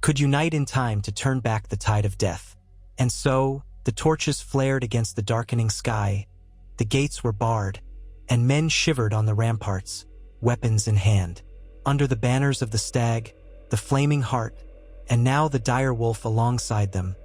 could unite in time to turn back the tide of death. And so, the torches flared against the darkening sky, the gates were barred, and men shivered on the ramparts, weapons in hand. Under the banners of the Stag, the Flaming Heart, and now the dire wolf alongside them,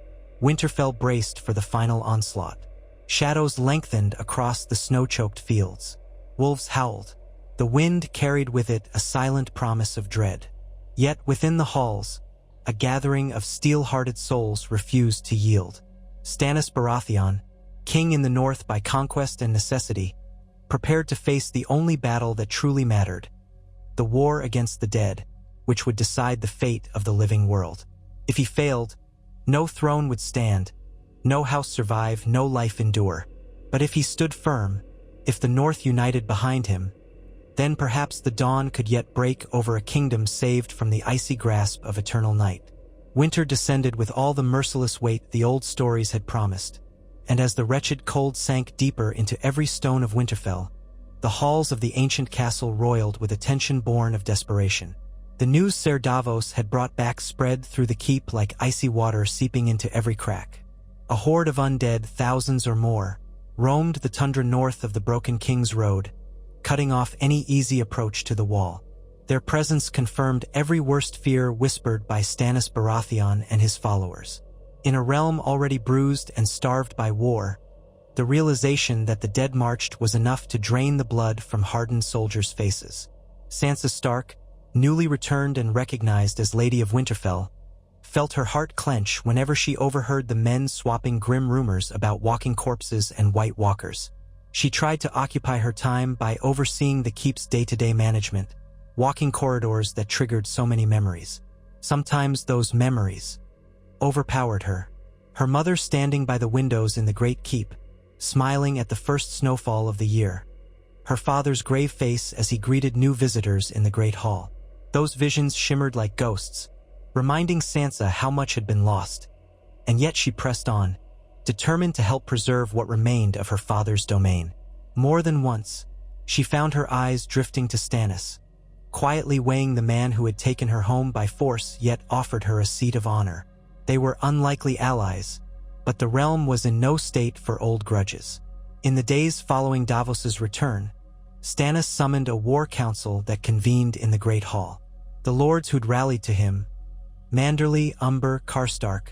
Winterfell braced for the final onslaught. Shadows lengthened across the snow-choked fields. Wolves howled. The wind carried with it a silent promise of dread. Yet within the halls, a gathering of steel-hearted souls refused to yield. Stannis Baratheon, king in the north by conquest and necessity, prepared to face the only battle that truly mattered, the war against the dead, which would decide the fate of the living world. If he failed, no throne would stand, no house survive, no life endure. But if he stood firm, if the North united behind him, then perhaps the dawn could yet break over a kingdom saved from the icy grasp of eternal night. Winter descended with all the merciless weight the old stories had promised, and as the wretched cold sank deeper into every stone of Winterfell, the halls of the ancient castle roiled with a tension born of desperation. The news Ser Davos had brought back spread through the keep like icy water seeping into every crack. A horde of undead, thousands or more, roamed the tundra north of the Broken King's Road, cutting off any easy approach to the wall. Their presence confirmed every worst fear whispered by Stannis Baratheon and his followers. In a realm already bruised and starved by war, the realization that the dead marched was enough to drain the blood from hardened soldiers' faces. Sansa Stark, newly returned and recognized as Lady of Winterfell, felt her heart clench whenever she overheard the men swapping grim rumors about walking corpses and White Walkers. She tried to occupy her time by overseeing the keep's day-to-day management, walking corridors that triggered so many memories. Sometimes those memories overpowered her. Her mother standing by the windows in the great keep, smiling at the first snowfall of the year. Her father's grave face as he greeted new visitors in the great hall. Those visions shimmered like ghosts, reminding Sansa how much had been lost. And yet she pressed on, determined to help preserve what remained of her father's domain. More than once, she found her eyes drifting to Stannis, quietly weighing the man who had taken her home by force yet offered her a seat of honor. They were unlikely allies, but the realm was in no state for old grudges. In the days following Davos's return, Stannis summoned a war council that convened in the Great Hall. The lords who'd rallied to him, Manderly, Umber, Karstark,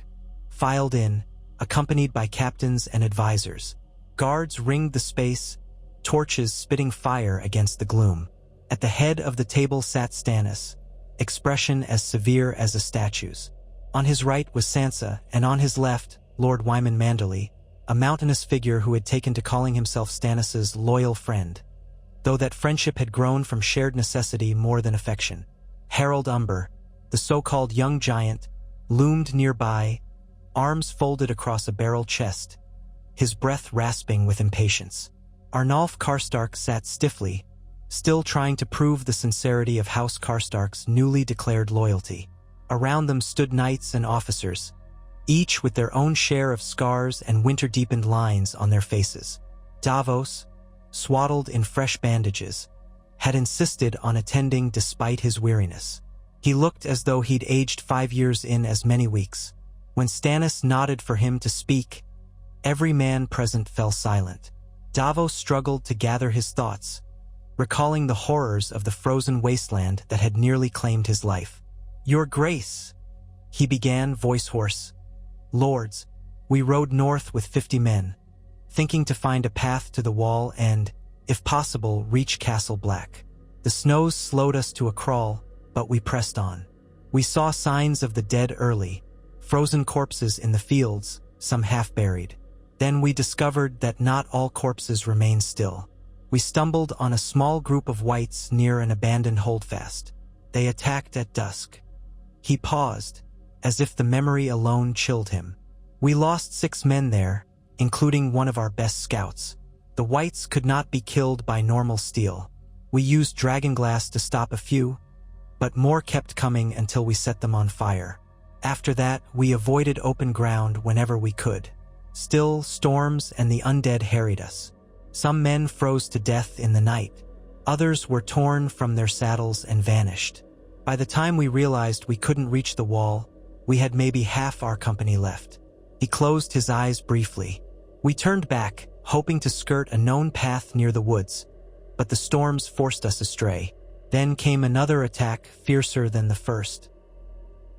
filed in, accompanied by captains and advisors. Guards ringed the space, torches spitting fire against the gloom. At the head of the table sat Stannis, expression as severe as a statue's. On his right was Sansa, and on his left, Lord Wyman Manderly, a mountainous figure who had taken to calling himself Stannis's loyal friend, though that friendship had grown from shared necessity more than affection. Harold Umber, the so-called young giant, loomed nearby, arms folded across a barrel chest, his breath rasping with impatience. Arnulf Karstark sat stiffly, still trying to prove the sincerity of House Karstark's newly declared loyalty. Around them stood knights and officers, each with their own share of scars and winter-deepened lines on their faces. Davos, swaddled in fresh bandages, had insisted on attending despite his weariness. He looked as though he'd aged 5 years in as many weeks. When Stannis nodded for him to speak, every man present fell silent. Davos struggled to gather his thoughts, recalling the horrors of the frozen wasteland that had nearly claimed his life. "Your Grace," he began, voice hoarse. "Lords, we rode north with 50 men, thinking to find a path to the wall and, if possible, reach Castle Black. The snows slowed us to a crawl, but we pressed on. We saw signs of the dead early, frozen corpses in the fields, some half-buried. Then we discovered that not all corpses remain still. We stumbled on a small group of whites near an abandoned holdfast. They attacked at dusk." He paused, as if the memory alone chilled him. "We lost 6 men there, including one of our best scouts. The whites could not be killed by normal steel. We used dragonglass to stop a few, but more kept coming until we set them on fire. After that, we avoided open ground whenever we could. Still, storms and the undead harried us. Some men froze to death in the night. Others were torn from their saddles and vanished. By the time we realized we couldn't reach the wall, we had maybe half our company left." He closed his eyes briefly. "We turned back, hoping to skirt a known path near the woods, but the storms forced us astray. Then came another attack, fiercer than the first.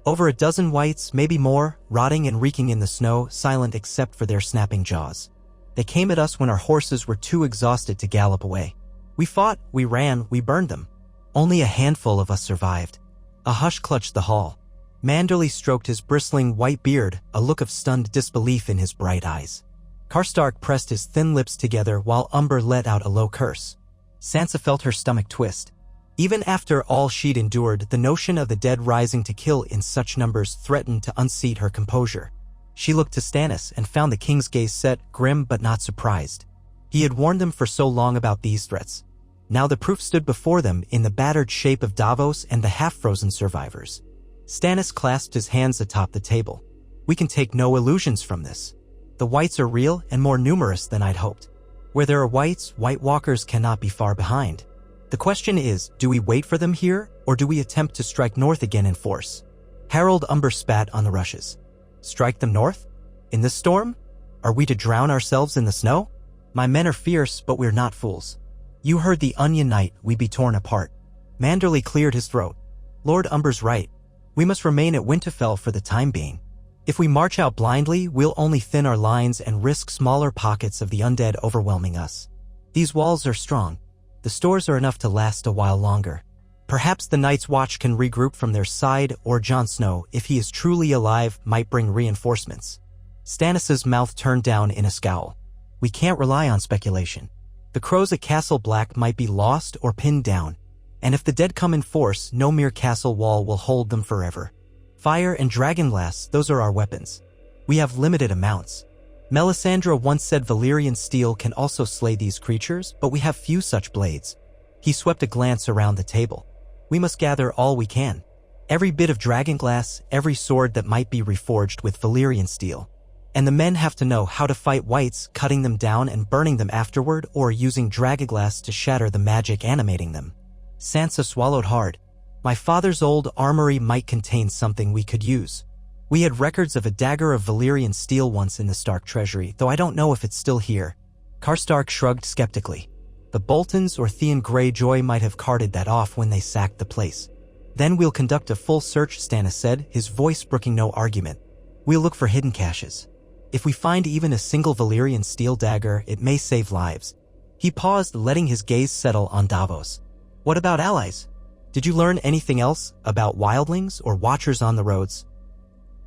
Over a dozen whites, maybe more, rotting and reeking in the snow, silent except for their snapping jaws. They came at us when our horses were too exhausted to gallop away. We fought, we ran, we burned them. Only a handful of us survived." A hush clutched the hall. Manderly stroked his bristling white beard, a look of stunned disbelief in his bright eyes. Karstark pressed his thin lips together while Umber let out a low curse. Sansa felt her stomach twist. Even after all she'd endured, the notion of the dead rising to kill in such numbers threatened to unseat her composure. She looked to Stannis and found the king's gaze set, grim but not surprised. He had warned them for so long about these threats. Now the proof stood before them in the battered shape of Davos and the half-frozen survivors. Stannis clasped his hands atop the table. "We can take no illusions from this. The whites are real and more numerous than I'd hoped. Where there are whites, White Walkers cannot be far behind. The question is, do we wait for them here, or do we attempt to strike north again in force?" Harold Umber spat on the rushes. "Strike them north? In this storm? Are we to drown ourselves in the snow? My men are fierce, but we're not fools. You heard the Onion Knight, we'd be torn apart." Manderly cleared his throat. "Lord Umber's right. We must remain at Winterfell for the time being. If we march out blindly, we'll only thin our lines and risk smaller pockets of the undead overwhelming us. These walls are strong. The stores are enough to last a while longer. Perhaps the Night's Watch can regroup from their side, or Jon Snow, if he is truly alive, might bring reinforcements." Stannis' mouth turned down in a scowl. "We can't rely on speculation. The crows at Castle Black might be lost or pinned down, and if the dead come in force, no mere castle wall will hold them forever. Fire and dragonglass, those are our weapons. We have limited amounts. Melisandre once said Valyrian steel can also slay these creatures, but we have few such blades." He swept a glance around the table. "We must gather all we can. Every bit of dragonglass, every sword that might be reforged with Valyrian steel. And the men have to know how to fight whites, cutting them down and burning them afterward, or using dragonglass to shatter the magic animating them. Sansa swallowed hard. My father's old armory might contain something we could use. We had records of a dagger of Valyrian steel once in the Stark treasury, though I don't know if it's still here. Karstark shrugged skeptically. The Boltons or Theon Greyjoy might have carted that off when they sacked the place. Then we'll conduct a full search, Stannis said, his voice brooking no argument. We'll look for hidden caches. If we find even a single Valyrian steel dagger, it may save lives. He paused, letting his gaze settle on Davos. What about allies? Did you learn anything else about wildlings or watchers on the roads?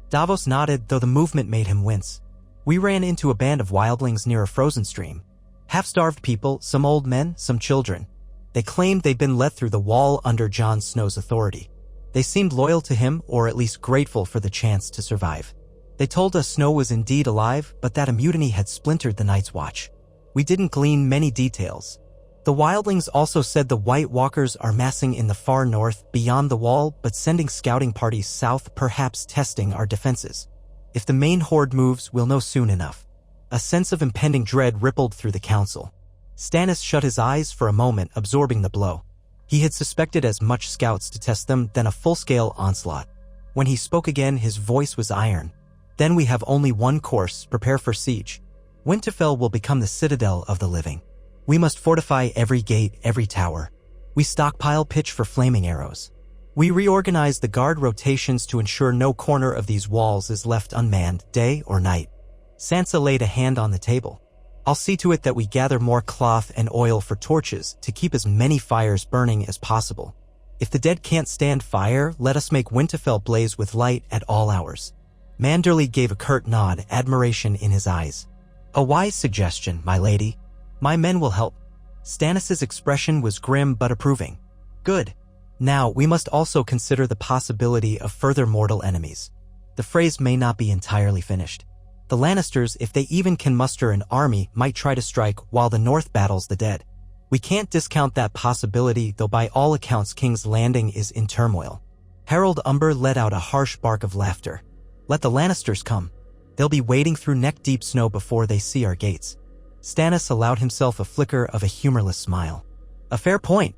Davos nodded, though the movement made him wince. We ran into a band of wildlings near a frozen stream. Half-starved people, some old men, some children. They claimed they'd been let through the wall under Jon Snow's authority. They seemed loyal to him, or at least grateful for the chance to survive. They told us Snow was indeed alive, but that a mutiny had splintered the Night's Watch. We didn't glean many details. The wildlings also said the White Walkers are massing in the far north, beyond the wall, but sending scouting parties south, perhaps testing our defenses. If the main horde moves, we'll know soon enough. A sense of impending dread rippled through the council. Stannis shut his eyes for a moment, absorbing the blow. He had suspected as much scouts to test them than a full-scale onslaught. When he spoke again, his voice was iron. Then we have only one course: prepare for siege. Winterfell will become the citadel of the living. We must fortify every gate, every tower. We stockpile pitch for flaming arrows. We reorganize the guard rotations to ensure no corner of these walls is left unmanned, day or night. Sansa laid a hand on the table. I'll see to it that we gather more cloth and oil for torches to keep as many fires burning as possible. If the dead can't stand fire, let us make Winterfell blaze with light at all hours. Manderley gave a curt nod, admiration in his eyes. A wise suggestion, my lady. My men will help. Stannis' expression was grim but approving. Good. Now, we must also consider the possibility of further mortal enemies. The phrase may not be entirely finished. The Lannisters, if they even can muster an army, might try to strike while the North battles the dead. We can't discount that possibility, though by all accounts King's Landing is in turmoil. Harold Umber let out a harsh bark of laughter. Let the Lannisters come. They'll be wading through neck-deep snow before they see our gates. Stannis allowed himself a flicker of a humorless smile. A fair point.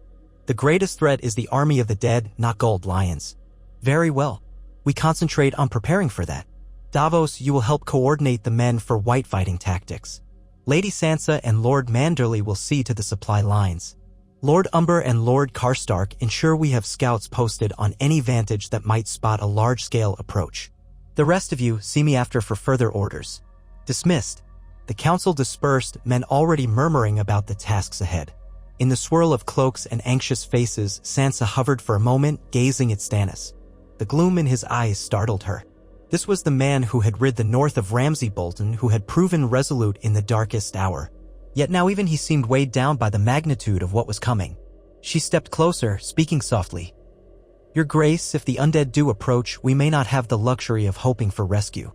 The greatest threat is the army of the dead, not gold lions. Very well. We concentrate on preparing for that. Davos, you will help coordinate the men for white fighting tactics. Lady Sansa and Lord Manderley will see to the supply lines. Lord Umber and Lord Karstark ensure we have scouts posted on any vantage that might spot a large-scale approach. The rest of you see me after for further orders. Dismissed. The council dispersed, men already murmuring about the tasks ahead. In the swirl of cloaks and anxious faces, Sansa hovered for a moment, gazing at Stannis. The gloom in his eyes startled her. This was the man who had rid the north of Ramsay Bolton, who had proven resolute in the darkest hour. Yet now even he seemed weighed down by the magnitude of what was coming. She stepped closer, speaking softly. Your Grace, if the undead do approach, we may not have the luxury of hoping for rescue.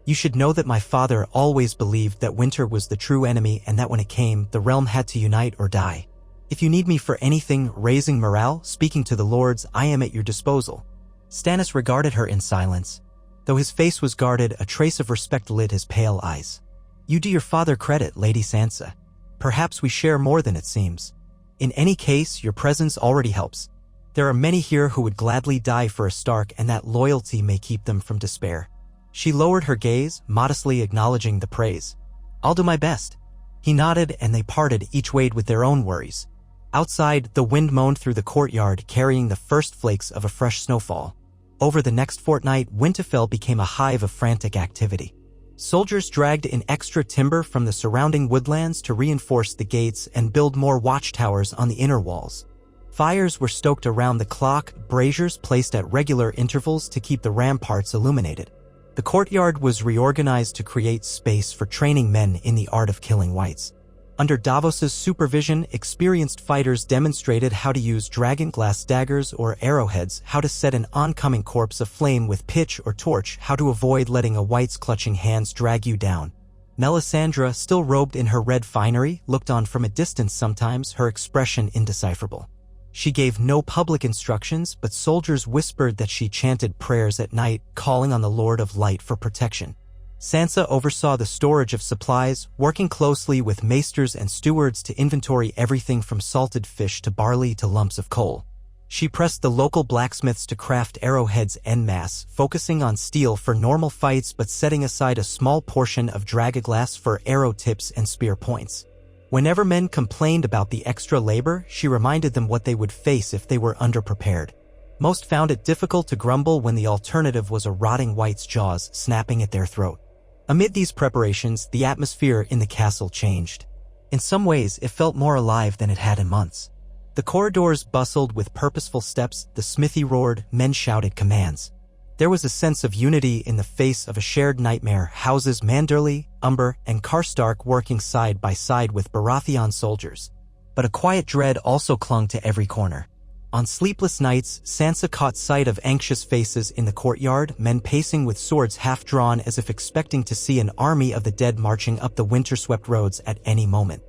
You should know that my father always believed that winter was the true enemy and that when it came, the realm had to unite or die. If you need me for anything, raising morale, speaking to the lords, I am at your disposal. Stannis regarded her in silence. Though his face was guarded, a trace of respect lit his pale eyes. You do your father credit, Lady Sansa. Perhaps we share more than it seems. In any case, your presence already helps. There are many here who would gladly die for a Stark, and that loyalty may keep them from despair. She lowered her gaze, modestly acknowledging the praise. I'll do my best. He nodded, and they parted, each weighed with their own worries. Outside, the wind moaned through the courtyard, carrying the first flakes of a fresh snowfall. Over the next fortnight, Winterfell became a hive of frantic activity. Soldiers dragged in extra timber from the surrounding woodlands to reinforce the gates and build more watchtowers on the inner walls. Fires were stoked around the clock, braziers placed at regular intervals to keep the ramparts illuminated. The courtyard was reorganized to create space for training men in the art of killing whites. Under Davos's supervision, experienced fighters demonstrated how to use dragonglass daggers or arrowheads, how to set an oncoming corpse aflame with pitch or torch, how to avoid letting a white's clutching hands drag you down. Melisandre, still robed in her red finery, looked on from a distance sometimes, her expression indecipherable. She gave no public instructions, but soldiers whispered that she chanted prayers at night, calling on the Lord of Light for protection. Sansa oversaw the storage of supplies, working closely with maesters and stewards to inventory everything from salted fish to barley to lumps of coal. She pressed the local blacksmiths to craft arrowheads en masse, focusing on steel for normal fights but setting aside a small portion of dragaglass for arrow tips and spear points. Whenever men complained about the extra labor, she reminded them what they would face if they were underprepared. Most found it difficult to grumble when the alternative was a rotting White's jaws snapping at their throat. Amid these preparations, the atmosphere in the castle changed. In some ways, it felt more alive than it had in months. The corridors bustled with purposeful steps, the smithy roared, men shouted commands. There was a sense of unity in the face of a shared nightmare, houses Manderley, Umber, and Karstark working side by side with Baratheon soldiers. But a quiet dread also clung to every corner. On sleepless nights, Sansa caught sight of anxious faces in the courtyard, men pacing with swords half-drawn as if expecting to see an army of the dead marching up the winter-swept roads at any moment.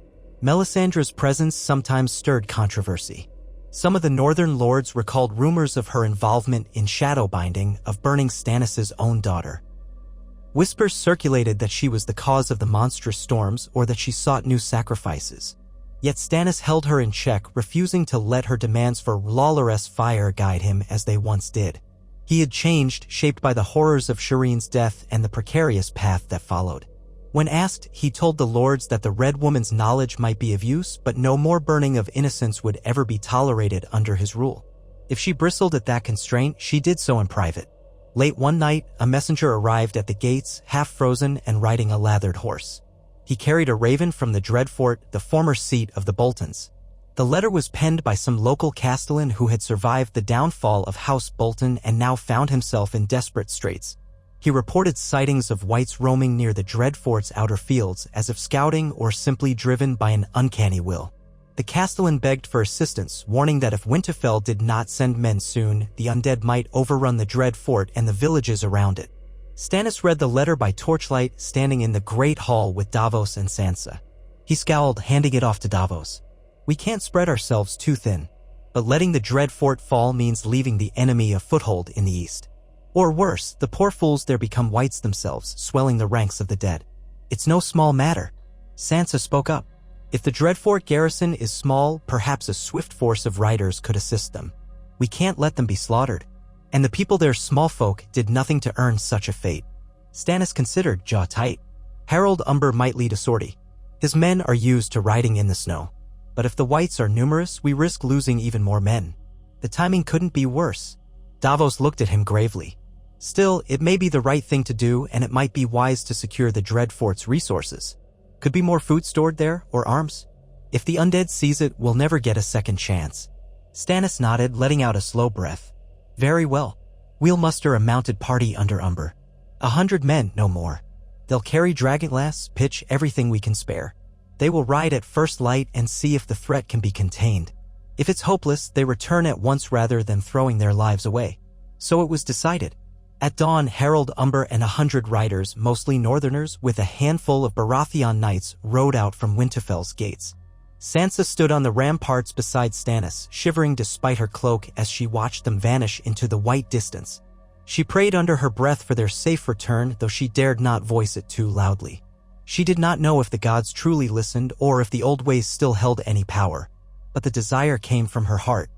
Melisandre's presence sometimes stirred controversy. Some of the northern lords recalled rumors of her involvement in shadowbinding, of burning Stannis' own daughter. Whispers circulated that she was the cause of the monstrous storms or that she sought new sacrifices. Yet Stannis held her in check, refusing to let her demands for lawless fire guide him as they once did. He had changed, shaped by the horrors of Shireen's death and the precarious path that followed. When asked, he told the lords that the Red Woman's knowledge might be of use, but no more burning of innocents would ever be tolerated under his rule. If she bristled at that constraint, she did so in private. Late one night, a messenger arrived at the gates, half-frozen and riding a lathered horse. He carried a raven from the Dreadfort, the former seat of the Boltons. The letter was penned by some local castellan who had survived the downfall of House Bolton and now found himself in desperate straits. He reported sightings of Whites roaming near the Dreadfort's outer fields, as if scouting or simply driven by an uncanny will. The castellan begged for assistance, warning that if Winterfell did not send men soon, the undead might overrun the Dreadfort and the villages around it. Stannis read the letter by torchlight, standing in the Great Hall with Davos and Sansa. He scowled, handing it off to Davos. "We can't spread ourselves too thin, but letting the Dreadfort fall means leaving the enemy a foothold in the east. Or worse, the poor fools there become Whites themselves, swelling the ranks of the dead. It's no small matter." Sansa spoke up. "If the Dreadfort garrison is small, perhaps a swift force of riders could assist them. We can't let them be slaughtered. And the people there, small folk, did nothing to earn such a fate." Stannis considered, jaw tight. Harold Umber might lead a sortie. His men are used to riding in the snow. But if the Whites are numerous, we risk losing even more men. The timing couldn't be worse. Davos looked at him gravely. "Still, it may be the right thing to do, and it might be wise to secure the Dreadfort's resources. Could be more food stored there, or arms. If the undead seize it, we'll never get a second chance." Stannis nodded, letting out a slow breath. "Very well. We'll muster a mounted party under Umber. 100 men, no more. They'll carry dragonglass, pitch, everything we can spare. They will ride at first light and see if the threat can be contained. If it's hopeless, they return at once rather than throwing their lives away." So it was decided. At dawn, Harold Umber and 100 riders, mostly northerners, with a handful of Baratheon knights, rode out from Winterfell's gates. Sansa stood on the ramparts beside Stannis, shivering despite her cloak as she watched them vanish into the white distance. She prayed under her breath for their safe return, though she dared not voice it too loudly. She did not know if the gods truly listened or if the old ways still held any power, but the desire came from her heart.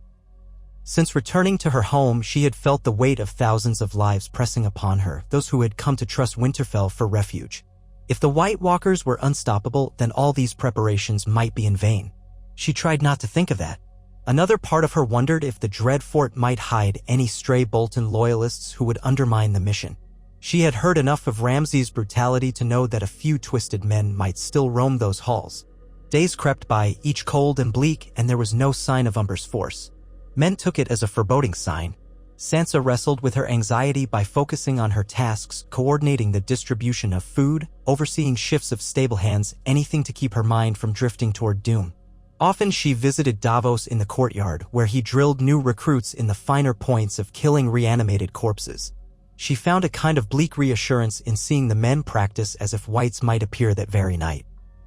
Since returning to her home, she had felt the weight of thousands of lives pressing upon her, those who had come to trust Winterfell for refuge. If the White Walkers were unstoppable, then all these preparations might be in vain. She tried not to think of that. Another part of her wondered if the Dreadfort might hide any stray Bolton loyalists who would undermine the mission. She had heard enough of Ramsay's brutality to know that a few twisted men might still roam those halls. Days crept by, each cold and bleak, and there was no sign of Umber's force. Men took it as a foreboding sign. Sansa wrestled with her anxiety by focusing on her tasks, coordinating the distribution of food, overseeing shifts of stable hands, anything to keep her mind from drifting toward doom. Often she visited Davos in the courtyard, where he drilled new recruits in the finer points of killing reanimated corpses. She found a kind of bleak reassurance in seeing the men practice as if Whites might appear that very night.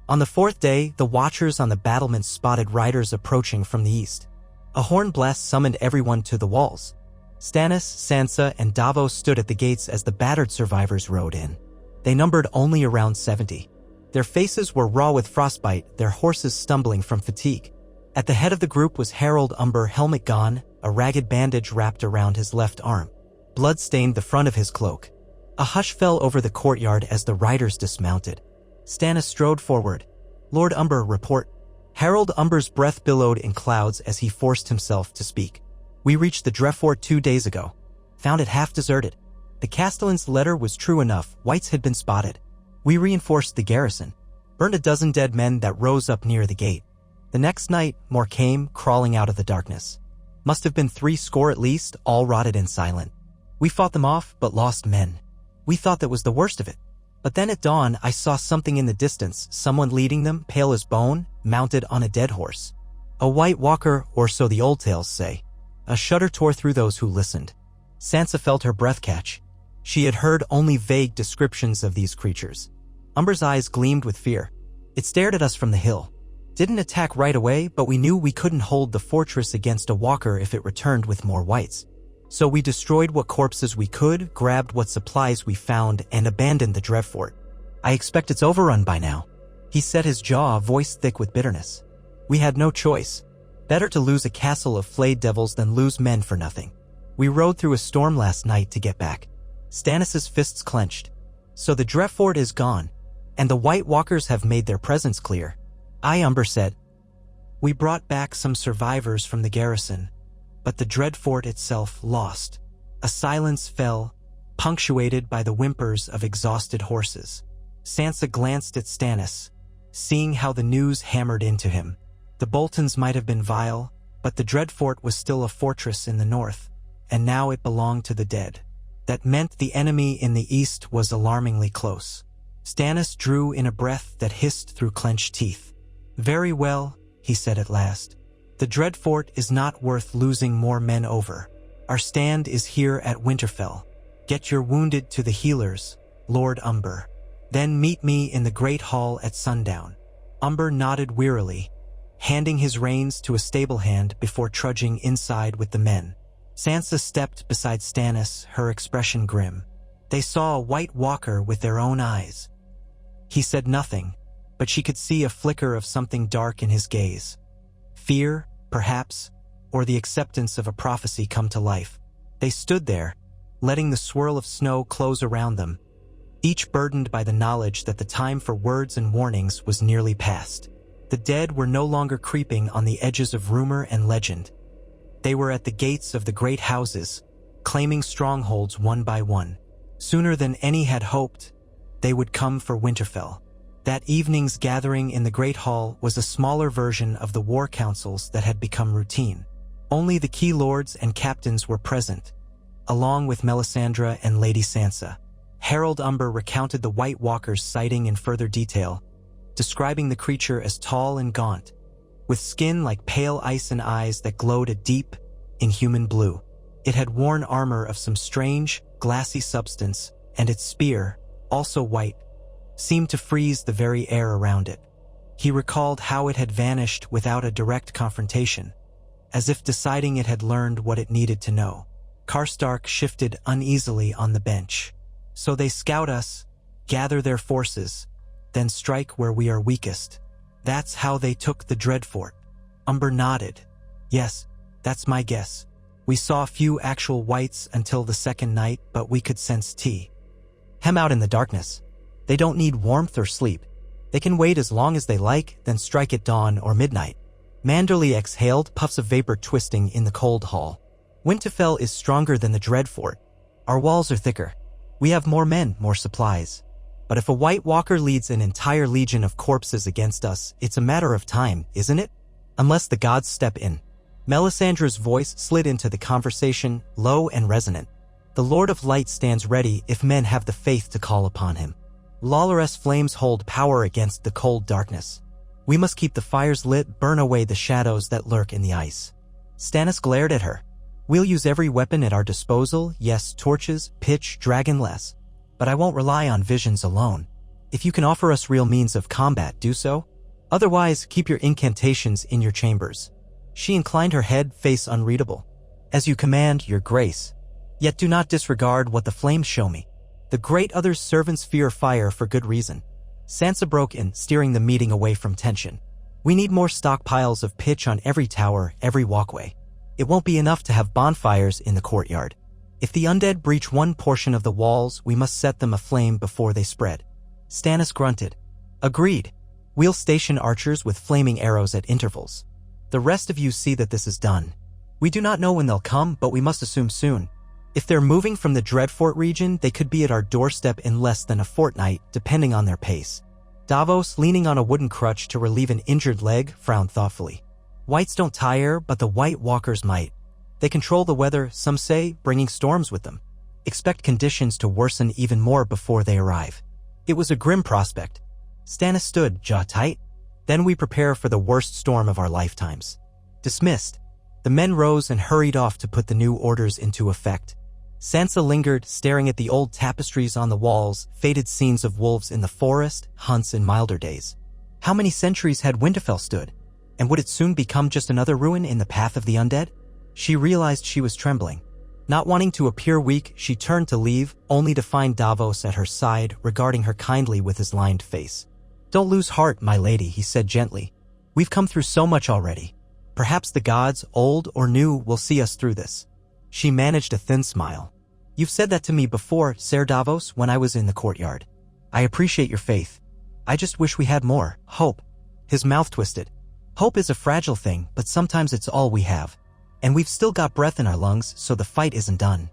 On the fourth day, the watchers on the battlements spotted riders approaching from the east. A horn blast summoned everyone to the walls. Stannis, Sansa, and Davos stood at the gates as the battered survivors rode in. They numbered only around 70. Their faces were raw with frostbite, their horses stumbling from fatigue. At the head of the group was Harold Umber, helmet gone, a ragged bandage wrapped around his left arm. Blood stained the front of his cloak. A hush fell over the courtyard as the riders dismounted. Stannis strode forward. "Lord Umber, report." Harold Umber's breath billowed in clouds as he forced himself to speak. "We reached the Drefort 2 days ago. Found it half deserted. The Castellan's letter was true enough. Whites had been spotted. We reinforced the garrison. Burned a dozen dead men that rose up near the gate. The next night, more came, crawling out of the darkness. Must have been 70 at least, all rotted and silent. We fought them off, but lost men. We thought that was the worst of it. But then at dawn, I saw something in the distance, someone leading them, pale as bone, mounted on a dead horse. A White Walker, or so the old tales say." A shudder tore through those who listened. Sansa felt her breath catch. She had heard only vague descriptions of these creatures. Umber's eyes gleamed with fear. "It stared at us from the hill. Didn't attack right away, but we knew we couldn't hold the fortress against a walker if it returned with more whites. So we destroyed what corpses we could, grabbed what supplies we found, and abandoned the Drefort. I expect it's overrun by now." He set his jaw, voice thick with bitterness. "We had no choice. Better to lose a castle of flayed devils than lose men for nothing. We rode through a storm last night to get back." Stannis' fists clenched. "So the Drefort is gone, and the White Walkers have made their presence clear." "Aye," Umber said. "We brought back some survivors from the garrison, but the Dreadfort itself lost." A silence fell, punctuated by the whimpers of exhausted horses. Sansa glanced at Stannis, seeing how the news hammered into him. The Boltons might have been vile, but the Dreadfort was still a fortress in the north, and now it belonged to the dead. That meant the enemy in the east was alarmingly close. Stannis drew in a breath that hissed through clenched teeth. "Very well," he said at last. "The Dreadfort is not worth losing more men over. Our stand is here at Winterfell. Get your wounded to the healers, Lord Umber. Then meet me in the Great Hall at sundown." Umber nodded wearily, handing his reins to a stable hand before trudging inside with the men. Sansa stepped beside Stannis, her expression grim. They saw a White Walker with their own eyes. He said nothing, but she could see a flicker of something dark in his gaze. Fear, perhaps, or the acceptance of a prophecy come to life. They stood there, letting the swirl of snow close around them, each burdened by the knowledge that the time for words and warnings was nearly past. The dead were no longer creeping on the edges of rumor and legend. They were at the gates of the great houses, claiming strongholds one by one. Sooner than any had hoped, they would come for Winterfell. That evening's gathering in the Great Hall was a smaller version of the war councils that had become routine. Only the key lords and captains were present, along with Melisandre and Lady Sansa. Harold Umber recounted the White Walker's sighting in further detail, describing the creature as tall and gaunt, with skin like pale ice and eyes that glowed a deep, inhuman blue. It had worn armor of some strange, glassy substance, and its spear, also white, seemed to freeze the very air around it. He recalled how it had vanished without a direct confrontation, as if deciding it had learned what it needed to know. Karstark shifted uneasily on the bench. "So they scout us, gather their forces, then strike where we are weakest. That's how they took the Dreadfort." Umber nodded. "Yes, that's my guess. We saw few actual whites until the second night, but we could sense hem out in the darkness. They don't need warmth or sleep. They can wait as long as they like, then strike at dawn or midnight." Manderley exhaled, puffs of vapor twisting in the cold hall. "Winterfell is stronger than the Dreadfort. Our walls are thicker. We have more men, more supplies. But if a White Walker leads an entire legion of corpses against us, it's a matter of time, isn't it? Unless the gods step in." Melisandre's voice slid into the conversation, low and resonant. "The Lord of Light stands ready if men have the faith to call upon him. Lawless flames hold power against the cold darkness. We must keep the fires lit, burn away the shadows that lurk in the ice." Stannis glared at her. "We'll use every weapon at our disposal, yes, torches, pitch, dragonless. But I won't rely on visions alone. If you can offer us real means of combat, do so. Otherwise, keep your incantations in your chambers." She inclined her head, face unreadable. As you command, your grace. Yet do not disregard what the flames show me. The great other's servants fear fire for good reason. Sansa broke in, steering the meeting away from tension. We need more stockpiles of pitch on every tower, every walkway. It won't be enough to have bonfires in the courtyard. If the undead breach one portion of the walls, we must set them aflame before they spread. Stannis grunted. Agreed. We'll station archers with flaming arrows at intervals. The rest of you see that this is done. We do not know when they'll come, but we must assume soon. If they're moving from the Dreadfort region, they could be at our doorstep in less than a fortnight, depending on their pace. Davos, leaning on a wooden crutch to relieve an injured leg, frowned thoughtfully. Whites don't tire, but the White Walkers might. They control the weather, some say, bringing storms with them. Expect conditions to worsen even more before they arrive. It was a grim prospect. Stannis stood, jaw tight. Then we prepare for the worst storm of our lifetimes. Dismissed. The men rose and hurried off to put the new orders into effect. Sansa lingered, staring at the old tapestries on the walls, faded scenes of wolves in the forest, hunts in milder days. How many centuries had Winterfell stood? And would it soon become just another ruin in the path of the undead? She realized she was trembling. Not wanting to appear weak, she turned to leave, only to find Davos at her side, regarding her kindly with his lined face. Don't lose heart, my lady, he said gently. We've come through so much already. Perhaps the gods, old or new, will see us through this. She managed a thin smile. You've said that to me before, Ser Davos, when I was in the courtyard. I appreciate your faith. I just wish we had more hope. His mouth twisted. Hope is a fragile thing, but sometimes it's all we have. And we've still got breath in our lungs, so the fight isn't done.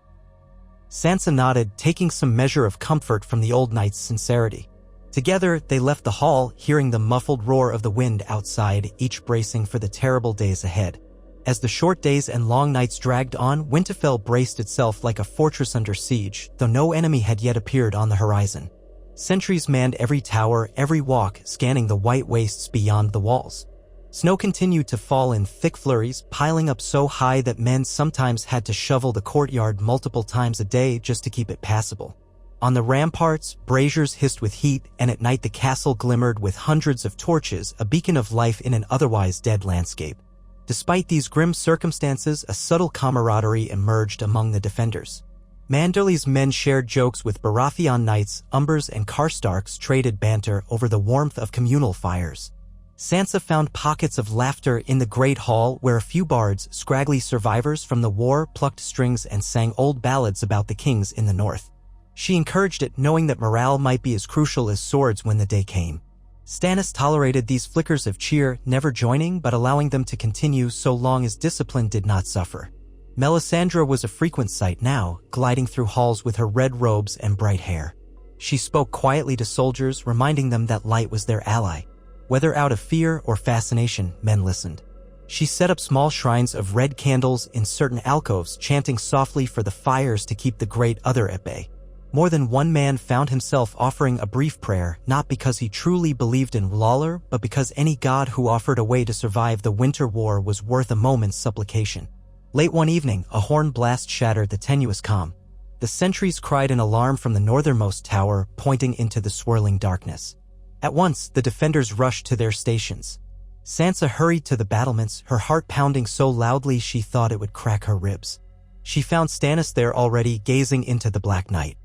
Sansa nodded, taking some measure of comfort from the old knight's sincerity. Together, they left the hall, hearing the muffled roar of the wind outside, each bracing for the terrible days ahead. As the short days and long nights dragged on, Winterfell braced itself like a fortress under siege, though no enemy had yet appeared on the horizon. Sentries manned every tower, every walk, scanning the white wastes beyond the walls. Snow continued to fall in thick flurries, piling up so high that men sometimes had to shovel the courtyard multiple times a day just to keep it passable. On the ramparts, braziers hissed with heat, and at night the castle glimmered with hundreds of torches, a beacon of life in an otherwise dead landscape. Despite these grim circumstances, a subtle camaraderie emerged among the defenders. Manderly's men shared jokes with Baratheon knights, Umbers and Karstarks traded banter over the warmth of communal fires. Sansa found pockets of laughter in the Great Hall where a few bards, scraggly survivors from the war, plucked strings and sang old ballads about the kings in the north. She encouraged it, knowing that morale might be as crucial as swords when the day came. Stannis tolerated these flickers of cheer, never joining but allowing them to continue so long as discipline did not suffer. Melisandre was a frequent sight now, gliding through halls with her red robes and bright hair. She spoke quietly to soldiers, reminding them that light was their ally. Whether out of fear or fascination, men listened. She set up small shrines of red candles in certain alcoves, chanting softly for the fires to keep the great other at bay. More than one man found himself offering a brief prayer, not because he truly believed in Lawler, but because any god who offered a way to survive the winter war was worth a moment's supplication. Late one evening, a horn blast shattered the tenuous calm. The sentries cried an alarm from the northernmost tower, pointing into the swirling darkness. At once, the defenders rushed to their stations. Sansa hurried to the battlements, her heart pounding so loudly she thought it would crack her ribs. She found Stannis there already, gazing into the black night.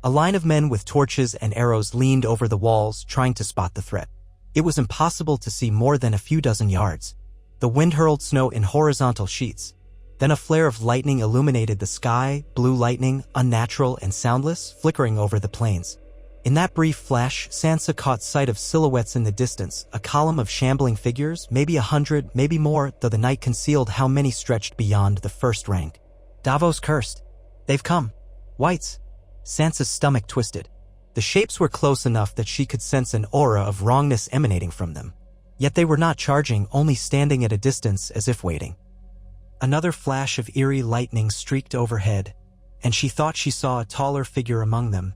A line of men with torches and arrows leaned over the walls, trying to spot the threat. It was impossible to see more than a few dozen yards. The wind hurled snow in horizontal sheets. Then a flare of lightning illuminated the sky, blue lightning, unnatural and soundless, flickering over the plains. In that brief flash, Sansa caught sight of silhouettes in the distance, a column of shambling figures, maybe 100, maybe more, though the night concealed how many stretched beyond the first rank. Davos cursed. They've come. Whites. Sansa's stomach twisted. The shapes were close enough that she could sense an aura of wrongness emanating from them. Yet they were not charging, only standing at a distance as if waiting. Another flash of eerie lightning streaked overhead, and she thought she saw a taller figure among them,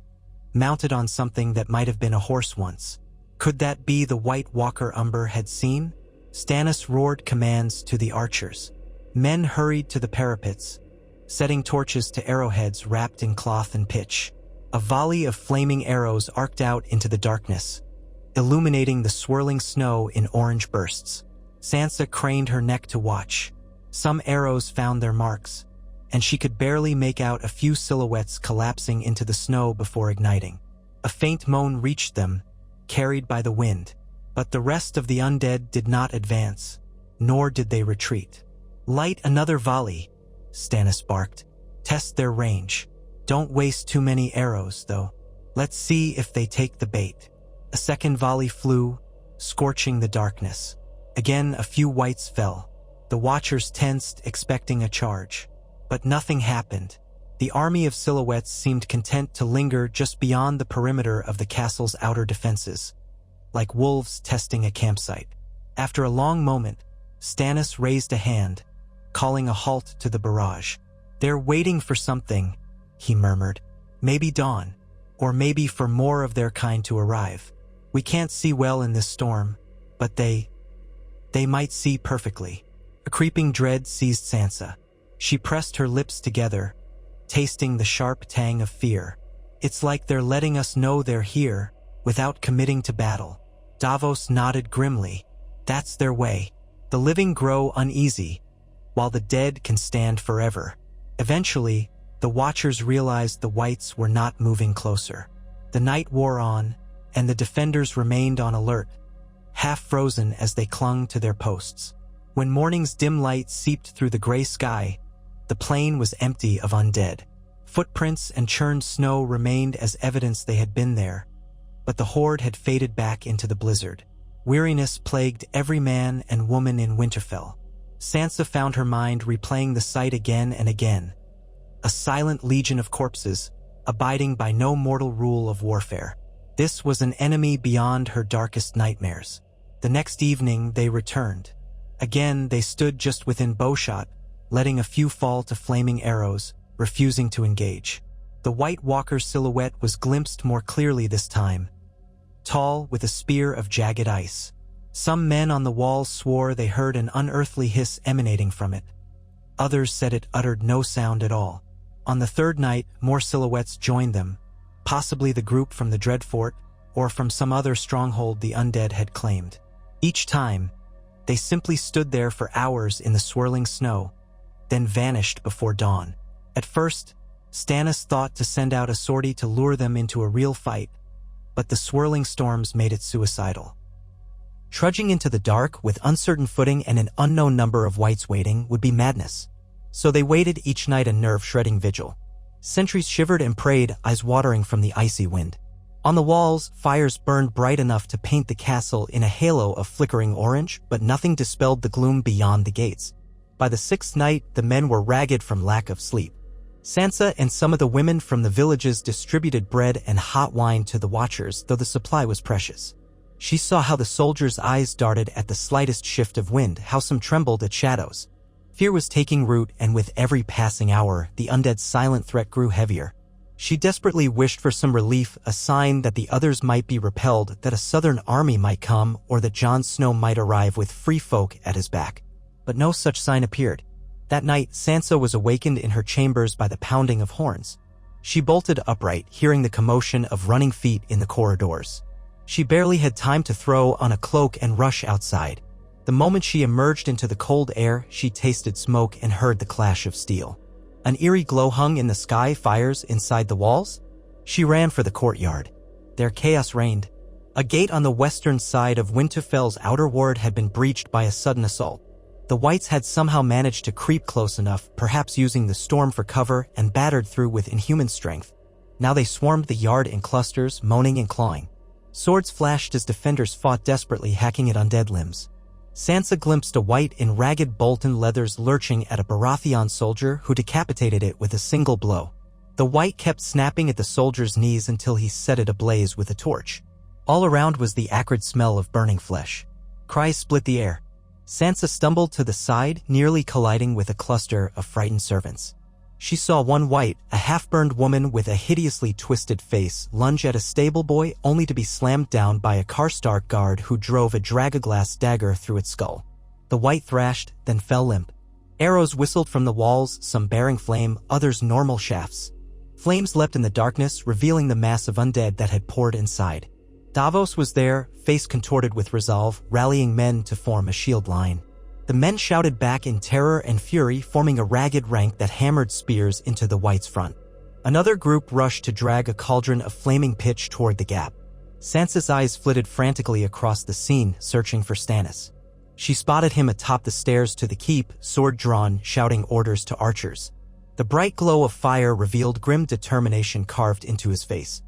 mounted on something that might have been a horse once. Could that be the White Walker Umber had seen? Stannis roared commands to the archers. Men hurried to the parapets, setting torches to arrowheads wrapped in cloth and pitch. A volley of flaming arrows arced out into the darkness, illuminating the swirling snow in orange bursts. Sansa craned her neck to watch. Some arrows found their marks, and she could barely make out a few silhouettes collapsing into the snow before igniting. A faint moan reached them, carried by the wind, but the rest of the undead did not advance, nor did they retreat. "Light another volley," Stannis barked. "Test their range. Don't waste too many arrows, though. Let's see if they take the bait." A second volley flew, scorching the darkness. Again, a few wights fell. The watchers tensed, expecting a charge. But nothing happened. The army of silhouettes seemed content to linger just beyond the perimeter of the castle's outer defenses, like wolves testing a campsite. After a long moment, Stannis raised a hand, calling a halt to the barrage. "They're waiting for something," he murmured. "Maybe dawn, or maybe for more of their kind to arrive. We can't see well in this storm, but they might see perfectly." A creeping dread seized Sansa. She pressed her lips together, tasting the sharp tang of fear. "It's like they're letting us know they're here, without committing to battle." Davos nodded grimly. "That's their way. The living grow uneasy, while the dead can stand forever." Eventually, the watchers realized the wights were not moving closer. The night wore on, and the defenders remained on alert, half frozen as they clung to their posts. When morning's dim light seeped through the gray sky, the plain was empty of undead. Footprints and churned snow remained as evidence they had been there, but the horde had faded back into the blizzard. Weariness plagued every man and woman in Winterfell. Sansa found her mind replaying the sight again and again. A silent legion of corpses, abiding by no mortal rule of warfare. This was an enemy beyond her darkest nightmares. The next evening they returned. Again they stood just within bowshot, letting a few fall to flaming arrows, refusing to engage. The White Walker's silhouette was glimpsed more clearly this time, tall with a spear of jagged ice. Some men on the walls swore they heard an unearthly hiss emanating from it. Others said it uttered no sound at all. On the third night, more silhouettes joined them, possibly the group from the Dreadfort, or from some other stronghold the undead had claimed. Each time, they simply stood there for hours in the swirling snow, then vanished before dawn. At first, Stannis thought to send out a sortie to lure them into a real fight, but the swirling storms made it suicidal. Trudging into the dark with uncertain footing and an unknown number of wights waiting would be madness. So they waited each night a nerve-shredding vigil. Sentries shivered and prayed, eyes watering from the icy wind. On the walls, fires burned bright enough to paint the castle in a halo of flickering orange, but nothing dispelled the gloom beyond the gates. By the sixth night, the men were ragged from lack of sleep. Sansa and some of the women from the villages distributed bread and hot wine to the watchers, though the supply was precious. She saw how the soldiers' eyes darted at the slightest shift of wind, how some trembled at shadows. Fear was taking root, and with every passing hour, the undead's silent threat grew heavier. She desperately wished for some relief, a sign that the others might be repelled, that a southern army might come, or that Jon Snow might arrive with free folk at his back. But no such sign appeared. That night, Sansa was awakened in her chambers by the pounding of horns. She bolted upright, hearing the commotion of running feet in the corridors. She barely had time to throw on a cloak and rush outside. The moment she emerged into the cold air, she tasted smoke and heard the clash of steel. An eerie glow hung in the sky, fires inside the walls. She ran for the courtyard. There chaos reigned. A gate on the western side of Winterfell's outer ward had been breached by a sudden assault. The Whites had somehow managed to creep close enough, perhaps using the storm for cover, and battered through with inhuman strength. Now they swarmed the yard in clusters, moaning and clawing. Swords flashed as defenders fought desperately, hacking at undead limbs. Sansa glimpsed a wight in ragged Bolton leathers lurching at a Baratheon soldier who decapitated it with a single blow. The wight kept snapping at the soldier's knees until he set it ablaze with a torch. All around was the acrid smell of burning flesh. Cries split the air. Sansa stumbled to the side, nearly colliding with a cluster of frightened servants. She saw one wight, a half-burned woman with a hideously twisted face, lunge at a stable boy only to be slammed down by a Karstark guard who drove a dragoglass dagger through its skull. The wight thrashed, then fell limp. Arrows whistled from the walls, some bearing flame, others normal shafts. Flames leapt in the darkness, revealing the mass of undead that had poured inside. Davos was there, face contorted with resolve, rallying men to form a shield line. The men shouted back in terror and fury, forming a ragged rank that hammered spears into the Whites' front. Another group rushed to drag a cauldron of flaming pitch toward the gap. Sansa's eyes flitted frantically across the scene, searching for Stannis. She spotted him atop the stairs to the keep, sword drawn, shouting orders to archers. The bright glow of fire revealed grim determination carved into his face.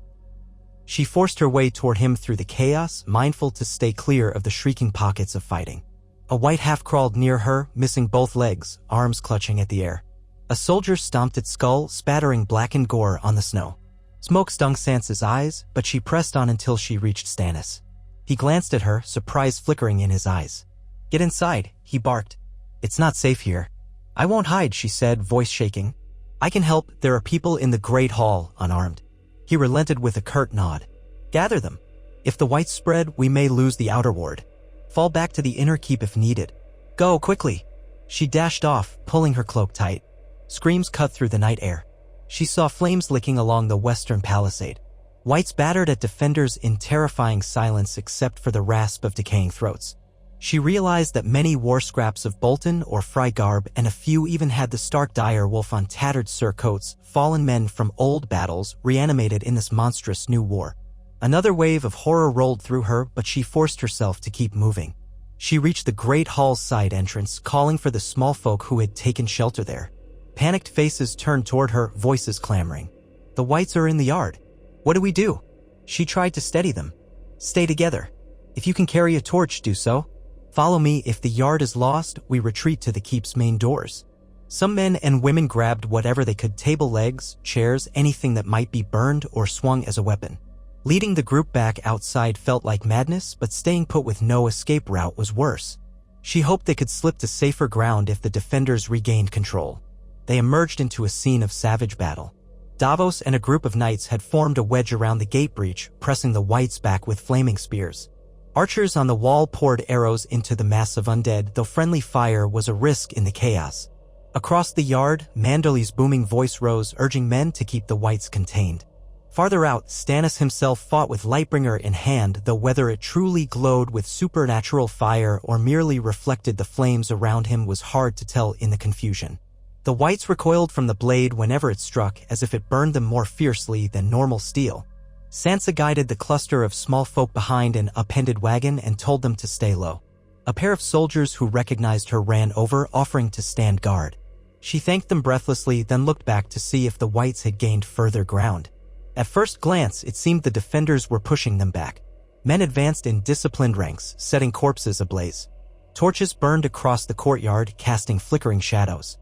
She forced her way toward him through the chaos, mindful to stay clear of the shrieking pockets of fighting. A white half crawled near her, missing both legs, arms clutching at the air. A soldier stomped its skull, spattering blackened gore on the snow. Smoke stung Sansa's eyes, but she pressed on until she reached Stannis. He glanced at her, surprise flickering in his eyes. "Get inside," he barked. "It's not safe here." "I won't hide," she said, voice shaking. "I can help. There are people in the Great Hall, unarmed." He relented with a curt nod. "Gather them. If the Whites spread, we may lose the outer ward. Fall back to the inner keep if needed. Go, quickly." She dashed off, pulling her cloak tight. Screams cut through the night air. She saw flames licking along the western palisade. Whites battered at defenders in terrifying silence except for the rasp of decaying throats. She realized that many wore scraps of Bolton or Fry garb, and a few even had the stark dire wolf on tattered surcoats, fallen men from old battles reanimated in this monstrous new war. Another wave of horror rolled through her, but she forced herself to keep moving. She reached the Great Hall's side entrance, calling for the small folk who had taken shelter there. Panicked faces turned toward her, voices clamoring. "The Whites are in the yard. What do we do?" She tried to steady them. "Stay together. If you can carry a torch, do so. Follow me. If the yard is lost, we retreat to the keep's main doors." Some men and women grabbed whatever they could, table legs, chairs, anything that might be burned or swung as a weapon. Leading the group back outside felt like madness, but staying put with no escape route was worse. She hoped they could slip to safer ground if the defenders regained control. They emerged into a scene of savage battle. Davos and a group of knights had formed a wedge around the gate breach, pressing the Whites back with flaming spears. Archers on the wall poured arrows into the mass of undead, though friendly fire was a risk in the chaos. Across the yard, Manderly's booming voice rose, urging men to keep the Whites contained. Farther out, Stannis himself fought with Lightbringer in hand, though whether it truly glowed with supernatural fire or merely reflected the flames around him was hard to tell in the confusion. The Whites recoiled from the blade whenever it struck, as if it burned them more fiercely than normal steel. Sansa guided the cluster of small folk behind an upended wagon and told them to stay low. A pair of soldiers who recognized her ran over, offering to stand guard. She thanked them breathlessly, then looked back to see if the Whites had gained further ground. At first glance, it seemed the defenders were pushing them back. Men advanced in disciplined ranks, setting corpses ablaze. Torches burned across the courtyard, casting flickering shadows.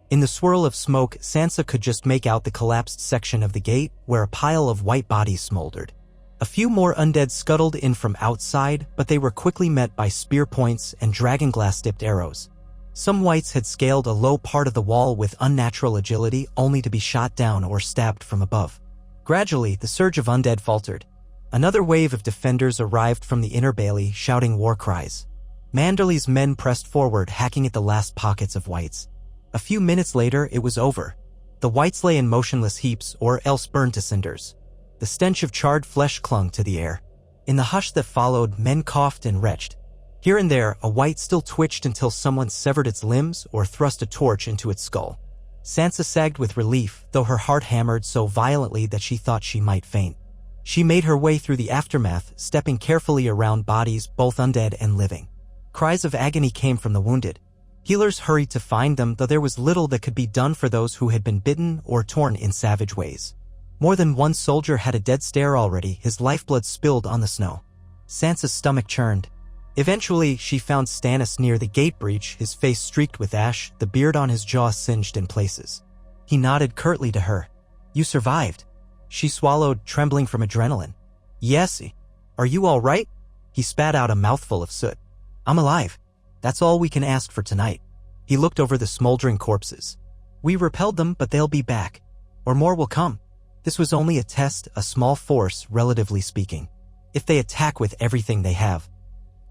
In the swirl of smoke, Sansa could just make out the collapsed section of the gate, where a pile of white bodies smoldered. A few more undead scuttled in from outside, but they were quickly met by spear points and dragonglass-tipped arrows. Some Whites had scaled a low part of the wall with unnatural agility, only to be shot down or stabbed from above. Gradually, the surge of undead faltered. Another wave of defenders arrived from the inner bailey, shouting war cries. Manderly's men pressed forward, hacking at the last pockets of Whites. A few minutes later, it was over. The Whites lay in motionless heaps, or else burned to cinders. The stench of charred flesh clung to the air. In the hush that followed, men coughed and retched. Here and there, a White still twitched until someone severed its limbs or thrust a torch into its skull. Sansa sagged with relief, though her heart hammered so violently that she thought she might faint. She made her way through the aftermath, stepping carefully around bodies, both undead and living. Cries of agony came from the wounded. Healers hurried to find them, though there was little that could be done for those who had been bitten or torn in savage ways. More than one soldier had a dead stare already, his lifeblood spilled on the snow. Sansa's stomach churned. Eventually, she found Stannis near the gate breach, his face streaked with ash, the beard on his jaw singed in places. He nodded curtly to her. "You survived." She swallowed, trembling from adrenaline. "Yes. Are you all right?" He spat out a mouthful of soot. "I'm alive. That's all we can ask for tonight." He looked over the smoldering corpses. "We repelled them, but they'll be back. Or more will come. This was only a test, a small force, relatively speaking. If they attack with everything they have."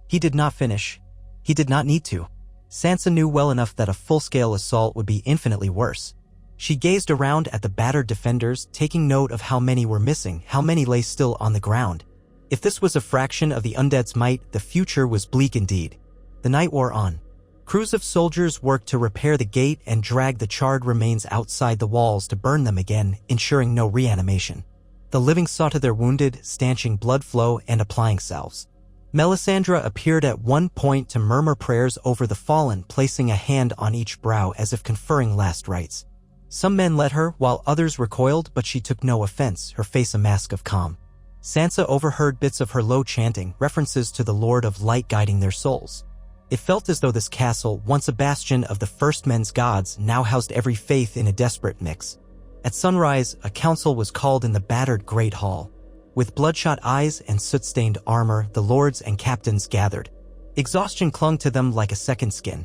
He did not finish. He did not need to. Sansa knew well enough that a full-scale assault would be infinitely worse. She gazed around at the battered defenders, taking note of how many were missing, how many lay still on the ground. If this was a fraction of the undead's might, the future was bleak indeed. The night wore on. Crews of soldiers worked to repair the gate and drag the charred remains outside the walls to burn them again, ensuring no reanimation. The living saw to their wounded, stanching blood flow and applying salves. Melisandre appeared at one point to murmur prayers over the fallen, placing a hand on each brow as if conferring last rites. Some men let her, while others recoiled, but she took no offense, her face a mask of calm. Sansa overheard bits of her low chanting, references to the Lord of Light guiding their souls. It felt as though this castle, once a bastion of the First Men's gods, now housed every faith in a desperate mix. At sunrise, a council was called in the battered Great Hall. With bloodshot eyes and soot-stained armor, the lords and captains gathered. Exhaustion clung to them like a second skin.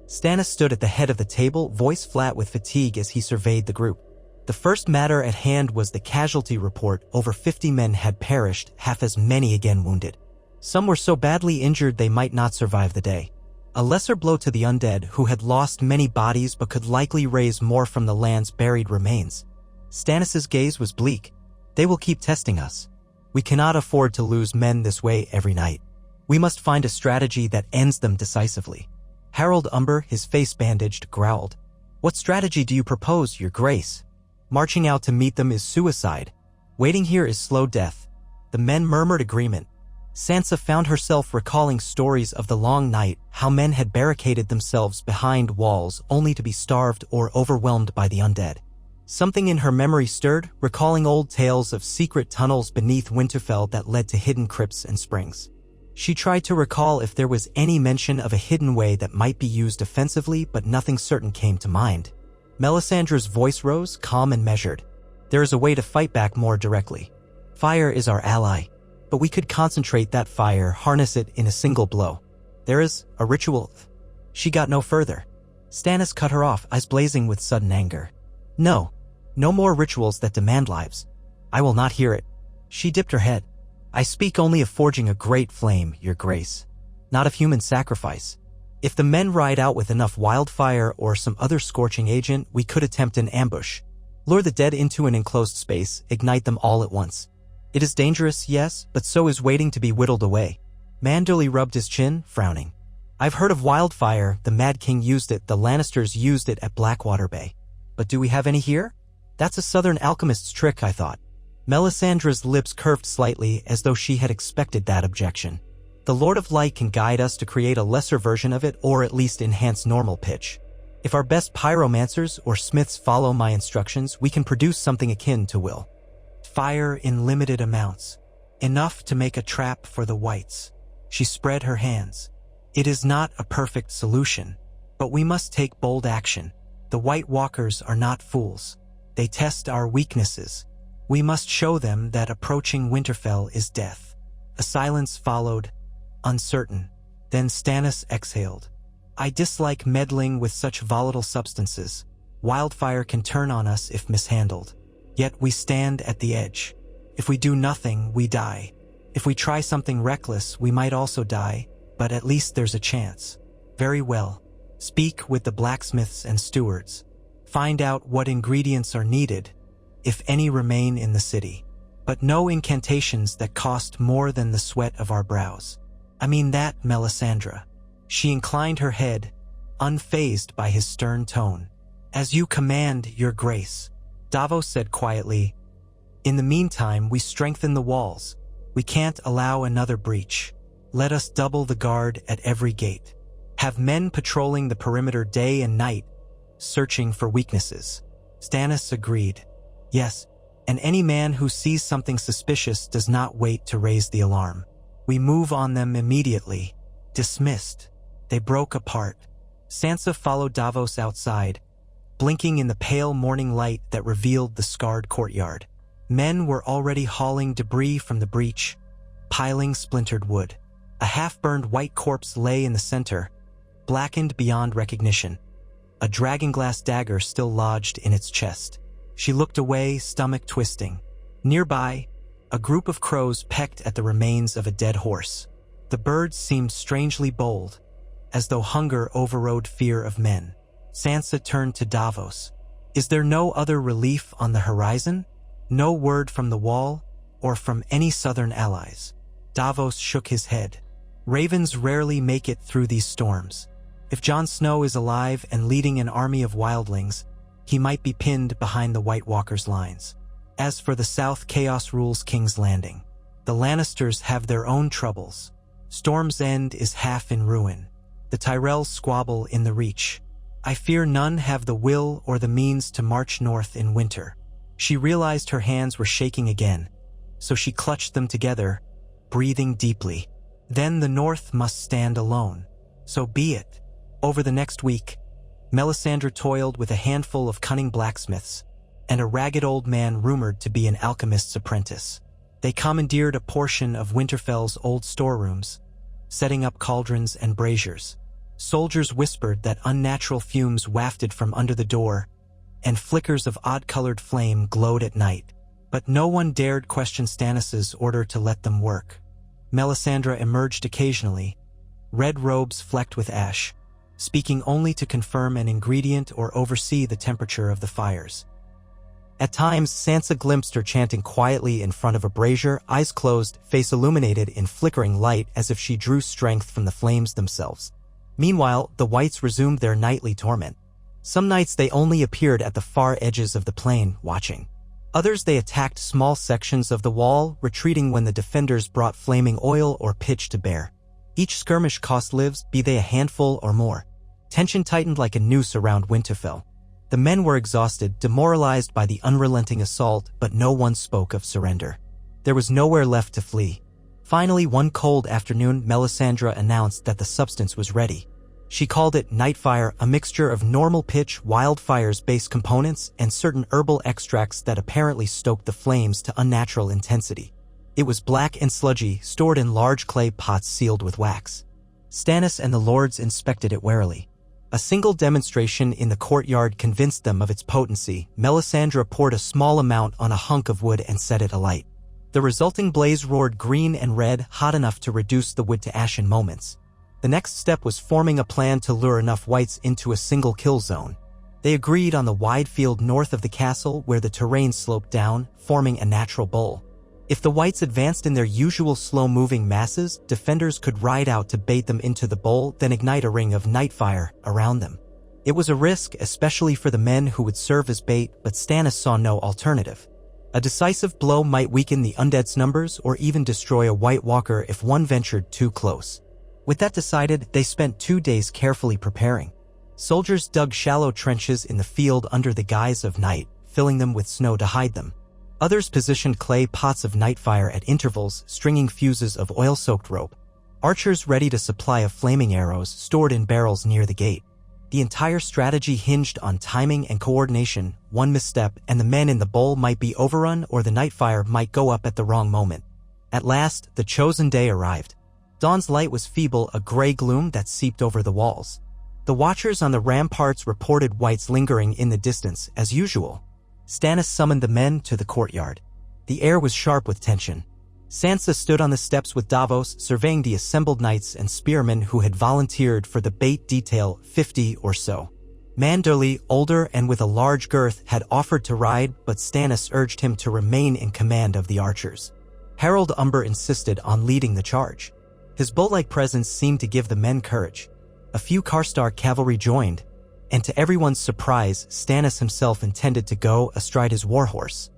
Stannis stood at the head of the table, voice flat with fatigue as he surveyed the group. The first matter at hand was the casualty report. Over 50 men had perished, half as many again wounded. Some were so badly injured they might not survive the day. A lesser blow to the undead, who had lost many bodies but could likely raise more from the land's buried remains. Stannis' gaze was bleak. They will keep testing us. We cannot afford to lose men this way every night. We must find a strategy that ends them decisively. Harold Umber, his face bandaged, growled. What strategy do you propose, Your Grace? Marching out to meet them is suicide. Waiting here is slow death. The men murmured agreement. Sansa found herself recalling stories of the long night, how men had barricaded themselves behind walls only to be starved or overwhelmed by the undead. Something in her memory stirred, recalling old tales of secret tunnels beneath Winterfell that led to hidden crypts and springs. She tried to recall if there was any mention of a hidden way that might be used offensively, but nothing certain came to mind. Melisandre's voice rose, calm and measured. There is a way to fight back more directly. Fire is our ally, but we could concentrate that fire, harness it in a single blow. There is a ritual. She got no further. Stannis cut her off, eyes blazing with sudden anger. No more rituals that demand lives. I will not hear it. She dipped her head. I speak only of forging a great flame, Your Grace, not of human sacrifice. If the men ride out with enough wildfire or some other scorching agent, we could attempt an ambush. Lure the dead into an enclosed space, ignite them all at once. It is dangerous, yes, but so is waiting to be whittled away. Manderley rubbed his chin, frowning. I've heard of wildfire, the Mad King used it, the Lannisters used it at Blackwater Bay. But do we have any here? That's a southern alchemist's trick, I thought. Melisandre's lips curved slightly as though she had expected that objection. The Lord of Light can guide us to create a lesser version of it or at least enhance normal pitch. If our best pyromancers or smiths follow my instructions, we can produce something akin to will. Fire in limited amounts. Enough to make a trap for the whites. She spread her hands. It is not a perfect solution, but we must take bold action. The White Walkers are not fools. They test our weaknesses. We must show them that approaching Winterfell is death. A silence followed, uncertain. Then Stannis exhaled. I dislike meddling with such volatile substances. Wildfire can turn on us if mishandled. Yet we stand at the edge. If we do nothing, we die. If we try something reckless, we might also die, but at least there's a chance. Very well. Speak with the blacksmiths and stewards. Find out what ingredients are needed, if any remain in the city. But no incantations that cost more than the sweat of our brows. I mean that, Melisandre. She inclined her head, unfazed by his stern tone. As you command, Your Grace. Davos said quietly. In the meantime, we strengthen the walls. We can't allow another breach. Let us double the guard at every gate. Have men patrolling the perimeter day and night, searching for weaknesses. Stannis agreed. Yes, and any man who sees something suspicious does not wait to raise the alarm. We move on them immediately. Dismissed. They broke apart. Sansa followed Davos outside, blinking in the pale morning light that revealed the scarred courtyard. Men were already hauling debris from the breach, piling splintered wood. A half-burned white corpse lay in the center, blackened beyond recognition. A dragonglass dagger still lodged in its chest. She looked away, stomach twisting. Nearby, a group of crows pecked at the remains of a dead horse. The birds seemed strangely bold, as though hunger overrode fear of men. Sansa turned to Davos. Is there no other relief on the horizon? No word from the wall, or from any southern allies? Davos shook his head. Ravens rarely make it through these storms. If Jon Snow is alive and leading an army of wildlings, he might be pinned behind the White Walkers' lines. As for the south, chaos rules King's Landing. The Lannisters have their own troubles. Storm's End is half in ruin. The Tyrells squabble in the Reach. I fear none have the will or the means to march north in winter. She realized her hands were shaking again, so she clutched them together, breathing deeply. Then the North must stand alone. So be it. Over the next week, Melisandre toiled with a handful of cunning blacksmiths and a ragged old man rumored to be an alchemist's apprentice. They commandeered a portion of Winterfell's old storerooms, setting up cauldrons and braziers. Soldiers whispered that unnatural fumes wafted from under the door, and flickers of odd-colored flame glowed at night. But no one dared question Stannis' order to let them work. Melisandre emerged occasionally, red robes flecked with ash, speaking only to confirm an ingredient or oversee the temperature of the fires. At times, Sansa glimpsed her chanting quietly in front of a brazier, eyes closed, face illuminated in flickering light as if she drew strength from the flames themselves. Meanwhile, the Whites resumed their nightly torment. Some nights they only appeared at the far edges of the plain, watching. Others they attacked small sections of the wall, retreating when the defenders brought flaming oil or pitch to bear. Each skirmish cost lives, be they a handful or more. Tension tightened like a noose around Winterfell. The men were exhausted, demoralized by the unrelenting assault, but no one spoke of surrender. There was nowhere left to flee. Finally, one cold afternoon, Melisandre announced that the substance was ready. She called it Nightfire, a mixture of normal pitch, wildfires-based components, and certain herbal extracts that apparently stoked the flames to unnatural intensity. It was black and sludgy, stored in large clay pots sealed with wax. Stannis and the lords inspected it warily. A single demonstration in the courtyard convinced them of its potency. Melisandre poured a small amount on a hunk of wood and set it alight. The resulting blaze roared green and red, hot enough to reduce the wood to ash in moments. The next step was forming a plan to lure enough Whites into a single kill zone. They agreed on the wide field north of the castle where the terrain sloped down, forming a natural bowl. If the Whites advanced in their usual slow-moving masses, defenders could ride out to bait them into the bowl, then ignite a ring of nightfire around them. It was a risk, especially for the men who would serve as bait, but Stannis saw no alternative. A decisive blow might weaken the undead's numbers or even destroy a White Walker if one ventured too close. With that decided, they spent 2 days carefully preparing. Soldiers dug shallow trenches in the field under the guise of night, filling them with snow to hide them. Others positioned clay pots of nightfire at intervals, stringing fuses of oil-soaked rope. Archers ready to supply of flaming arrows stored in barrels near the gate. The entire strategy hinged on timing and coordination. One misstep, and the men in the bowl might be overrun or the nightfire might go up at the wrong moment. At last, the chosen day arrived. Dawn's light was feeble, a gray gloom that seeped over the walls. The watchers on the ramparts reported Whites lingering in the distance, as usual. Stannis summoned the men to the courtyard. The air was sharp with tension. Sansa stood on the steps with Davos, surveying the assembled knights and spearmen who had volunteered for the bait detail, 50 or so. Manderly, older and with a large girth, had offered to ride, but Stannis urged him to remain in command of the archers. Harold Umber insisted on leading the charge. His bull-like presence seemed to give the men courage. A few Karstar cavalry joined, and to everyone's surprise, Stannis himself intended to go astride his warhorse.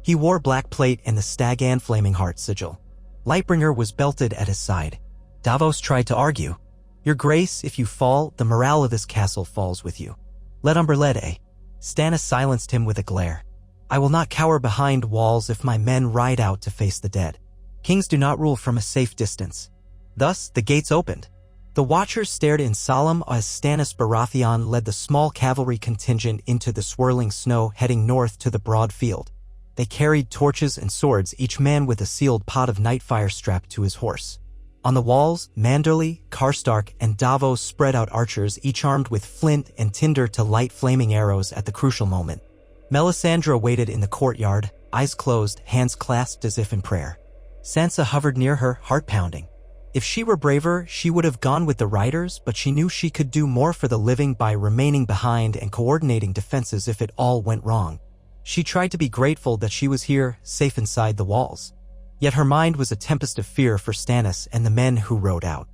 He wore black plate and the Stag-Ann Flaming Heart sigil. Lightbringer was belted at his side. Davos tried to argue. "Your grace, if you fall, the morale of this castle falls with you. Let Umber lead, eh?" Stannis silenced him with a glare. "I will not cower behind walls if my men ride out to face the dead. Kings do not rule from a safe distance." Thus, the gates opened. The watchers stared in solemn awe as Stannis Baratheon led the small cavalry contingent into the swirling snow, heading north to the broad field. They carried torches and swords, each man with a sealed pot of nightfire strapped to his horse. On the walls, Manderly, Karstark, and Davos spread out archers, each armed with flint and tinder to light flaming arrows at the crucial moment. Melisandre waited in the courtyard, eyes closed, hands clasped as if in prayer. Sansa hovered near her, heart pounding. If she were braver, she would have gone with the riders, but she knew she could do more for the living by remaining behind and coordinating defenses if it all went wrong. She tried to be grateful that she was here, safe inside the walls. Yet her mind was a tempest of fear for Stannis and the men who rode out.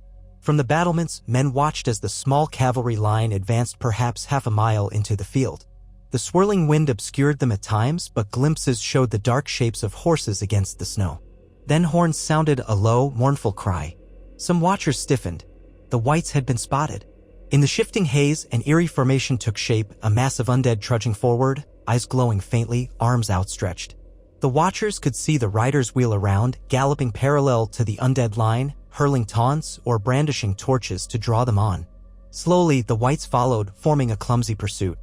From the battlements, men watched as the small cavalry line advanced perhaps half a mile into the field. The swirling wind obscured them at times, but glimpses showed the dark shapes of horses against the snow. Then horns sounded a low, mournful cry. Some watchers stiffened. The whites had been spotted. In the shifting haze, an eerie formation took shape, a mass of undead trudging forward, eyes glowing faintly, arms outstretched. The watchers could see the riders wheel around, galloping parallel to the undead line, hurling taunts or brandishing torches to draw them on. Slowly, the whites followed, forming a clumsy pursuit.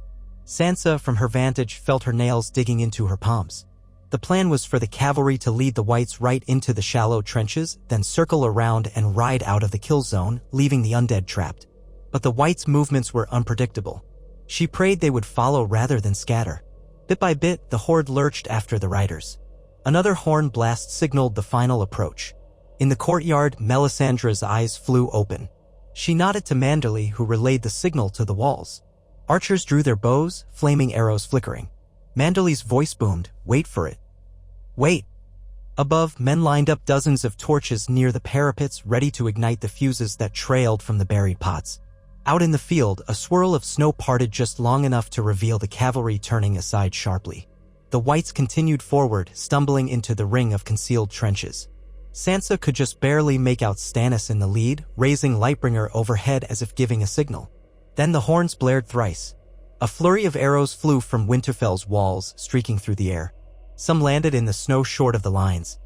Sansa, from her vantage, felt her nails digging into her palms. The plan was for the cavalry to lead the whites right into the shallow trenches, then circle around and ride out of the kill zone, leaving the undead trapped. But the whites' movements were unpredictable. She prayed they would follow rather than scatter. Bit by bit, the horde lurched after the riders. Another horn blast signaled the final approach. In the courtyard, Melisandre's eyes flew open. She nodded to Manderly, who relayed the signal to the walls. Archers drew their bows, flaming arrows flickering. Manderly's voice boomed, "Wait for it. Wait." Above, men lined up dozens of torches near the parapets, ready to ignite the fuses that trailed from the buried pots. Out in the field, a swirl of snow parted just long enough to reveal the cavalry turning aside sharply. The whites continued forward, stumbling into the ring of concealed trenches. Sansa could just barely make out Stannis in the lead, raising Lightbringer overhead as if giving a signal. Then the horns blared thrice. A flurry of arrows flew from Winterfell's walls, streaking through the air. Some landed in the snow short of the lines.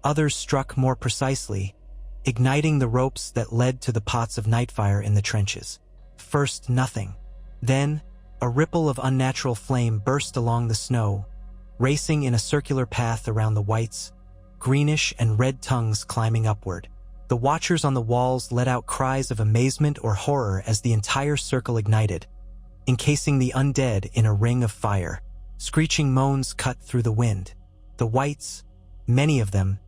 Others struck more precisely, igniting the ropes that led to the pots of nightfire in the trenches. First, nothing. Then, a ripple of unnatural flame burst along the snow, racing in a circular path around the whites, greenish and red tongues climbing upward. The watchers on the walls let out cries of amazement or horror as the entire circle ignited, encasing the undead in a ring of fire. Screeching moans cut through the wind. The whites, many of them,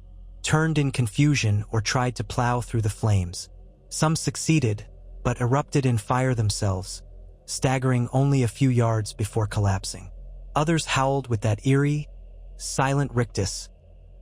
turned in confusion or tried to plow through the flames. Some succeeded, but erupted in fire themselves, staggering only a few yards before collapsing. Others howled with that eerie, silent rictus,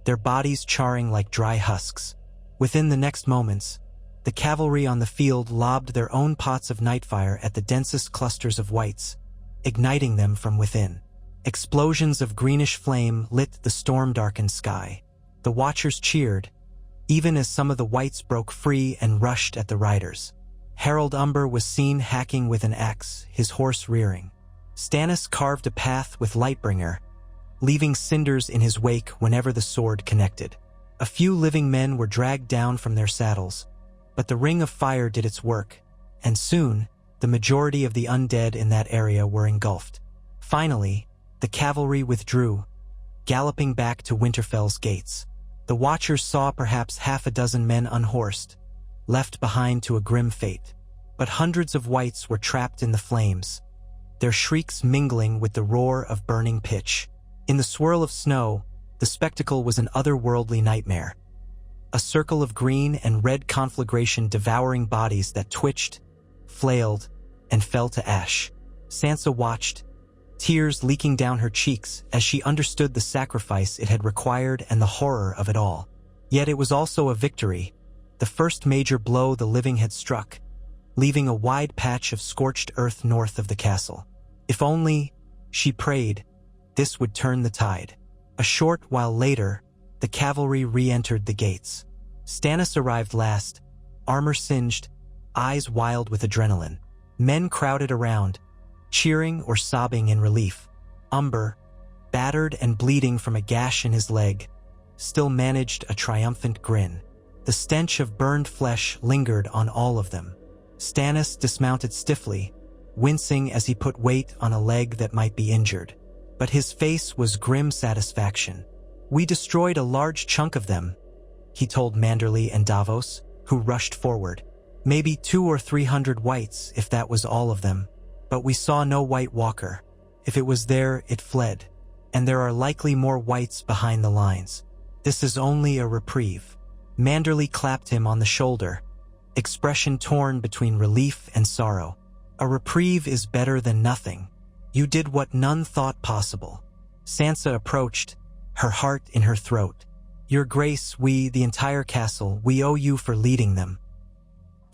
their bodies charring like dry husks. Within the next moments, the cavalry on the field lobbed their own pots of nightfire at the densest clusters of whites, igniting them from within. Explosions of greenish flame lit the storm-darkened sky. The watchers cheered, even as some of the whites broke free and rushed at the riders. Harold Umber was seen hacking with an axe, his horse rearing. Stannis carved a path with Lightbringer, leaving cinders in his wake whenever the sword connected. A few living men were dragged down from their saddles, but the ring of fire did its work, and soon, the majority of the undead in that area were engulfed. Finally, the cavalry withdrew, galloping back to Winterfell's gates. The watchers saw perhaps half a dozen men unhorsed, left behind to a grim fate. But hundreds of whites were trapped in the flames, their shrieks mingling with the roar of burning pitch. In the swirl of snow, the spectacle was an otherworldly nightmare. A circle of green and red conflagration devouring bodies that twitched, flailed, and fell to ash. Sansa watched, tears leaking down her cheeks as she understood the sacrifice it had required and the horror of it all. Yet it was also a victory, the first major blow the living had struck, leaving a wide patch of scorched earth north of the castle. If only, she prayed, this would turn the tide. A short while later, the cavalry re-entered the gates. Stannis arrived last, armor singed, eyes wild with adrenaline. Men crowded around, cheering or sobbing in relief. Umber, battered and bleeding from a gash in his leg, still managed a triumphant grin. The stench of burned flesh lingered on all of them. Stannis dismounted stiffly, wincing as he put weight on a leg that might be injured. But his face was grim satisfaction. "We destroyed a large chunk of them," he told Manderly and Davos, who rushed forward. "Maybe 200 or 300 whites, if that was all of them. But we saw no White Walker. If it was there, it fled. And there are likely more whites behind the lines. This is only a reprieve." Manderly clapped him on the shoulder, expression torn between relief and sorrow. "A reprieve is better than nothing. You did what none thought possible." Sansa approached, her heart in her throat. "Your Grace, we, the entire castle, we owe you for leading them."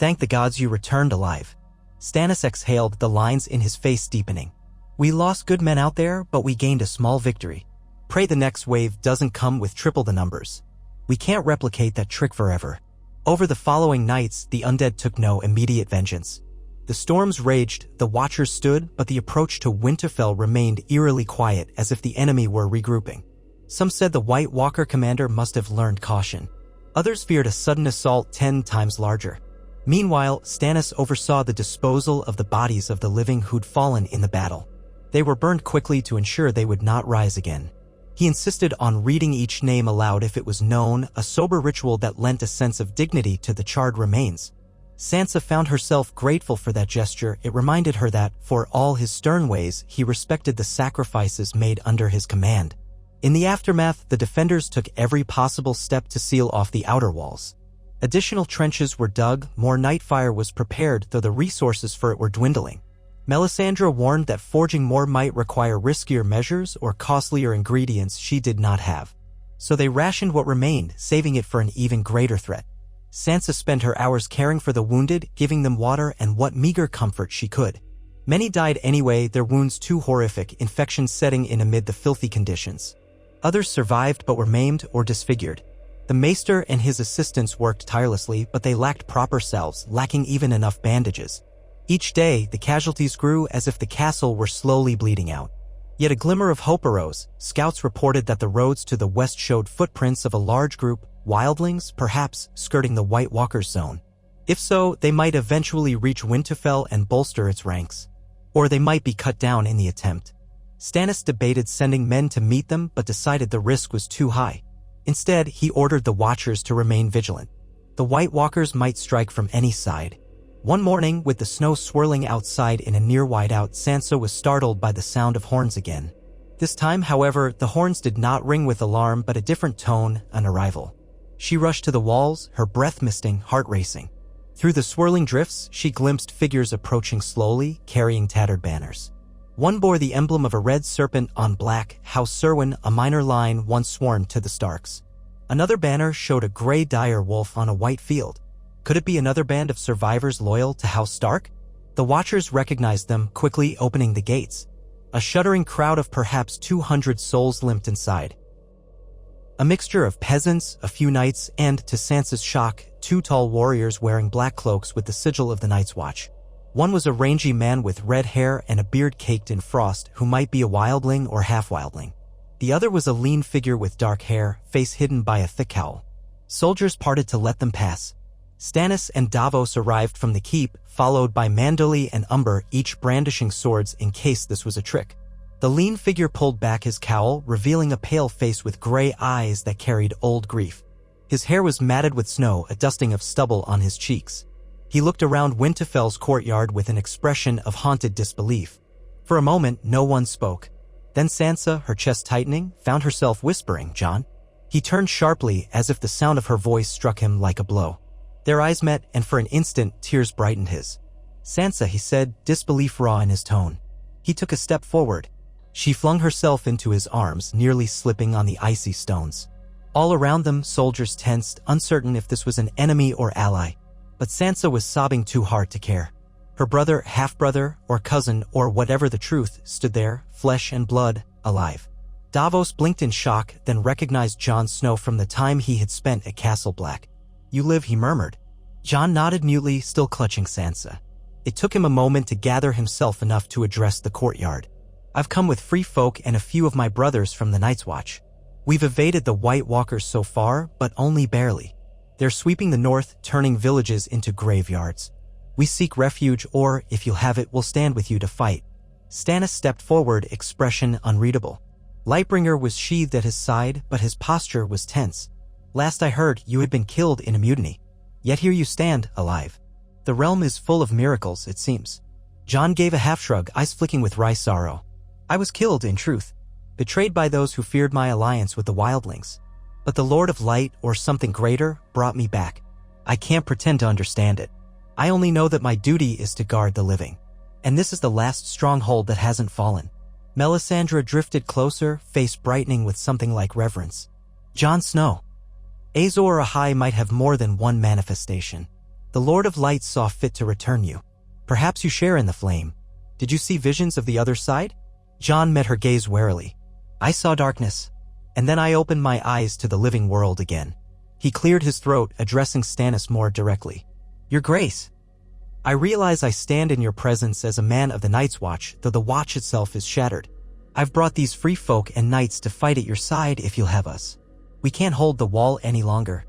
Thank the gods you returned alive. Stannis exhaled, the lines in his face deepening. We lost good men out there, but we gained a small victory. Pray the next wave doesn't come with triple the numbers. We can't replicate that trick forever. Over the following nights, the undead took no immediate vengeance. The storms raged, the watchers stood, but the approach to Winterfell remained eerily quiet, as if the enemy were regrouping. Some said the White Walker commander must have learned caution. Others feared a sudden assault 10 times larger. Meanwhile, Stannis oversaw the disposal of the bodies of the living who'd fallen in the battle. They were burned quickly to ensure they would not rise again. He insisted on reading each name aloud if it was known, a sober ritual that lent a sense of dignity to the charred remains. Sansa found herself grateful for that gesture. It reminded her that, for all his stern ways, he respected the sacrifices made under his command. In the aftermath, the defenders took every possible step to seal off the outer walls. Additional trenches were dug, more nightfire was prepared, though the resources for it were dwindling. Melisandre warned that forging more might require riskier measures or costlier ingredients she did not have. So they rationed what remained, saving it for an even greater threat. Sansa spent her hours caring for the wounded, giving them water and what meager comfort she could. Many died anyway, their wounds too horrific, infections setting in amid the filthy conditions. Others survived but were maimed or disfigured. The maester and his assistants worked tirelessly, but they lacked proper salves, lacking even enough bandages. Each day, the casualties grew as if the castle were slowly bleeding out. Yet a glimmer of hope arose. Scouts reported that the roads to the west showed footprints of a large group, wildlings, perhaps, skirting the White Walker's zone. If so, they might eventually reach Winterfell and bolster its ranks. Or they might be cut down in the attempt. Stannis debated sending men to meet them, but decided the risk was too high. Instead, he ordered the Watchers to remain vigilant. The White Walkers might strike from any side. One morning, with the snow swirling outside in a near whiteout, Sansa was startled by the sound of horns again. This time, however, the horns did not ring with alarm, but a different tone, an arrival. She rushed to the walls, her breath misting, heart racing. Through the swirling drifts, she glimpsed figures approaching slowly, carrying tattered banners. One bore the emblem of a red serpent on black, House Serwyn, a minor line once sworn to the Starks. Another banner showed a gray dire wolf on a white field. Could it be another band of survivors loyal to House Stark? The Watchers recognized them, quickly opening the gates. A shuddering crowd of perhaps 200 souls limped inside. A mixture of peasants, a few knights, and, to Sansa's shock, 2 tall warriors wearing black cloaks with the sigil of the Night's Watch. One was a rangy man with red hair and a beard caked in frost who might be a wildling or half-wildling. The other was a lean figure with dark hair, face hidden by a thick cowl. Soldiers parted to let them pass. Stannis and Davos arrived from the keep, followed by Manderly and Umber, each brandishing swords in case this was a trick. The lean figure pulled back his cowl, revealing a pale face with gray eyes that carried old grief. His hair was matted with snow, a dusting of stubble on his cheeks. He looked around Winterfell's courtyard with an expression of haunted disbelief. For a moment, no one spoke. Then Sansa, her chest tightening, found herself whispering, "Jon?" He turned sharply, as if the sound of her voice struck him like a blow. Their eyes met, and for an instant, tears brightened his. "Sansa," he said, disbelief raw in his tone. He took a step forward. She flung herself into his arms, nearly slipping on the icy stones. All around them, soldiers tensed, uncertain if this was an enemy or ally. But Sansa was sobbing too hard to care. Her brother, half-brother, or cousin, or whatever the truth, stood there, flesh and blood, alive. Davos blinked in shock, then recognized Jon Snow from the time he had spent at Castle Black. "You live," he murmured. Jon nodded mutely, still clutching Sansa. It took him a moment to gather himself enough to address the courtyard. "I've come with free folk and a few of my brothers from the Night's Watch. We've evaded the White Walkers so far, but only barely. They're sweeping the north, turning villages into graveyards. We seek refuge, or, if you'll have it, we'll stand with you to fight." Stannis stepped forward, expression unreadable. Lightbringer was sheathed at his side, but his posture was tense. "Last I heard, you had been killed in a mutiny. Yet here you stand, alive. The realm is full of miracles, it seems." Jon gave a half-shrug, eyes flicking with wry sorrow. "I was killed, in truth. Betrayed by those who feared my alliance with the wildlings. But the Lord of Light, or something greater, brought me back. I can't pretend to understand it. I only know that my duty is to guard the living. And this is the last stronghold that hasn't fallen." Melisandre drifted closer, face brightening with something like reverence. "Jon Snow. Azor Ahai might have more than one manifestation. The Lord of Light saw fit to return you. Perhaps you share in the flame. Did you see visions of the other side? Jon met her gaze warily. I saw darkness, and then I opened my eyes to the living world again. He cleared his throat, addressing Stannis more directly. Your Grace, I realize I stand in your presence as a man of the Night's Watch, though the watch itself is shattered. I've brought these free folk and knights to fight at your side if you'll have us. We can't hold the wall any longer.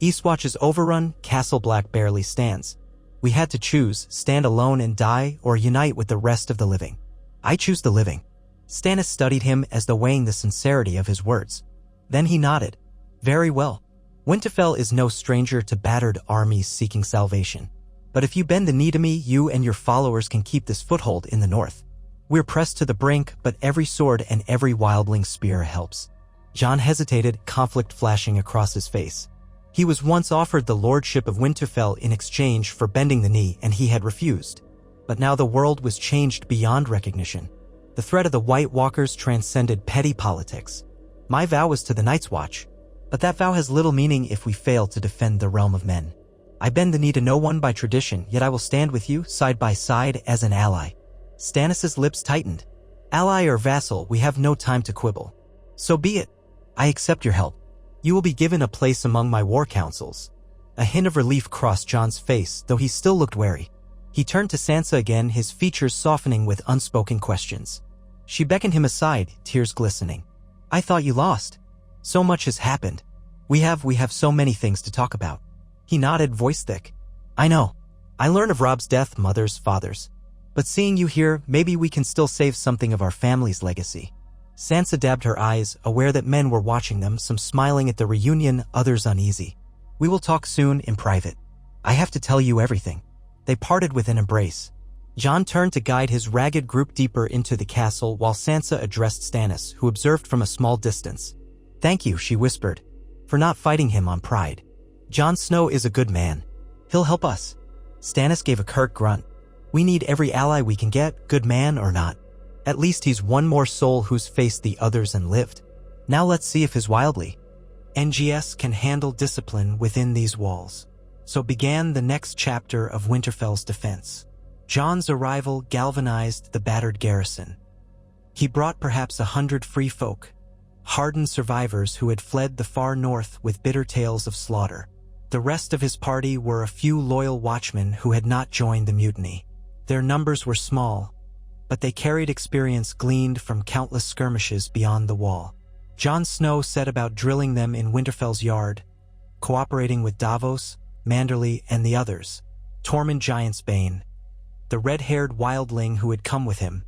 Eastwatch is overrun, Castle Black barely stands. We had to choose, stand alone and die, or unite with the rest of the living. I choose the living. Stannis studied him as though weighing the sincerity of his words. Then he nodded. Very well. Winterfell is no stranger to battered armies seeking salvation. But if you bend the knee to me, you and your followers can keep this foothold in the north. We're pressed to the brink, but every sword and every wildling spear helps. Jon hesitated, conflict flashing across his face. He was once offered the lordship of Winterfell in exchange for bending the knee, and he had refused. But now the world was changed beyond recognition. The threat of the White Walkers transcended petty politics. My vow was to the Night's Watch, but that vow has little meaning if we fail to defend the realm of men. I bend the knee to no one by tradition, yet I will stand with you, side by side, as an ally. Stannis' lips tightened. Ally or vassal, we have no time to quibble. So be it. I accept your help. You will be given a place among my war councils. A hint of relief crossed Jon's face, though he still looked wary. He turned to Sansa again, his features softening with unspoken questions. She beckoned him aside, tears glistening. I thought you lost. So much has happened. We have so many things to talk about. He nodded, voice thick. I know. I learned of Robb's death, mothers, fathers. But seeing you here, maybe we can still save something of our family's legacy. Sansa dabbed her eyes, aware that men were watching them, some smiling at the reunion, others uneasy. We will talk soon, in private. I have to tell you everything. They parted with an embrace. Jon turned to guide his ragged group deeper into the castle while Sansa addressed Stannis, who observed from a small distance. Thank you, she whispered, for not fighting him on pride. Jon Snow is a good man. He'll help us. Stannis gave a curt grunt. We need every ally we can get, good man or not. At least he's one more soul who's faced the others and lived. Now let's see if his wildly NGS can handle discipline within these walls. So began the next chapter of Winterfell's defense. Jon's arrival galvanized the battered garrison. He brought perhaps 100 free folk, hardened survivors who had fled the far north with bitter tales of slaughter. The rest of his party were a few loyal watchmen who had not joined the mutiny. Their numbers were small, but they carried experience gleaned from countless skirmishes beyond the wall. Jon Snow set about drilling them in Winterfell's yard, cooperating with Davos, Manderly, and the others. Tormund Giantsbane, the red-haired wildling who had come with him,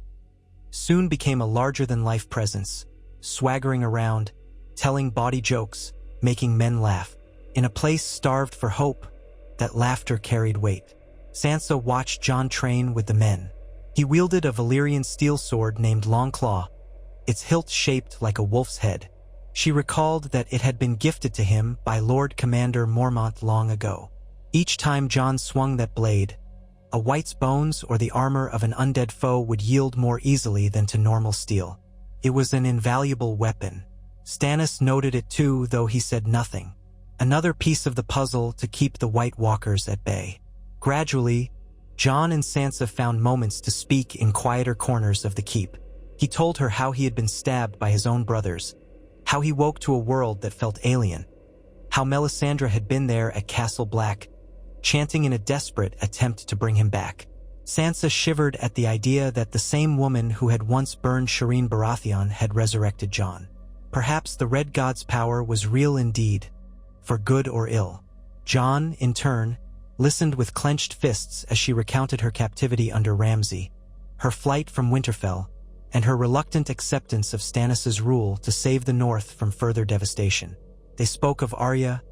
soon became a larger-than-life presence, swaggering around, telling bawdy jokes, making men laugh. In a place starved for hope, that laughter carried weight. Sansa watched Jon train with the men. He wielded a Valyrian steel sword named Longclaw, its hilt shaped like a wolf's head. She recalled that it had been gifted to him by Lord Commander Mormont long ago. Each time Jon swung that blade, a wight's bones or the armor of an undead foe would yield more easily than to normal steel. It was an invaluable weapon. Stannis noted it too, though he said nothing. Another piece of the puzzle to keep the White Walkers at bay. Gradually, Jon and Sansa found moments to speak in quieter corners of the keep. He told her how he had been stabbed by his own brothers, how he woke to a world that felt alien, how Melisandre had been there at Castle Black, chanting in a desperate attempt to bring him back. Sansa shivered at the idea that the same woman who had once burned Shireen Baratheon had resurrected Jon. Perhaps the Red God's power was real indeed, for good or ill. Jon, in turn, listened with clenched fists as she recounted her captivity under Ramsay, her flight from Winterfell, and her reluctant acceptance of Stannis' rule to save the North from further devastation. They spoke of Arya,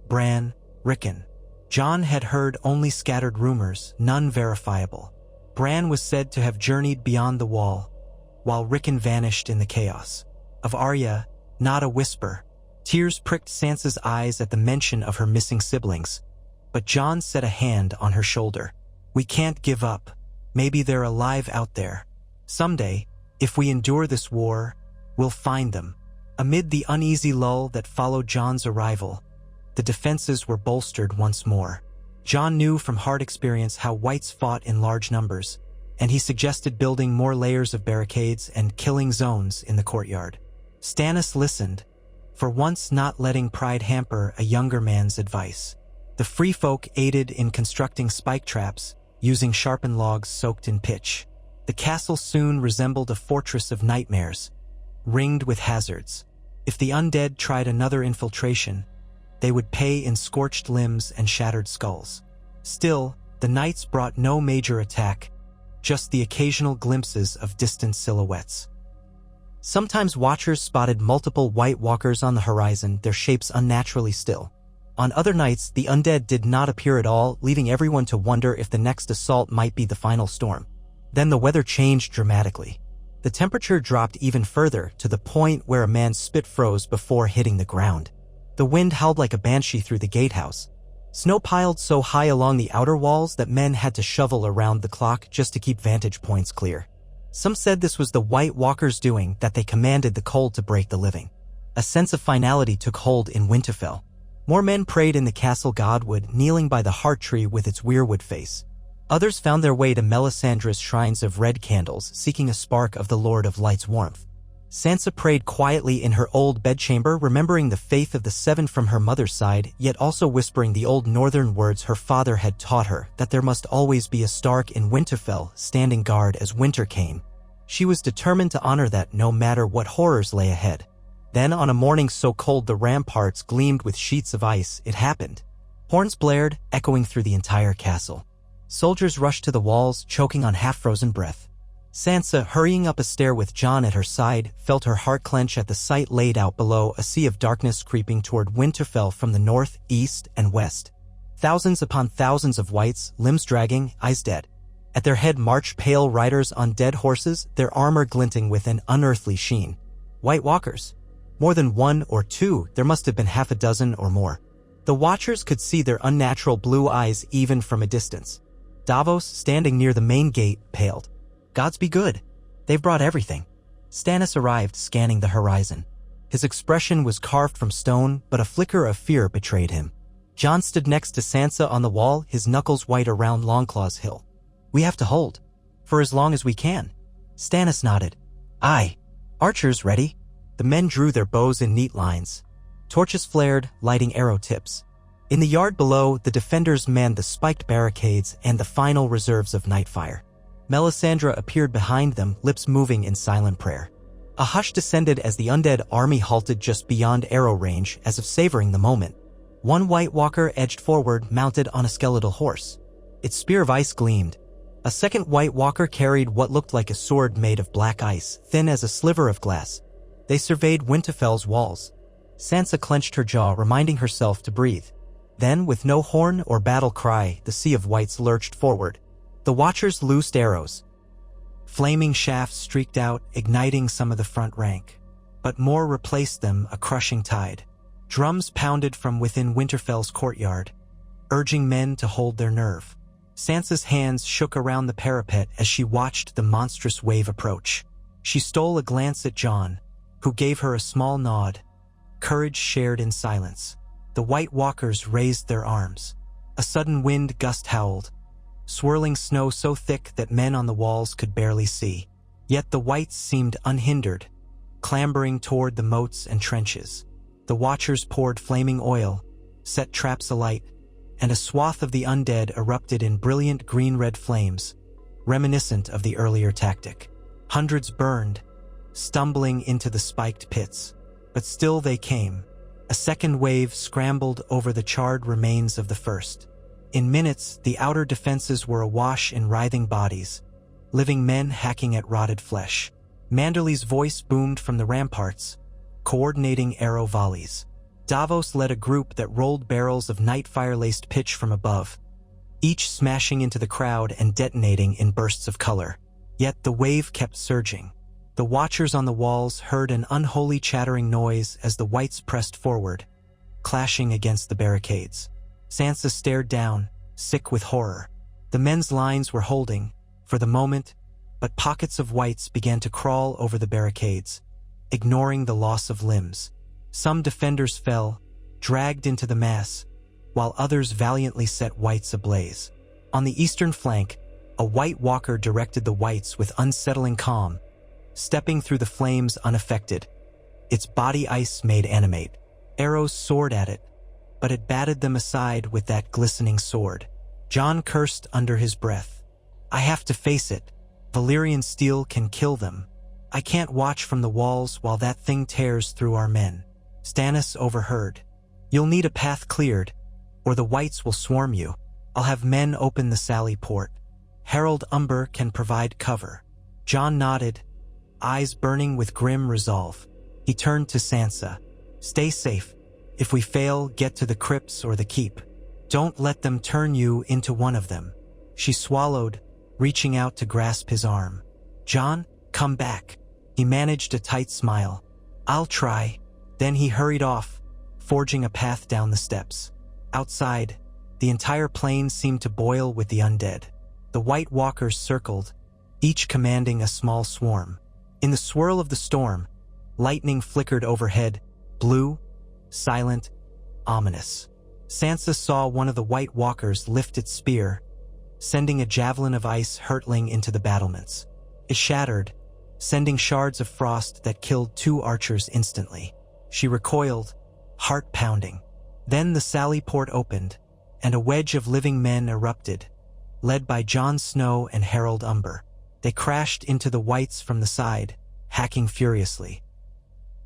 Bran, Rickon. Jon had heard only scattered rumors, none verifiable. Bran was said to have journeyed beyond the wall, while Rickon vanished in the chaos. Of Arya, not a whisper. Tears pricked Sansa's eyes at the mention of her missing siblings, but Jon set a hand on her shoulder. We can't give up. Maybe they're alive out there. Someday, if we endure this war, we'll find them. Amid the uneasy lull that followed Jon's arrival, the defenses were bolstered once more. Jon knew from hard experience how whites fought in large numbers, and he suggested building more layers of barricades and killing zones in the courtyard. Stannis listened, for once not letting pride hamper a younger man's advice. The free folk aided in constructing spike traps, using sharpened logs soaked in pitch. The castle soon resembled a fortress of nightmares, ringed with hazards. If the undead tried another infiltration, they would pay in scorched limbs and shattered skulls. Still, the knights brought no major attack, just the occasional glimpses of distant silhouettes. Sometimes watchers spotted multiple White Walkers on the horizon, their shapes unnaturally still. On other nights, the undead did not appear at all, leaving everyone to wonder if the next assault might be the final storm. Then the weather changed dramatically. The temperature dropped even further, to the point where a man's spit froze before hitting the ground. The wind howled like a banshee through the gatehouse. Snow piled so high along the outer walls that men had to shovel around the clock just to keep vantage points clear. Some said this was the White Walkers' doing, that they commanded the cold to break the living. A sense of finality took hold in Winterfell. More men prayed in the castle godwood, kneeling by the heart tree with its weirwood face. Others found their way to Melisandre's shrines of red candles, seeking a spark of the Lord of Light's warmth. Sansa prayed quietly in her old bedchamber, remembering the faith of the Seven from her mother's side, yet also whispering the old northern words her father had taught her, that there must always be a Stark in Winterfell, standing guard as winter came. She was determined to honor that, no matter what horrors lay ahead. Then, on a morning so cold the ramparts gleamed with sheets of ice, it happened. Horns blared, echoing through the entire castle. Soldiers rushed to the walls, choking on half-frozen breath. Sansa, hurrying up a stair with Jon at her side, felt her heart clench at the sight laid out below, a sea of darkness creeping toward Winterfell from the north, east, and west. Thousands upon thousands of whites, limbs dragging, eyes dead. At their head marched pale riders on dead horses, their armor glinting with an unearthly sheen. White Walkers. More than one or two, there must have been half a dozen or more. The watchers could see their unnatural blue eyes even from a distance. Davos, standing near the main gate, paled. Gods be good. They've brought everything. Stannis arrived, scanning the horizon. His expression was carved from stone, but a flicker of fear betrayed him. Jon stood next to Sansa on the wall, his knuckles white around Longclaw's hill. We have to hold. For as long as we can. Stannis nodded. Aye. Archers ready? The men drew their bows in neat lines. Torches flared, lighting arrow tips. In the yard below, the defenders manned the spiked barricades and the final reserves of Nightfire. Melisandre appeared behind them, lips moving in silent prayer. A hush descended as the undead army halted just beyond arrow range, as if savoring the moment. One White Walker edged forward, mounted on a skeletal horse. Its spear of ice gleamed. A second White Walker carried what looked like a sword made of black ice, thin as a sliver of glass. They surveyed Winterfell's walls. Sansa clenched her jaw, reminding herself to breathe. Then, with no horn or battle cry, the sea of whites lurched forward. The watchers loosed arrows. Flaming shafts streaked out, igniting some of the front rank. But more replaced them, a crushing tide. Drums pounded from within Winterfell's courtyard, urging men to hold their nerve. Sansa's hands shook around the parapet as she watched the monstrous wave approach. She stole a glance at Jon, who gave her a small nod. Courage shared in silence. The White Walkers raised their arms. A sudden wind gust howled, swirling snow so thick that men on the walls could barely see. Yet the whites seemed unhindered, clambering toward the moats and trenches. The watchers poured flaming oil, set traps alight, and a swath of the undead erupted in brilliant green-red flames, reminiscent of the earlier tactic. Hundreds burned, stumbling into the spiked pits. But still they came. A second wave scrambled over the charred remains of the first. In minutes, the outer defenses were awash in writhing bodies, living men hacking at rotted flesh. Manderly's voice boomed from the ramparts, coordinating arrow volleys. Davos led a group that rolled barrels of Nightfire-laced pitch from above, each smashing into the crowd and detonating in bursts of color. Yet the wave kept surging. The watchers on the walls heard an unholy chattering noise as the whites pressed forward, clashing against the barricades. Sansa stared down, sick with horror. The men's lines were holding, for the moment, but pockets of whites began to crawl over the barricades, ignoring the loss of limbs. Some defenders fell, dragged into the mass, while others valiantly set whites ablaze. On the eastern flank, a White Walker directed the whites with unsettling calm, stepping through the flames unaffected. Its body ice made animate. Arrows soared at it, but it batted them aside with that glistening sword. Jon cursed under his breath. I have to face it. Valyrian steel can kill them. I can't watch from the walls while that thing tears through our men. Stannis overheard. You'll need a path cleared, or the whites will swarm you. I'll have men open the sally port. Harold Umber can provide cover. Jon nodded, eyes burning with grim resolve. He turned to Sansa. Stay safe. If we fail, get to the crypts or the keep. Don't let them turn you into one of them. She swallowed, reaching out to grasp his arm. Jon, come back. He managed a tight smile. I'll try. Then he hurried off, forging a path down the steps. Outside, the entire plain seemed to boil with the undead. The White Walkers circled, each commanding a small swarm. In the swirl of the storm, lightning flickered overhead, blue, silent, ominous. Sansa saw one of the White Walkers lift its spear, sending a javelin of ice hurtling into the battlements. It shattered, sending shards of frost that killed 2 archers instantly. She recoiled, heart pounding. Then the sally port opened, and a wedge of living men erupted, led by Jon Snow and Harold Umber. They crashed into the whites from the side, hacking furiously.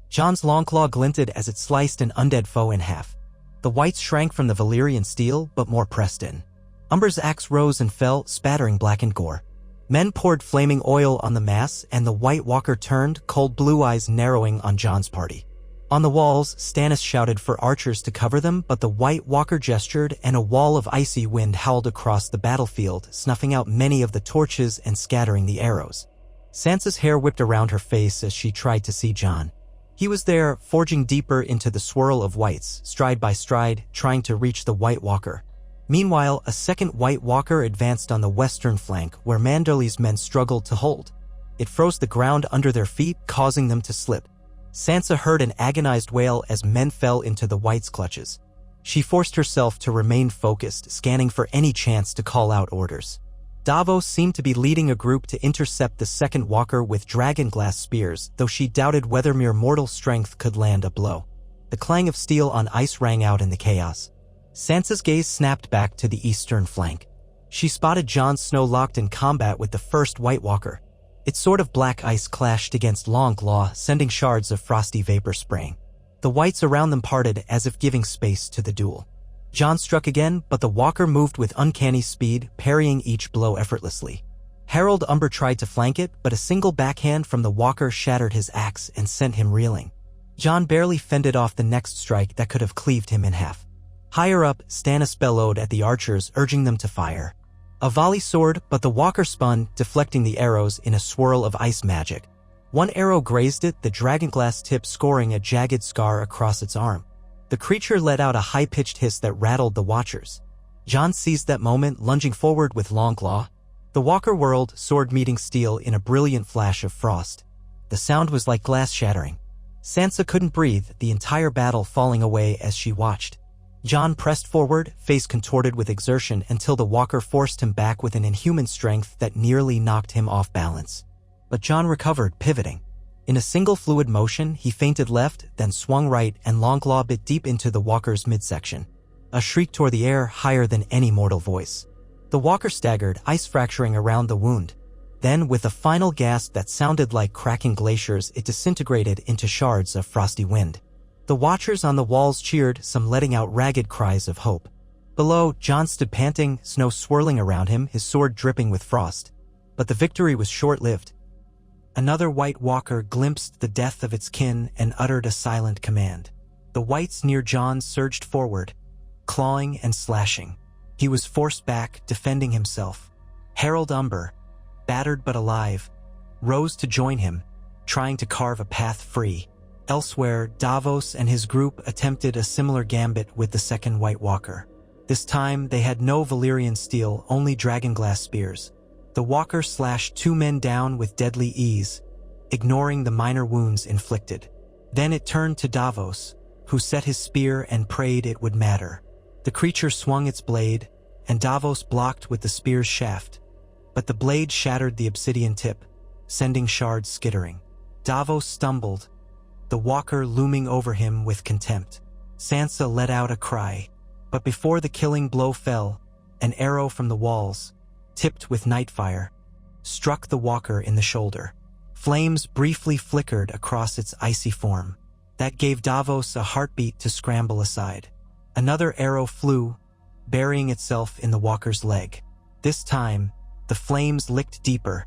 Jon's longclaw glinted as it sliced an undead foe in half. The whites shrank from the Valyrian steel, but more pressed in. Umber's axe rose and fell, spattering blackened gore. Men poured flaming oil on the mass, and the White Walker turned, cold blue eyes narrowing on Jon's party. On the walls, Stannis shouted for archers to cover them, but the White Walker gestured, and a wall of icy wind howled across the battlefield, snuffing out many of the torches and scattering the arrows. Sansa's hair whipped around her face as she tried to see Jon. He was there, forging deeper into the swirl of whites, stride by stride, trying to reach the White Walker. Meanwhile, a second White Walker advanced on the western flank, where Manderly's men struggled to hold. It froze the ground under their feet, causing them to slip. Sansa heard an agonized wail as men fell into the whites' clutches. She forced herself to remain focused, scanning for any chance to call out orders. Davos seemed to be leading a group to intercept the second walker with dragonglass spears, though she doubted whether mere mortal strength could land a blow. The clang of steel on ice rang out in the chaos. Sansa's gaze snapped back to the eastern flank. She spotted Jon Snow locked in combat with the first White Walker. Its sword of black ice clashed against Longclaw, sending shards of frosty vapor spraying. The whites around them parted as if giving space to the duel. Jon struck again, but the walker moved with uncanny speed, parrying each blow effortlessly. Harold Umber tried to flank it, but a single backhand from the walker shattered his axe and sent him reeling. Jon barely fended off the next strike that could have cleaved him in half. Higher up, Stannis bellowed at the archers, urging them to fire. A volley soared, but the walker spun, deflecting the arrows in a swirl of ice magic. One arrow grazed it, the dragonglass tip scoring a jagged scar across its arm. The creature let out a high-pitched hiss that rattled the watchers. Jon seized that moment, lunging forward with Longclaw. The walker whirled, sword meeting steel in a brilliant flash of frost. The sound was like glass shattering. Sansa couldn't breathe, the entire battle falling away as she watched. Jon pressed forward, face contorted with exertion, until the walker forced him back with an inhuman strength that nearly knocked him off balance. But Jon recovered, pivoting. In a single fluid motion, he feinted left, then swung right, and Longclaw bit deep into the walker's midsection. A shriek tore the air, higher than any mortal voice. The walker staggered, ice fracturing around the wound. Then, with a final gasp that sounded like cracking glaciers, it disintegrated into shards of frosty wind. The watchers on the walls cheered, some letting out ragged cries of hope. Below, Jon stood panting, snow swirling around him, his sword dripping with frost. But the victory was short-lived. Another White Walker glimpsed the death of its kin and uttered a silent command. The whites near Jon surged forward, clawing and slashing. He was forced back, defending himself. Harold Umber, battered but alive, rose to join him, trying to carve a path free. Elsewhere, Davos and his group attempted a similar gambit with the second White Walker. This time, they had no Valyrian steel, only dragonglass spears. The walker slashed 2 men down with deadly ease, ignoring the minor wounds inflicted. Then it turned to Davos, who set his spear and prayed it would matter. The The creature swung its blade, and Davos blocked with the spear's shaft. But the blade shattered the obsidian tip, sending shards skittering. Davos stumbled, the walker looming over him with contempt. Sansa let out a cry, but before the killing blow fell, an arrow from the walls, tipped with nightfire, struck the walker in the shoulder. Flames briefly flickered across its icy form. That gave Davos a heartbeat to scramble aside. Another arrow flew, burying itself in the walker's leg. This time, the flames licked deeper,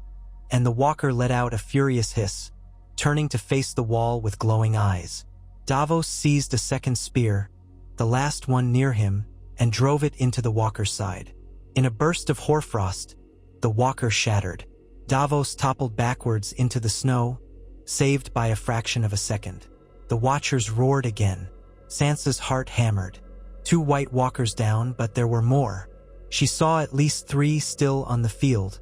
and the walker let out a furious hiss, turning to face the wall with glowing eyes. Davos seized a second spear, the last one near him, and drove it into the walker's side. In a burst of hoarfrost, the walker shattered. Davos toppled backwards into the snow, saved by a fraction of a second. The watchers roared again. Sansa's heart hammered. 2 white walkers down, but there were more. She saw at least 3 still on the field,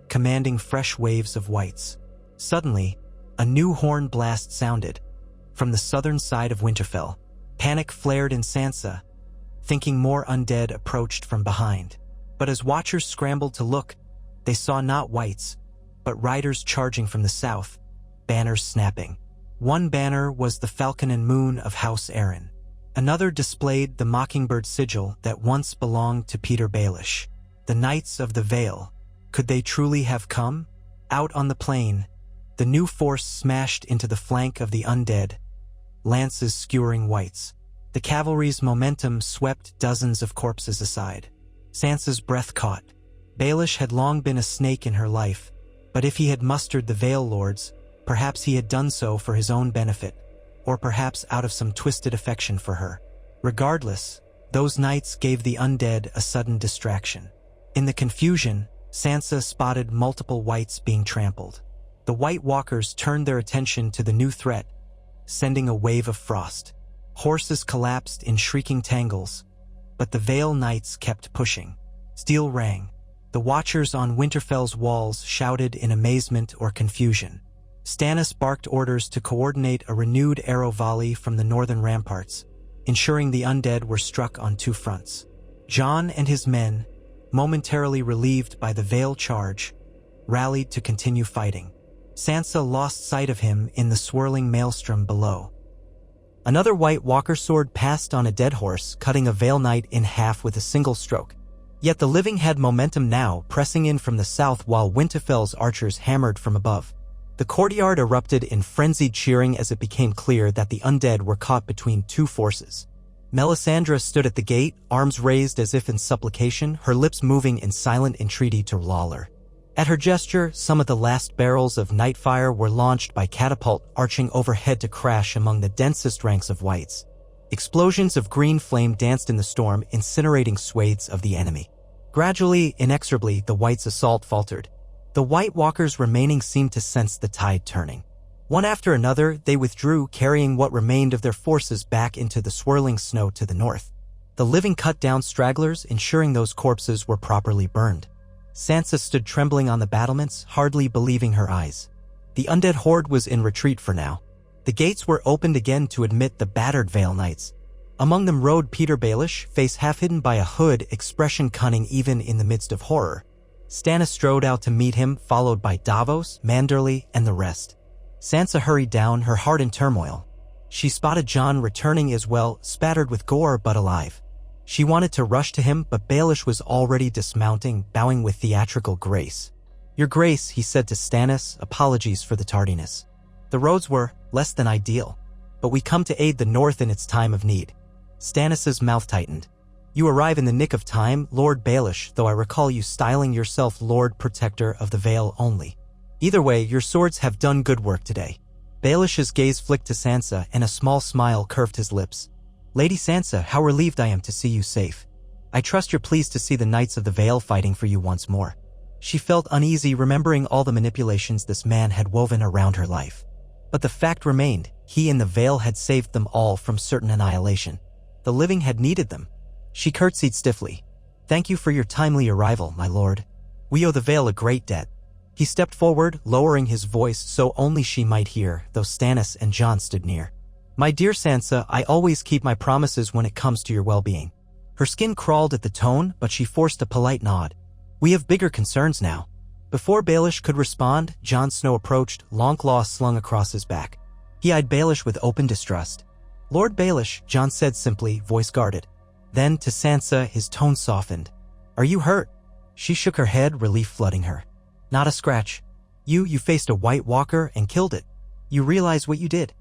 commanding fresh waves of whites. Suddenly, a new horn blast sounded. From the southern side of Winterfell, panic flared in Sansa, thinking more undead approached from behind. But as watchers scrambled to look, they saw not whites, but riders charging from the south, banners snapping. One banner was the Falcon and Moon of House Arryn. Another displayed the Mockingbird sigil that once belonged to Peter Baelish. The Knights of the Vale. Could they truly have come? Out on the plain, the new force smashed into the flank of the undead, lances skewering whites. The cavalry's momentum swept dozens of corpses aside. Sansa's breath caught. Baelish had long been a snake in her life, but if he had mustered the Vale Lords, perhaps he had done so for his own benefit, or perhaps out of some twisted affection for her. Regardless, those knights gave the undead a sudden distraction. In the confusion, Sansa spotted multiple whites being trampled. The White Walkers turned their attention to the new threat, sending a wave of frost. Horses collapsed in shrieking tangles, but the Vale Knights kept pushing. Steel rang. The watchers on Winterfell's walls shouted in amazement or confusion. Stannis barked orders to coordinate a renewed arrow volley from the northern ramparts, ensuring the undead were struck on 2 fronts. Jon and his men, momentarily relieved by the Vale charge, rallied to continue fighting. Sansa lost sight of him in the swirling maelstrom below. Another White Walker sword passed on a dead horse, cutting a Vale Knight in half with a single stroke. Yet the living had momentum now, pressing in from the south while Winterfell's archers hammered from above. The courtyard erupted in frenzied cheering as it became clear that the undead were caught between 2 forces. Melisandre stood at the gate, arms raised as if in supplication, her lips moving in silent entreaty to Lawler. At her gesture, some of the last barrels of nightfire were launched by catapult, arching overhead to crash among the densest ranks of whites. Explosions of green flame danced in the storm, incinerating swathes of the enemy. Gradually, inexorably, the whites' assault faltered. The White Walkers remaining seemed to sense the tide turning. One after another, they withdrew, carrying what remained of their forces back into the swirling snow to the north. The living cut down stragglers, ensuring those corpses were properly burned. Sansa stood trembling on the battlements, hardly believing her eyes. The undead horde was in retreat for now. The gates were opened again to admit the battered Vale Knights. Among them rode Peter Baelish, face half hidden by a hood, expression cunning even in the midst of horror. Stannis strode out to meet him, followed by Davos, Manderly, and the rest. Sansa hurried down, her heart in turmoil. She spotted Jon returning as well, spattered with gore but alive. She wanted to rush to him, but Baelish was already dismounting, bowing with theatrical grace. "Your Grace," he said to Stannis, "apologies for the tardiness. The roads were less than ideal, but we come to aid the North in its time of need." Stannis's mouth tightened. "You arrive in the nick of time, Lord Baelish, though I recall you styling yourself Lord Protector of the Vale only. Either way, your swords have done good work today." Baelish's gaze flicked to Sansa, and a small smile curved his lips. "Lady Sansa, how relieved I am to see you safe. I trust you're pleased to see the Knights of the Vale fighting for you once more." She felt uneasy, remembering all the manipulations this man had woven around her life. But the fact remained, he and the Vale had saved them all from certain annihilation. The living had needed them. She curtsied stiffly. "Thank you for your timely arrival, my lord. We owe the Vale a great debt." He stepped forward, lowering his voice so only she might hear, though Stannis and Jon stood near. "My dear Sansa, I always keep my promises when it comes to your well-being." Her skin crawled at the tone, but she forced a polite nod. We have bigger concerns now. Before Baelish could respond, Jon Snow approached, Longclaw slung across his back. He eyed Baelish with open distrust. Lord Baelish, Jon said simply, voice guarded. Then, to Sansa, his tone softened. Are you hurt? She shook her head, relief flooding her. Not a scratch. You faced a White Walker and killed it. You realize what you did?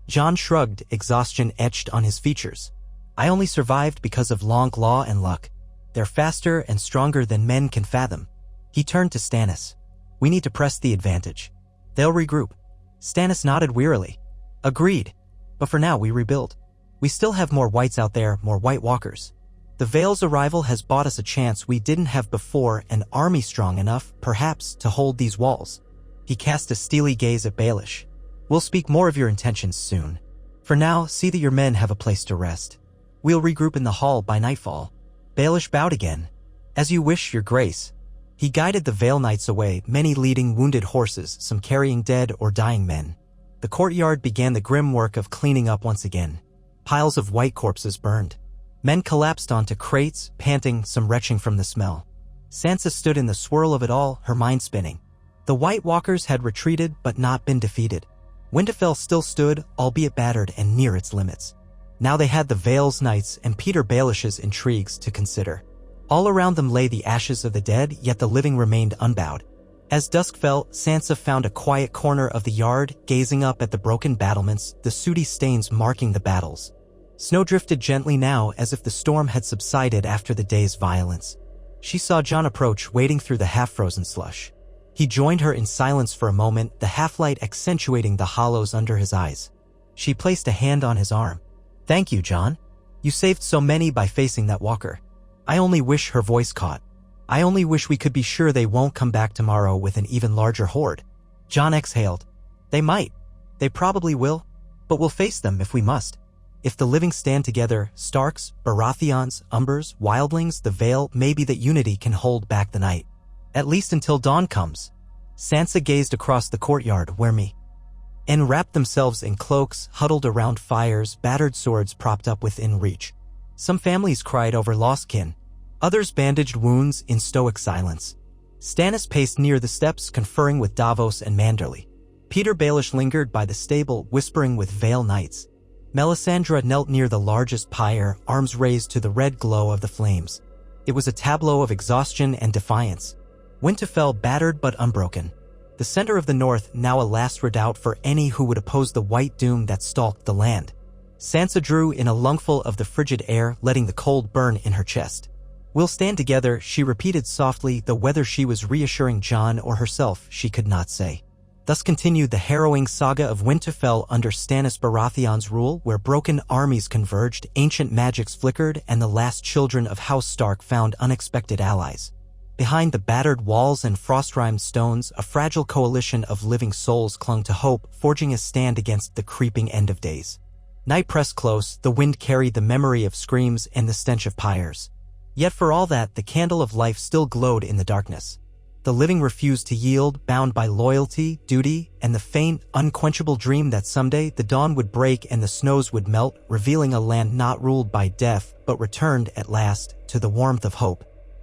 Jon shrugged, exhaustion etched on his features. I only survived because of Longclaw and luck. They're faster and stronger than men can fathom. He turned to Stannis. We need to press the advantage. They'll regroup. Stannis nodded wearily. Agreed. But for now we rebuild. We still have more whites out there, more White Walkers. The Vale's arrival has bought us a chance we didn't have before, an army strong enough, perhaps, to hold these walls. He cast a steely gaze at Baelish. We'll speak more of your intentions soon. For now, see that your men have a place to rest. We'll regroup in the hall by nightfall. Baelish bowed again. As you wish, your grace. He guided the Vale Knights away, many leading wounded horses, some carrying dead or dying men. The courtyard began the grim work of cleaning up once again. Piles of white corpses burned. Men collapsed onto crates, panting, some retching from the smell. Sansa stood in the swirl of it all, her mind spinning. The White Walkers had retreated but not been defeated. Winterfell still stood, albeit battered and near its limits. Now they had the Vale's Knights and Peter Baelish's intrigues to consider. All around them lay the ashes of the dead, yet the living remained unbowed. As dusk fell, Sansa found a quiet corner of the yard, gazing up at the broken battlements, the sooty stains marking the battles. Snow drifted gently now, as if the storm had subsided after the day's violence. She saw Jon approach, wading through the half-frozen slush. He joined her in silence for a moment, the half-light accentuating the hollows under his eyes. She placed a hand on his arm. Thank you, Jon. You saved so many by facing that walker. I only wish, her voice caught. I only wish we could be sure they won't come back tomorrow with an even larger horde. Jon exhaled. They might. They probably will. But we'll face them if we must. If the living stand together, Starks, Baratheons, Umbers, Wildlings, the Vale, maybe that unity can hold back the night. At least until dawn comes. Sansa gazed across the courtyard where men wrapped themselves in cloaks, huddled around fires, battered swords propped up within reach. Some families cried over lost kin. Others bandaged wounds in stoic silence. Stannis paced near the steps, conferring with Davos and Manderly. Peter Baelish lingered by the stable, whispering with Vale Knights. Melisandre knelt near the largest pyre, arms raised to the red glow of the flames. It was a tableau of exhaustion and defiance. Winterfell battered but unbroken. The center of the north now a last redoubt for any who would oppose the white doom that stalked the land. Sansa drew in a lungful of the frigid air, letting the cold burn in her chest. We'll stand together, she repeated softly, though whether she was reassuring Jon or herself she could not say. Thus continued the harrowing saga of Winterfell under Stannis Baratheon's rule, where broken armies converged, ancient magics flickered, and the last children of House Stark found unexpected allies. Behind the battered walls and frost-rimed stones, a fragile coalition of living souls clung to hope, forging a stand against the creeping end of days. Night pressed close, the wind carried the memory of screams and the stench of pyres. Yet for all that, the candle of life still glowed in the darkness. The living refused to yield, bound by loyalty, duty, and the faint, unquenchable dream that someday the dawn would break and the snows would melt, revealing a land not ruled by death, but returned, at last, to the warmth of hope.